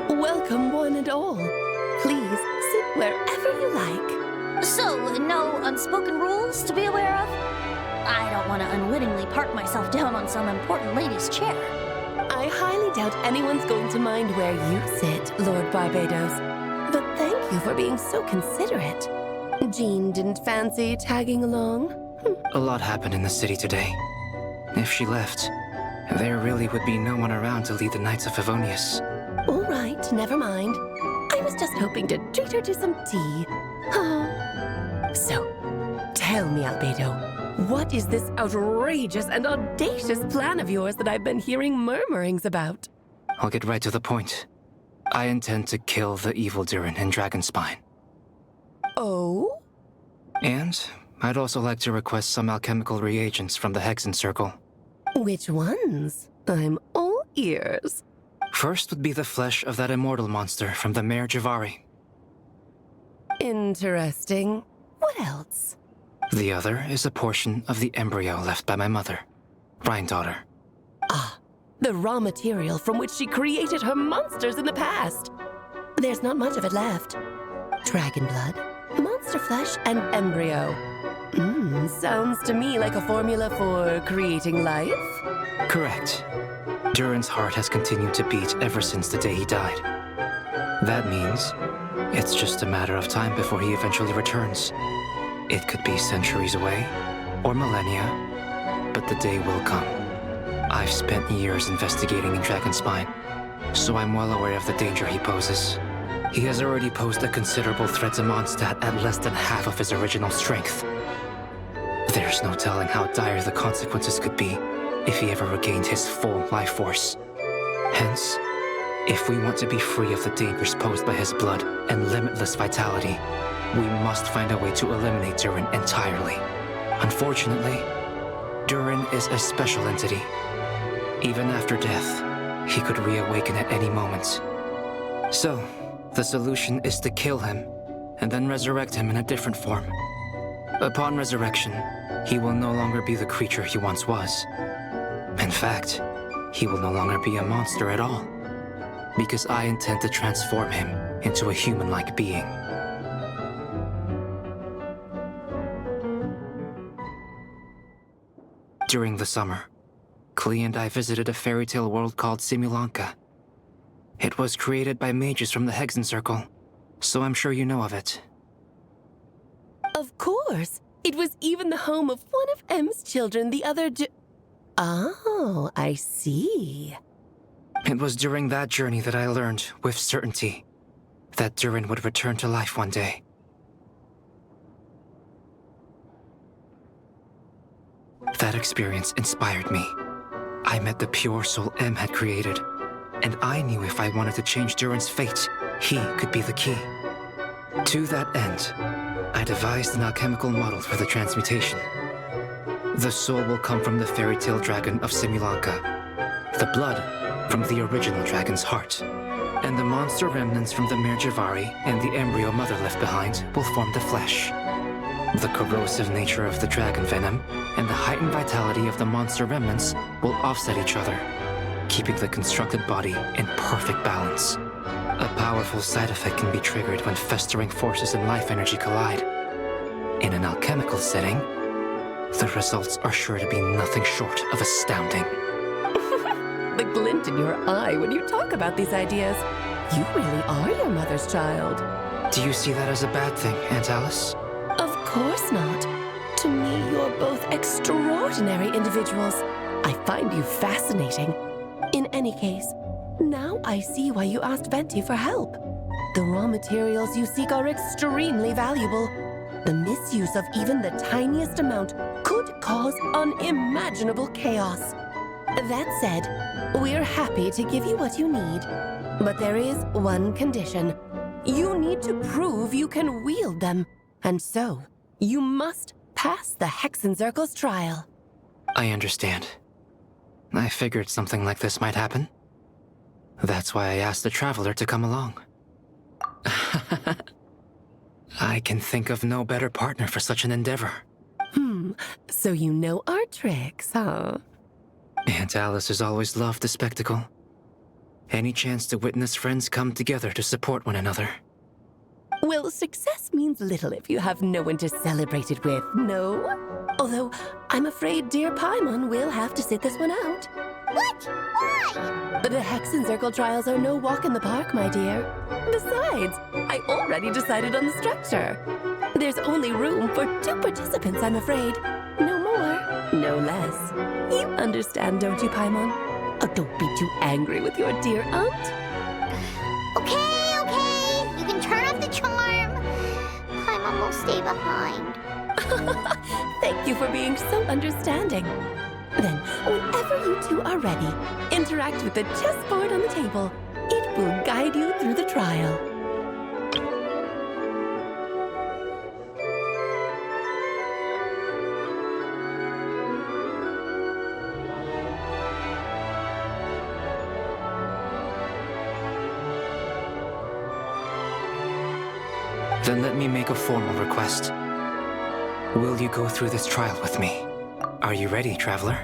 Welcome, one and all. Please sit wherever you like. So, no unspoken rules to be aware of? I don't want to unwittingly park myself down on some important lady's chair. I highly doubt anyone's going to mind where you sit, Lord Barbados. But thank you for being so considerate. Jean didn't fancy tagging along? A lot happened in the city today. If she left, there really would be no one around to lead the Knights of Favonius. All right, never mind. I was just hoping to treat her to some tea. So, tell me, Albedo, what is this outrageous and audacious plan of yours that I've been hearing murmurings about? I'll get right to the point. I intend to kill the evil Durin in Dragonspine. Oh? And I'd also like to request some alchemical reagents from the Hexen Circle. Which ones? I'm all ears. First would be the flesh of that immortal monster from the Mare Javari. Interesting. What else? The other is a portion of the embryo left by my mother, Rhine-daughter. Ah, the raw material from which she created her monsters in the past. There's not much of it left. Dragon blood, monster flesh, and embryo. Sounds to me like a formula for creating life? Correct. Durin's heart has continued to beat ever since the day he died. That means it's just a matter of time before he eventually returns. It could be centuries away, or millennia, but the day will come. I've spent years investigating in Dragonspine, so I'm well aware of the danger he poses. He has already posed a considerable threat to Mondstadt at less than half of his original strength. There's no telling how dire the consequences could be if he ever regained his full life force. Hence, if we want to be free of the dangers posed by his blood and limitless vitality, we must find a way to eliminate Durin entirely. Unfortunately, Durin is a special entity. Even after death, he could reawaken at any moment. So, the solution is to kill him, and then resurrect him in a different form. Upon resurrection, he will no longer be the creature he once was. In fact, he will no longer be a monster at all, because I intend to transform him into a human-like being. During the summer, Klee and I visited a fairy tale world called Simulanka. It was created by mages from the Hexen Circle, so I'm sure you know of it. Of course! It was even the home of one of M's children the other Oh, I see. It was during that journey that I learned, with certainty, that Durin would return to life one day. That experience inspired me. I met the pure soul M had created, and I knew if I wanted to change Durin's fate, he could be the key. To that end, I devised an alchemical model for the transmutation. The soul will come from the fairy tale dragon of Simulanka, the blood from the original dragon's heart, and the monster remnants from the Mare Javari and the embryo mother left behind will form the flesh. The corrosive nature of the dragon venom and the heightened vitality of the monster remnants will offset each other, keeping the constructed body in perfect balance. A powerful side effect can be triggered when festering forces and life energy collide. In an alchemical setting, the results are sure to be nothing short of astounding. The glint in your eye when you talk about these ideas. You really are your mother's child. Do you see that as a bad thing, Aunt Alice? Of course not. To me, you're both extraordinary individuals. I find you fascinating. In any case, Now I see why you asked Venti for help. The raw materials you seek are extremely valuable. The misuse of even the tiniest amount could cause unimaginable chaos. That said, we're happy to give you what you need. But there is one condition. You need to prove you can wield them. And so, you must pass the Hexenzirkel's trial. I understand. I figured something like this might happen. That's why I asked the Traveler to come along. I can think of no better partner for such an endeavor. So you know our tricks, huh? Aunt Alice has always loved the spectacle. Any chance to witness friends come together to support one another. Well, success means little if you have no one to celebrate it with, no? Although, I'm afraid dear Paimon will have to sit this one out. What? Why? The Hexenzirkel trials are no walk in the park, my dear. Besides, I already decided on the structure. There's only room for 2 participants, I'm afraid. No more, no less. You understand, don't you, Paimon? Oh, don't be too angry with your dear aunt. Okay, okay. You can turn off the charm. Paimon will stay behind. Thank you for being so understanding. Then, whenever you two are ready, interact with the chessboard on the table. It will guide you through the trial. Then let me make a formal request. Will you go through this trial with me? Are you ready, Traveler?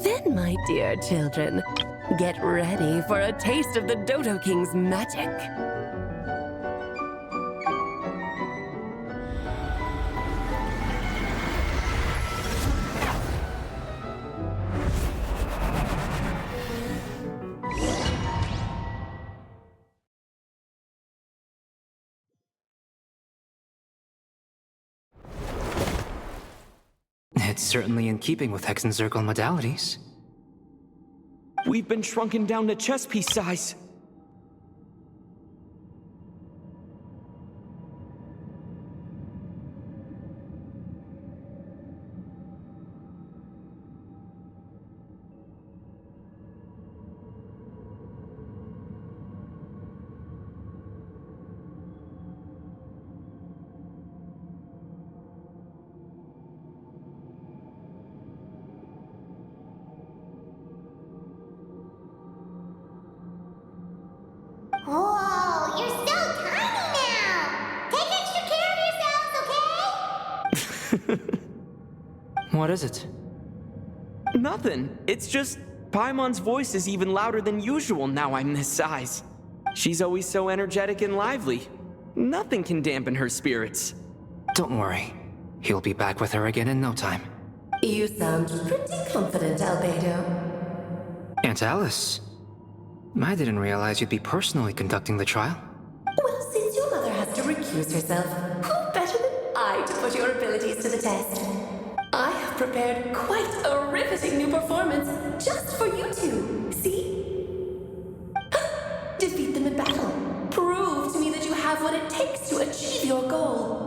Then, my dear children, get ready for a taste of the Dodo King's magic. It's certainly in keeping with Hexenzirkel modalities. We've been shrunken down to chess piece size. Whoa, you're so tiny now! Take extra care of yourselves, okay? What is it? Nothing. It's just Paimon's voice is even louder than usual now I'm this size. She's always so energetic and lively. Nothing can dampen her spirits. Don't worry. He'll be back with her again in no time. You sound pretty confident, Albedo. Aunt Alice, I didn't realize you'd be personally conducting the trial. Well, since your mother has to recuse herself, who better than I to put your abilities to the test? I have prepared quite a riveting new performance just for you two. See? Defeat them in battle. Prove to me that you have what it takes to achieve your goal.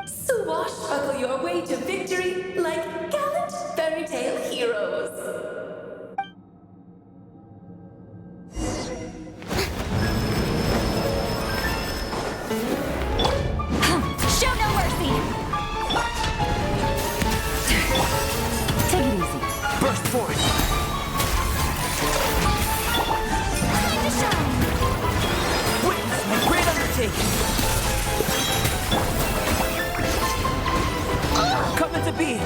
Swashbuckle your way to victory like gallant fairy tale heroes. Show no mercy! Take it easy. Burst forward! Time to shine! Witness my great undertaking! Come into being!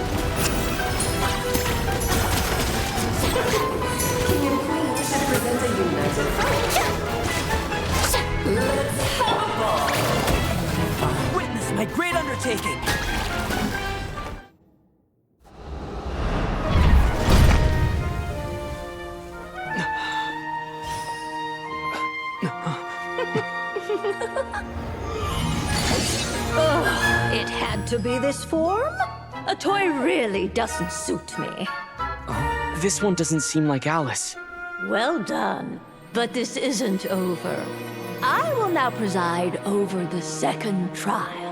taking. Oh, it had to be this form? A toy really doesn't suit me. This one doesn't seem like Alice. Well done. But this isn't over. I will now preside over the second trial.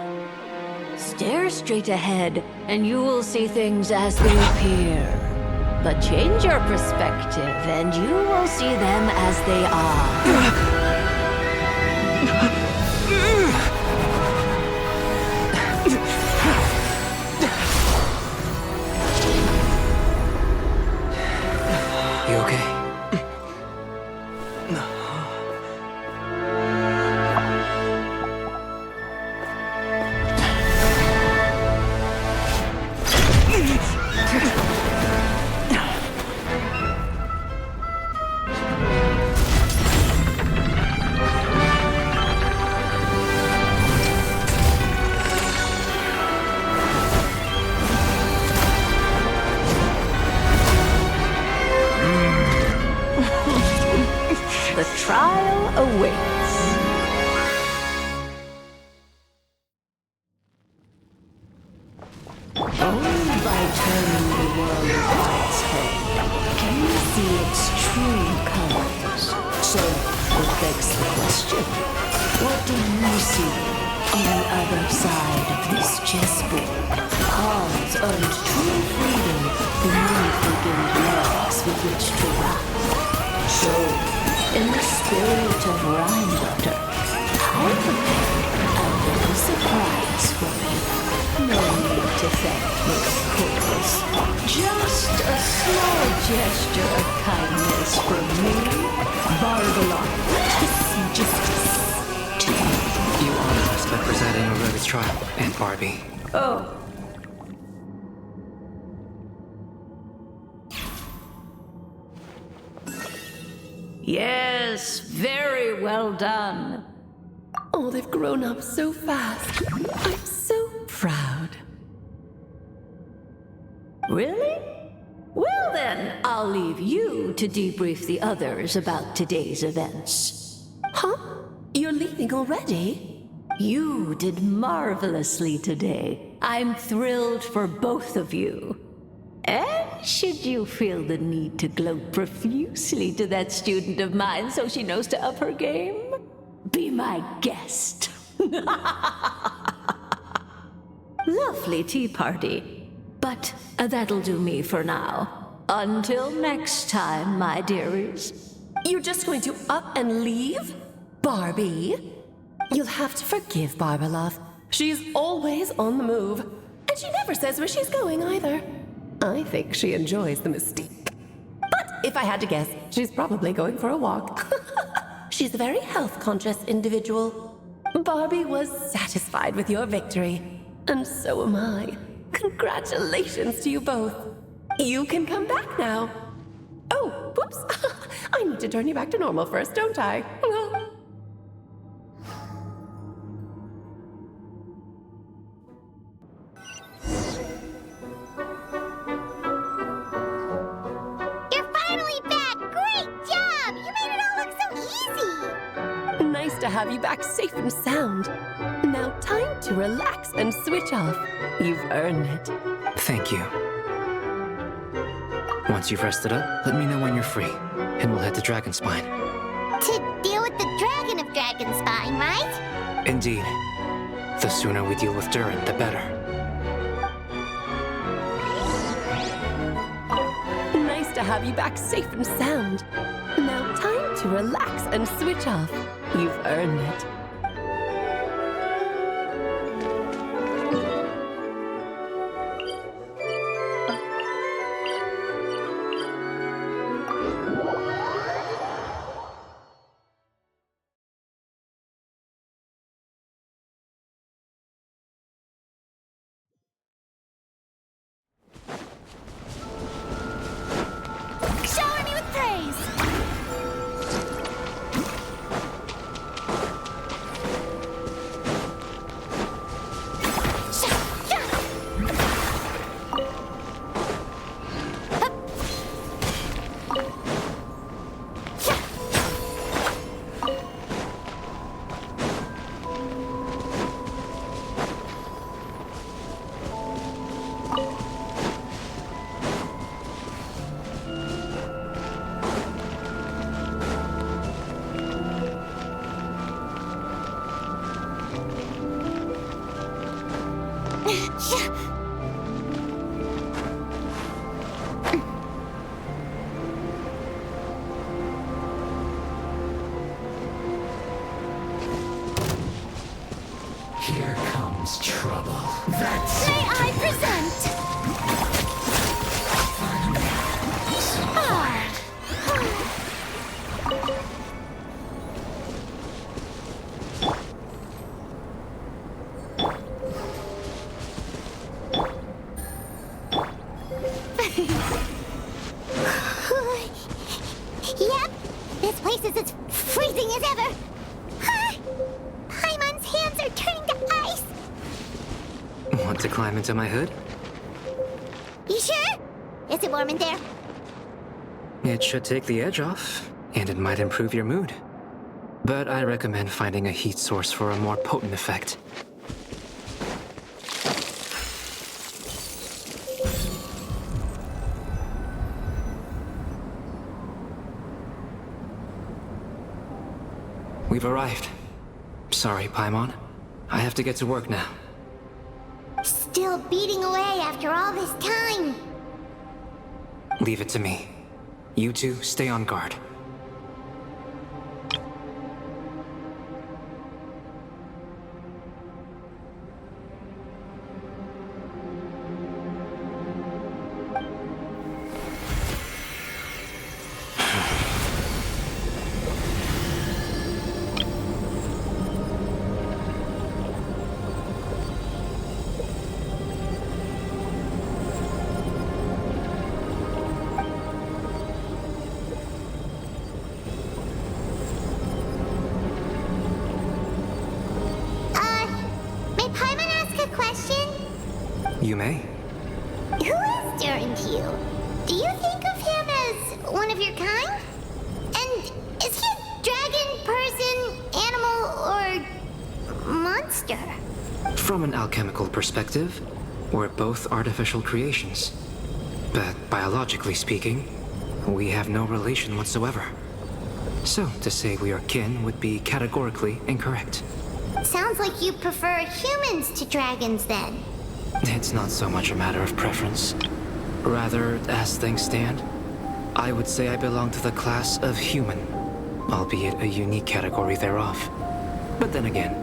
Stare straight ahead, and you will see things as they appear. But change your perspective, and you will see them as they are. You okay? The trial awaits. Only by turning the world on its head can you see its true colors. So, it begs the question, what do you see on the other side of this chessboard? Pawns earned true freedom beneath the gained legs with which to run. So, in the spirit of Rhyme Doctor, I prepared a little surprise for you. No need to thank me, of course. Just a small gesture of kindness from me, Barbalon. Just to you. You honored us by presiding over this trial, Aunt Barbie. Oh. Yes, very well done. Oh, they've grown up so fast. I'm so proud. Really? Well then, I'll leave you to debrief the others about today's events. Huh? You're leaving already? You did marvelously today. I'm thrilled for both of you. And should you feel the need to gloat profusely to that student of mine so she knows to up her game, be my guest. Lovely tea party. But that'll do me for now. Until next time, my dearies. You're just going to up and leave? Barbie? You'll have to forgive Barbalov. She's always on the move. And she never says where she's going either. I think she enjoys the mystique. But if I had to guess, she's probably going for a walk. She's a very health-conscious individual. Barbie was satisfied with your victory. And so am I. Congratulations to you both. You can come back now. Oh, whoops. I need to turn you back to normal first, don't I? You're finally back! Great job! You made it all look so easy! Nice to have you back safe and sound. Now time to relax and switch off. You've earned it. Thank you. Once you've rested up, let me know when you're free, and we'll head to Dragonspine. To deal with the dragon of Dragonspine, right? Indeed. The sooner we deal with Durin, the better. Nice to have you back safe and sound. Now time to relax and switch off. You've earned it. Shower me with praise! Here comes trouble. That's May I present? Yep, this place is as freezing as ever. Paimon's hands are turning to ice. Want to climb into my hood? You sure? Is it warm in there? It should take the edge off, and it might improve your mood. But I recommend finding a heat source for a more potent effect. We've arrived. Sorry, Paimon. I have to get to work now. Still beating away after all this time. Leave it to me. You two, stay on guard. May Paimon ask a question? You may. Who is Durin to you? Do you think of him as one of your kind? And is he a dragon, person, animal, or monster? From an alchemical perspective, we're both artificial creations. But biologically speaking, we have no relation whatsoever. So, to say we are kin would be categorically incorrect. Sounds like you prefer humans to dragons then. It's not so much a matter of preference. Rather, as things stand, I would say I belong to the class of human, albeit a unique category thereof. But then again,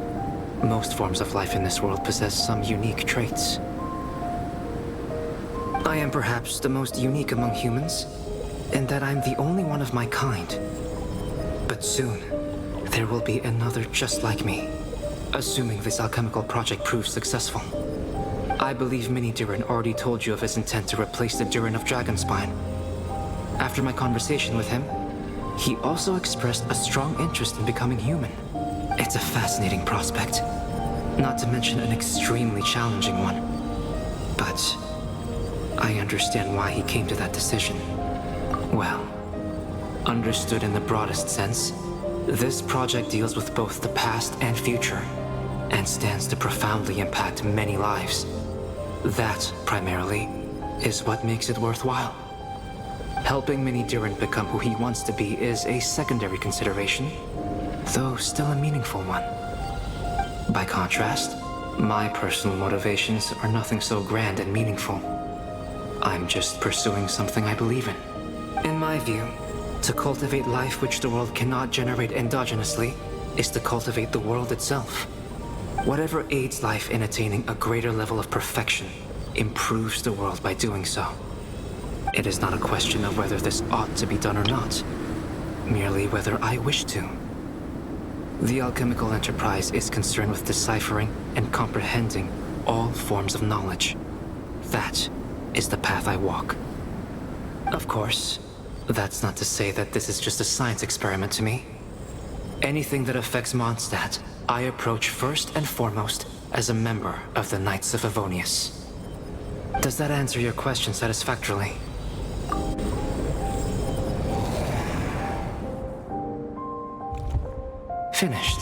most forms of life in this world possess some unique traits. I am perhaps the most unique among humans, in that I'm the only one of my kind. But soon, there will be another just like me, assuming this alchemical project proves successful. I believe Mini Durin already told you of his intent to replace the Durin of Dragonspine. After my conversation with him, he also expressed a strong interest in becoming human. It's a fascinating prospect, not to mention an extremely challenging one. But I understand why he came to that decision. Well, understood in the broadest sense, this project deals with both the past and future, and stands to profoundly impact many lives. That, primarily, is what makes it worthwhile. Helping Mini Durin become who he wants to be is a secondary consideration, though still a meaningful one. By contrast, my personal motivations are nothing so grand and meaningful. I'm just pursuing something I believe in. In my view, to cultivate life which the world cannot generate endogenously is to cultivate the world itself. Whatever aids life in attaining a greater level of perfection improves the world by doing so. It is not a question of whether this ought to be done or not, merely whether I wish to. The alchemical enterprise is concerned with deciphering and comprehending all forms of knowledge. That is the path I walk. Of course, that's not to say that this is just a science experiment to me. Anything that affects Mondstadt, I approach first and foremost as a member of the Knights of Avonius. Does that answer your question satisfactorily? Finished.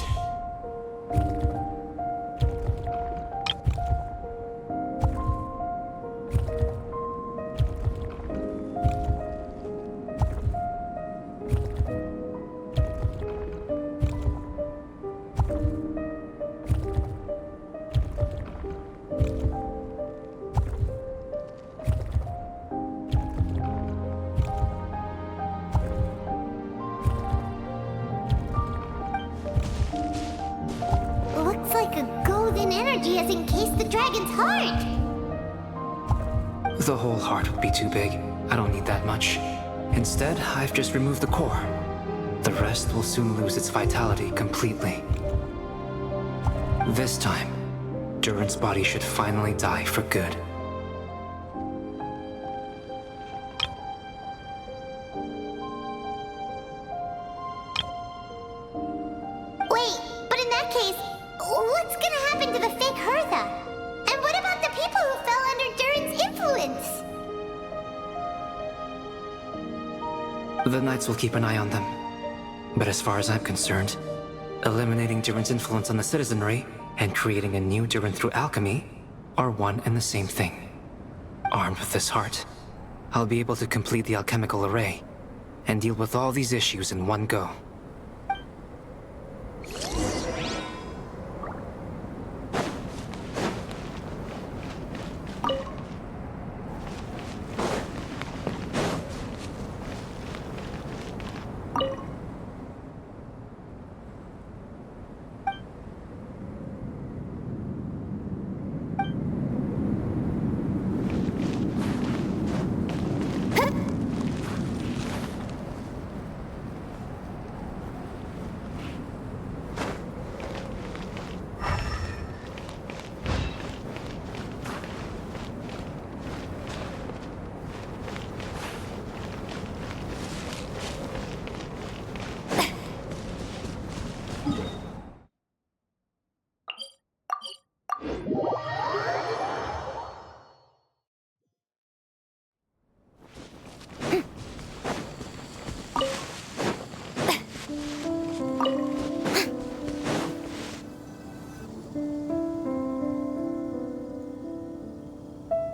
energy has encased the dragon's heart. The whole heart would be too big. I don't need that much. Instead, I've just removed the core. The rest will soon lose its vitality completely. This time, Durin's body should finally die for good. Wait, but in that case, what's gonna happen to the fake Hertha? And what about the people who fell under Durin's influence? The Knights will keep an eye on them. But as far as I'm concerned, eliminating Durin's influence on the citizenry and creating a new Durin through alchemy are one and the same thing. Armed with this heart, I'll be able to complete the alchemical array and deal with all these issues in one go.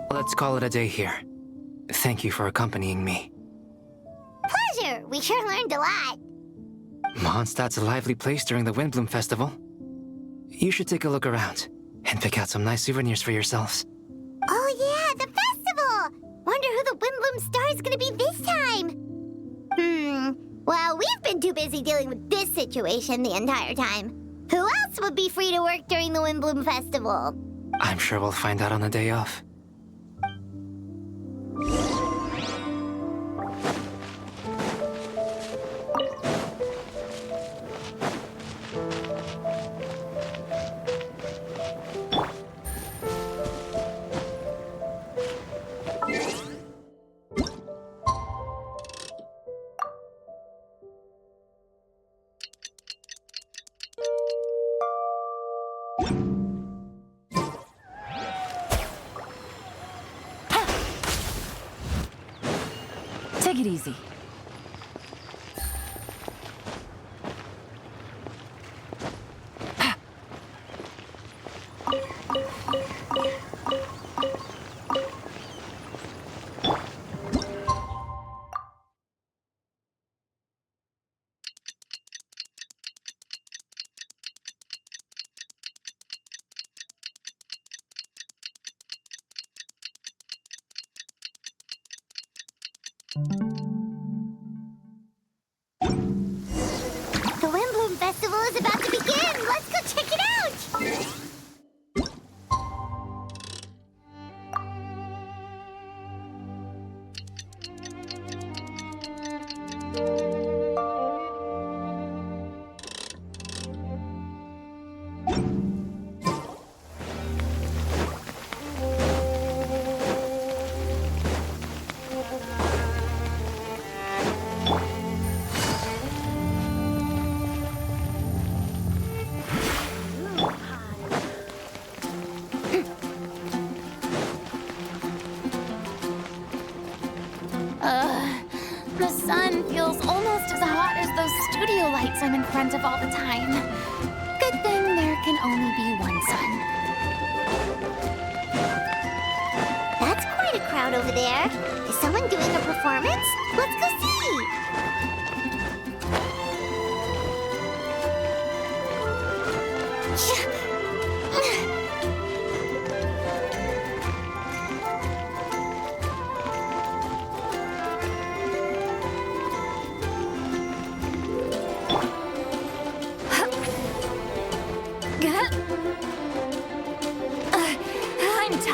Let's call it a day here. Thank you for accompanying me. Pleasure! We sure learned a lot. Mondstadt's a lively place during the Windbloom Festival. You should take a look around and pick out some nice souvenirs for yourselves. Oh yeah, the festival! Wonder who the Windbloom Star is gonna be this time. Well, we've been too busy dealing with this situation the entire time. Who else would be free to work during the Windbloom Festival? I'm sure we'll find out on the day off. Take it easy. The Windbloom Festival is about to begin! Let's go check it out! The sun feels almost as hot as those studio lights I'm in front of all the time. Good thing there can only be one sun. That's quite a crowd over there. Is someone doing a performance? Let's go see!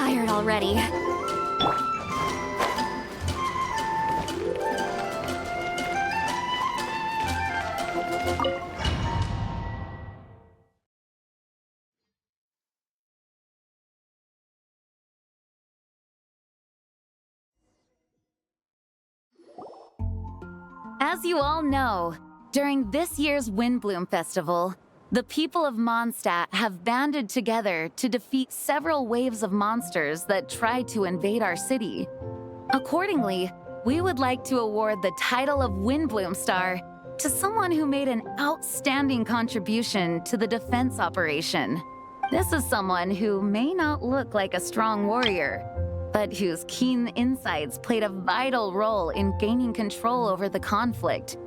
tired already. As you all know, during this year's Windbloom Festival, the people of Mondstadt have banded together to defeat several waves of monsters that tried to invade our city. Accordingly, we would like to award the title of Windbloom Star to someone who made an outstanding contribution to the defense operation. This is someone who may not look like a strong warrior, but whose keen insights played a vital role in gaining control over the conflict.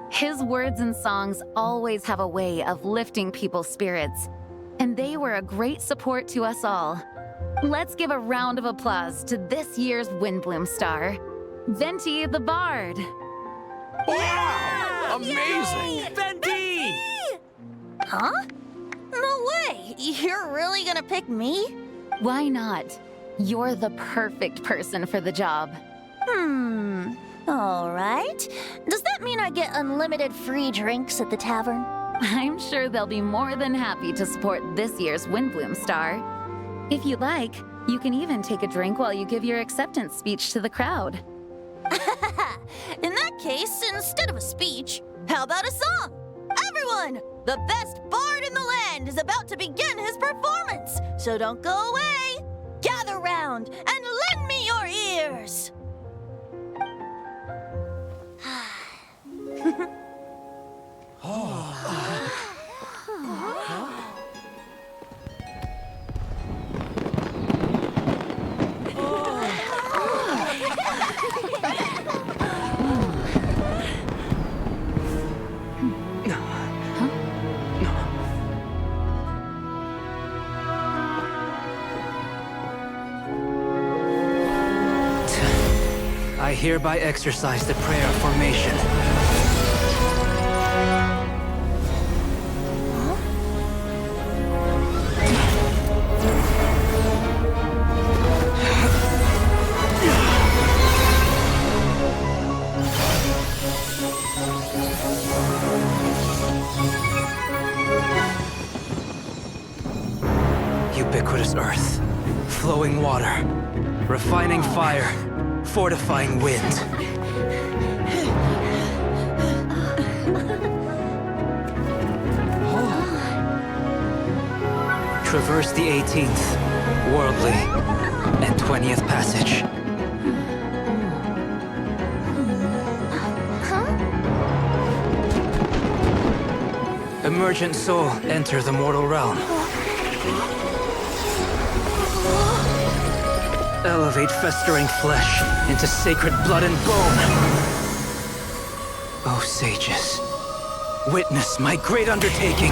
His words and songs always have a way of lifting people's spirits, and they were a great support to us all. Let's give a round of applause to this year's Windbloom Star, Venti the Bard. Wow! Amazing! Yay! Venti! Huh? No way! You're really gonna pick me? Why not? You're the perfect person for the job. All right. Does that mean I get unlimited free drinks at the tavern? I'm sure they'll be more than happy to support this year's Windbloom Star. If you'd like, you can even take a drink while you give your acceptance speech to the crowd. In that case, instead of a speech, how about a song? Everyone! The best bard in the land is about to begin his performance, so don't go away! Gather round and lend me your ears! I hereby exercise the prayer of formation. Ubiquitous earth, flowing water, refining fire, fortifying wind. Traverse the 18th, worldly, and 20th passage. Emergent soul, enter the mortal realm. Elevate festering flesh into sacred blood and bone. O sages, witness my great undertaking.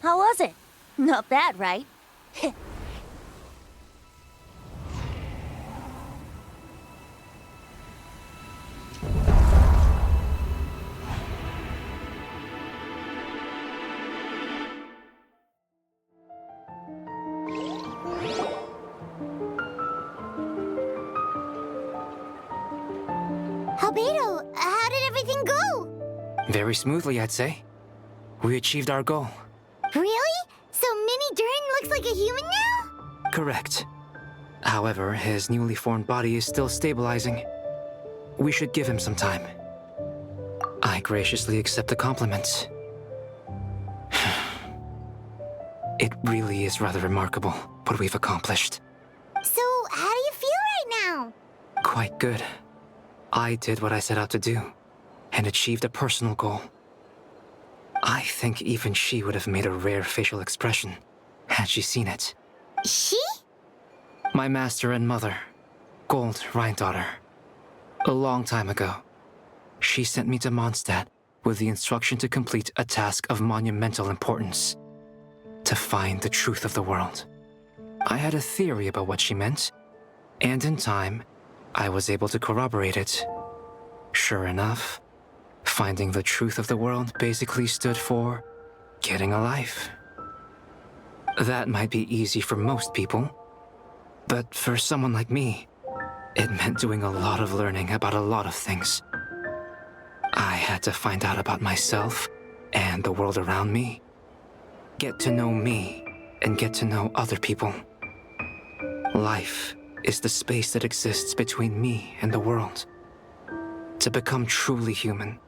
How was it? Not bad, right? Albedo, how did everything go? Very smoothly, I'd say. We achieved our goal. Really? So Mini Durin looks like a human now? Correct. However, his newly formed body is still stabilizing. We should give him some time. I graciously accept the compliments. It really is rather remarkable what we've accomplished. So, how do you feel right now? Quite good. I did what I set out to do, and achieved a personal goal. I think even she would have made a rare facial expression, had she seen it. She? My master and mother, Gold Rhine-daughter. A long time ago, she sent me to Mondstadt with the instruction to complete a task of monumental importance. To find the truth of the world. I had a theory about what she meant, and in time, I was able to corroborate it. Sure enough, finding the truth of the world basically stood for getting a life. That might be easy for most people, but for someone like me, it meant doing a lot of learning about a lot of things. I had to find out about myself and the world around me, get to know me, and get to know other people. Life is the space that exists between me and the world. To become truly human,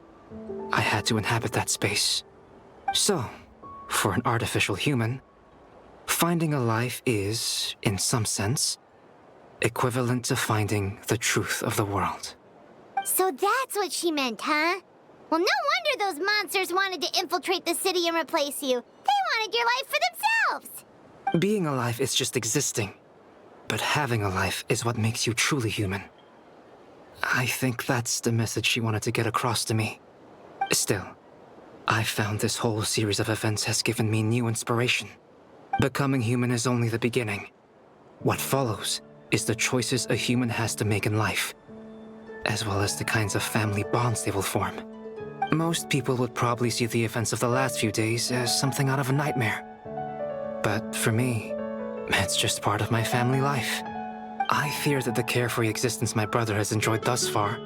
I had to inhabit that space. So, for an artificial human, finding a life is, in some sense, equivalent to finding the truth of the world. So that's what she meant, huh? Well, no wonder those monsters wanted to infiltrate the city and replace you. They wanted your life for themselves! Being alive is just existing, but having a life is what makes you truly human. I think that's the message she wanted to get across to me. Still, I found this whole series of events has given me new inspiration. Becoming human is only the beginning. What follows is the choices a human has to make in life, as well as the kinds of family bonds they will form. Most people would probably see the events of the last few days as something out of a nightmare. But for me, it's just part of my family life. I fear that the carefree existence my brother has enjoyed thus far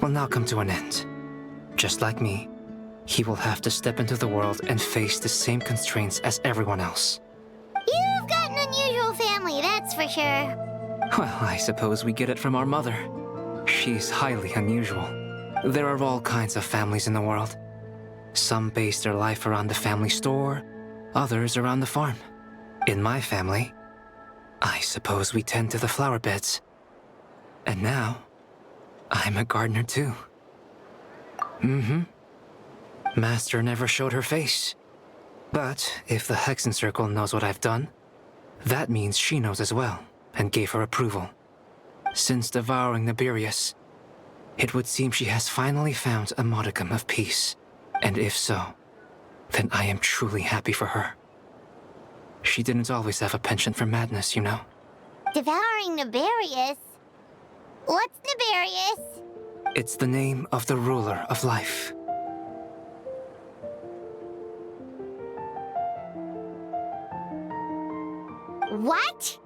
will now come to an end. Just like me, he will have to step into the world and face the same constraints as everyone else. You've got an unusual family, that's for sure. Well, I suppose we get it from our mother. She's highly unusual. There are all kinds of families in the world. Some base their life around the family store, others around the farm. In my family, I suppose we tend to the flower beds. And now, I'm a gardener too. Master never showed her face. But if the Hexen Circle knows what I've done, that means she knows as well, and gave her approval. Since devouring Nibirius, it would seem she has finally found a modicum of peace. And if so, then I am truly happy for her. She didn't always have a penchant for madness, you know. Devouring Nibirius? What's Nibirius? It's the name of the ruler of life. What?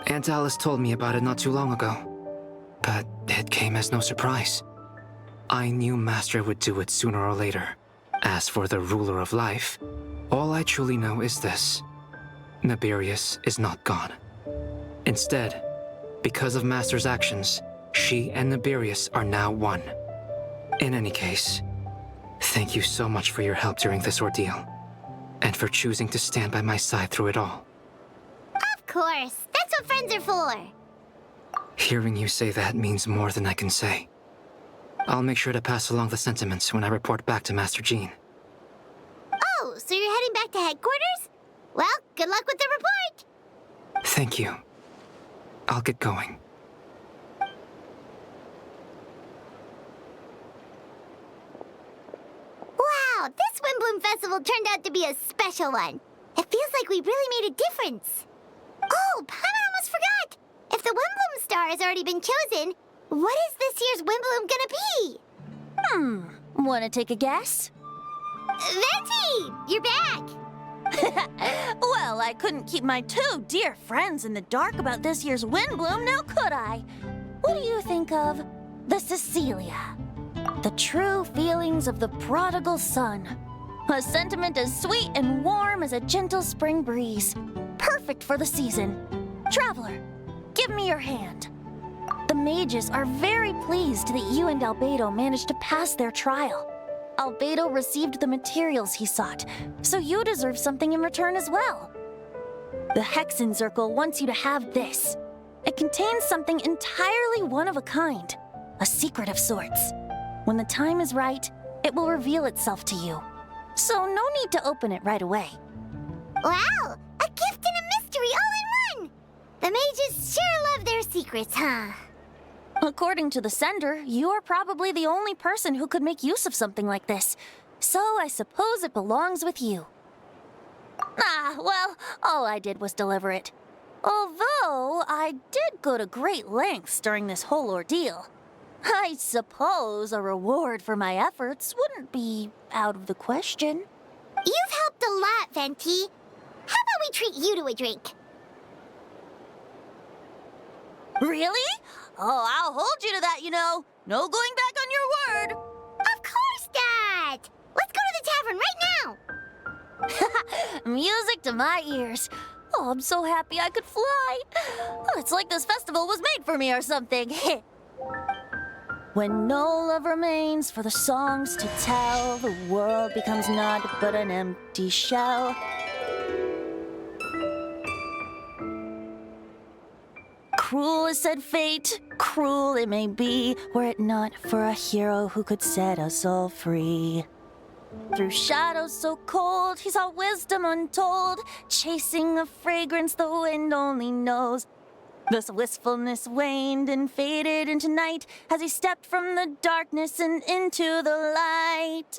Aunt Alice told me about it not too long ago, but it came as no surprise. I knew Master would do it sooner or later. As for the ruler of life, all I truly know is this. Nibirius is not gone. Instead, because of Master's actions, she and Nibirius are now one. In any case, thank you so much for your help during this ordeal, and for choosing to stand by my side through it all. Of course, that's what friends are for. Hearing you say that means more than I can say. I'll make sure to pass along the sentiments when I report back to Master Jean. Oh, so you're heading back to headquarters? Well, good luck with the report. Thank you. I'll get going. Wow, this Windbloom Festival turned out to be a special one. It feels like we really made a difference. Oh, Paimon almost forgot. If the Windbloom star has already been chosen, what is this year's Windbloom gonna be? Wanna take a guess? Venti, you're back. Well, I couldn't keep my two dear friends in the dark about this year's Windbloom, now could I? What do you think of the Cecilia? The true feelings of the prodigal son. A sentiment as sweet and warm as a gentle spring breeze. Perfect for the season. Traveler, give me your hand. The mages are very pleased that you and Albedo managed to pass their trial. Albedo received the materials he sought, so you deserve something in return as well. The Hexen Circle wants you to have this. It contains something entirely one of a kind, a secret of sorts. When the time is right, it will reveal itself to you. So no need to open it right away. Wow, a gift and a mystery all in one! The mages sure love their secrets, huh? According to the sender, you are probably the only person who could make use of something like this. So I suppose it belongs with you. Ah, well, all I did was deliver it. Although I did go to great lengths during this whole ordeal. I suppose a reward for my efforts wouldn't be out of the question. You've helped a lot, Venti. How about we treat you to a drink? Really? Oh, I'll hold you to that, you know. No going back on your word. Of course, Dad! Let's go to the tavern right now! Music to my ears. Oh, I'm so happy I could fly. Oh, it's like this festival was made for me or something. When no love remains for the songs to tell, the world becomes naught but an empty shell. Cruel is said fate, cruel it may be, were it not for a hero who could set us all free. Through shadows so cold, he saw wisdom untold, chasing a fragrance the wind only knows. Thus wistfulness waned and faded into night as he stepped from the darkness and into the light.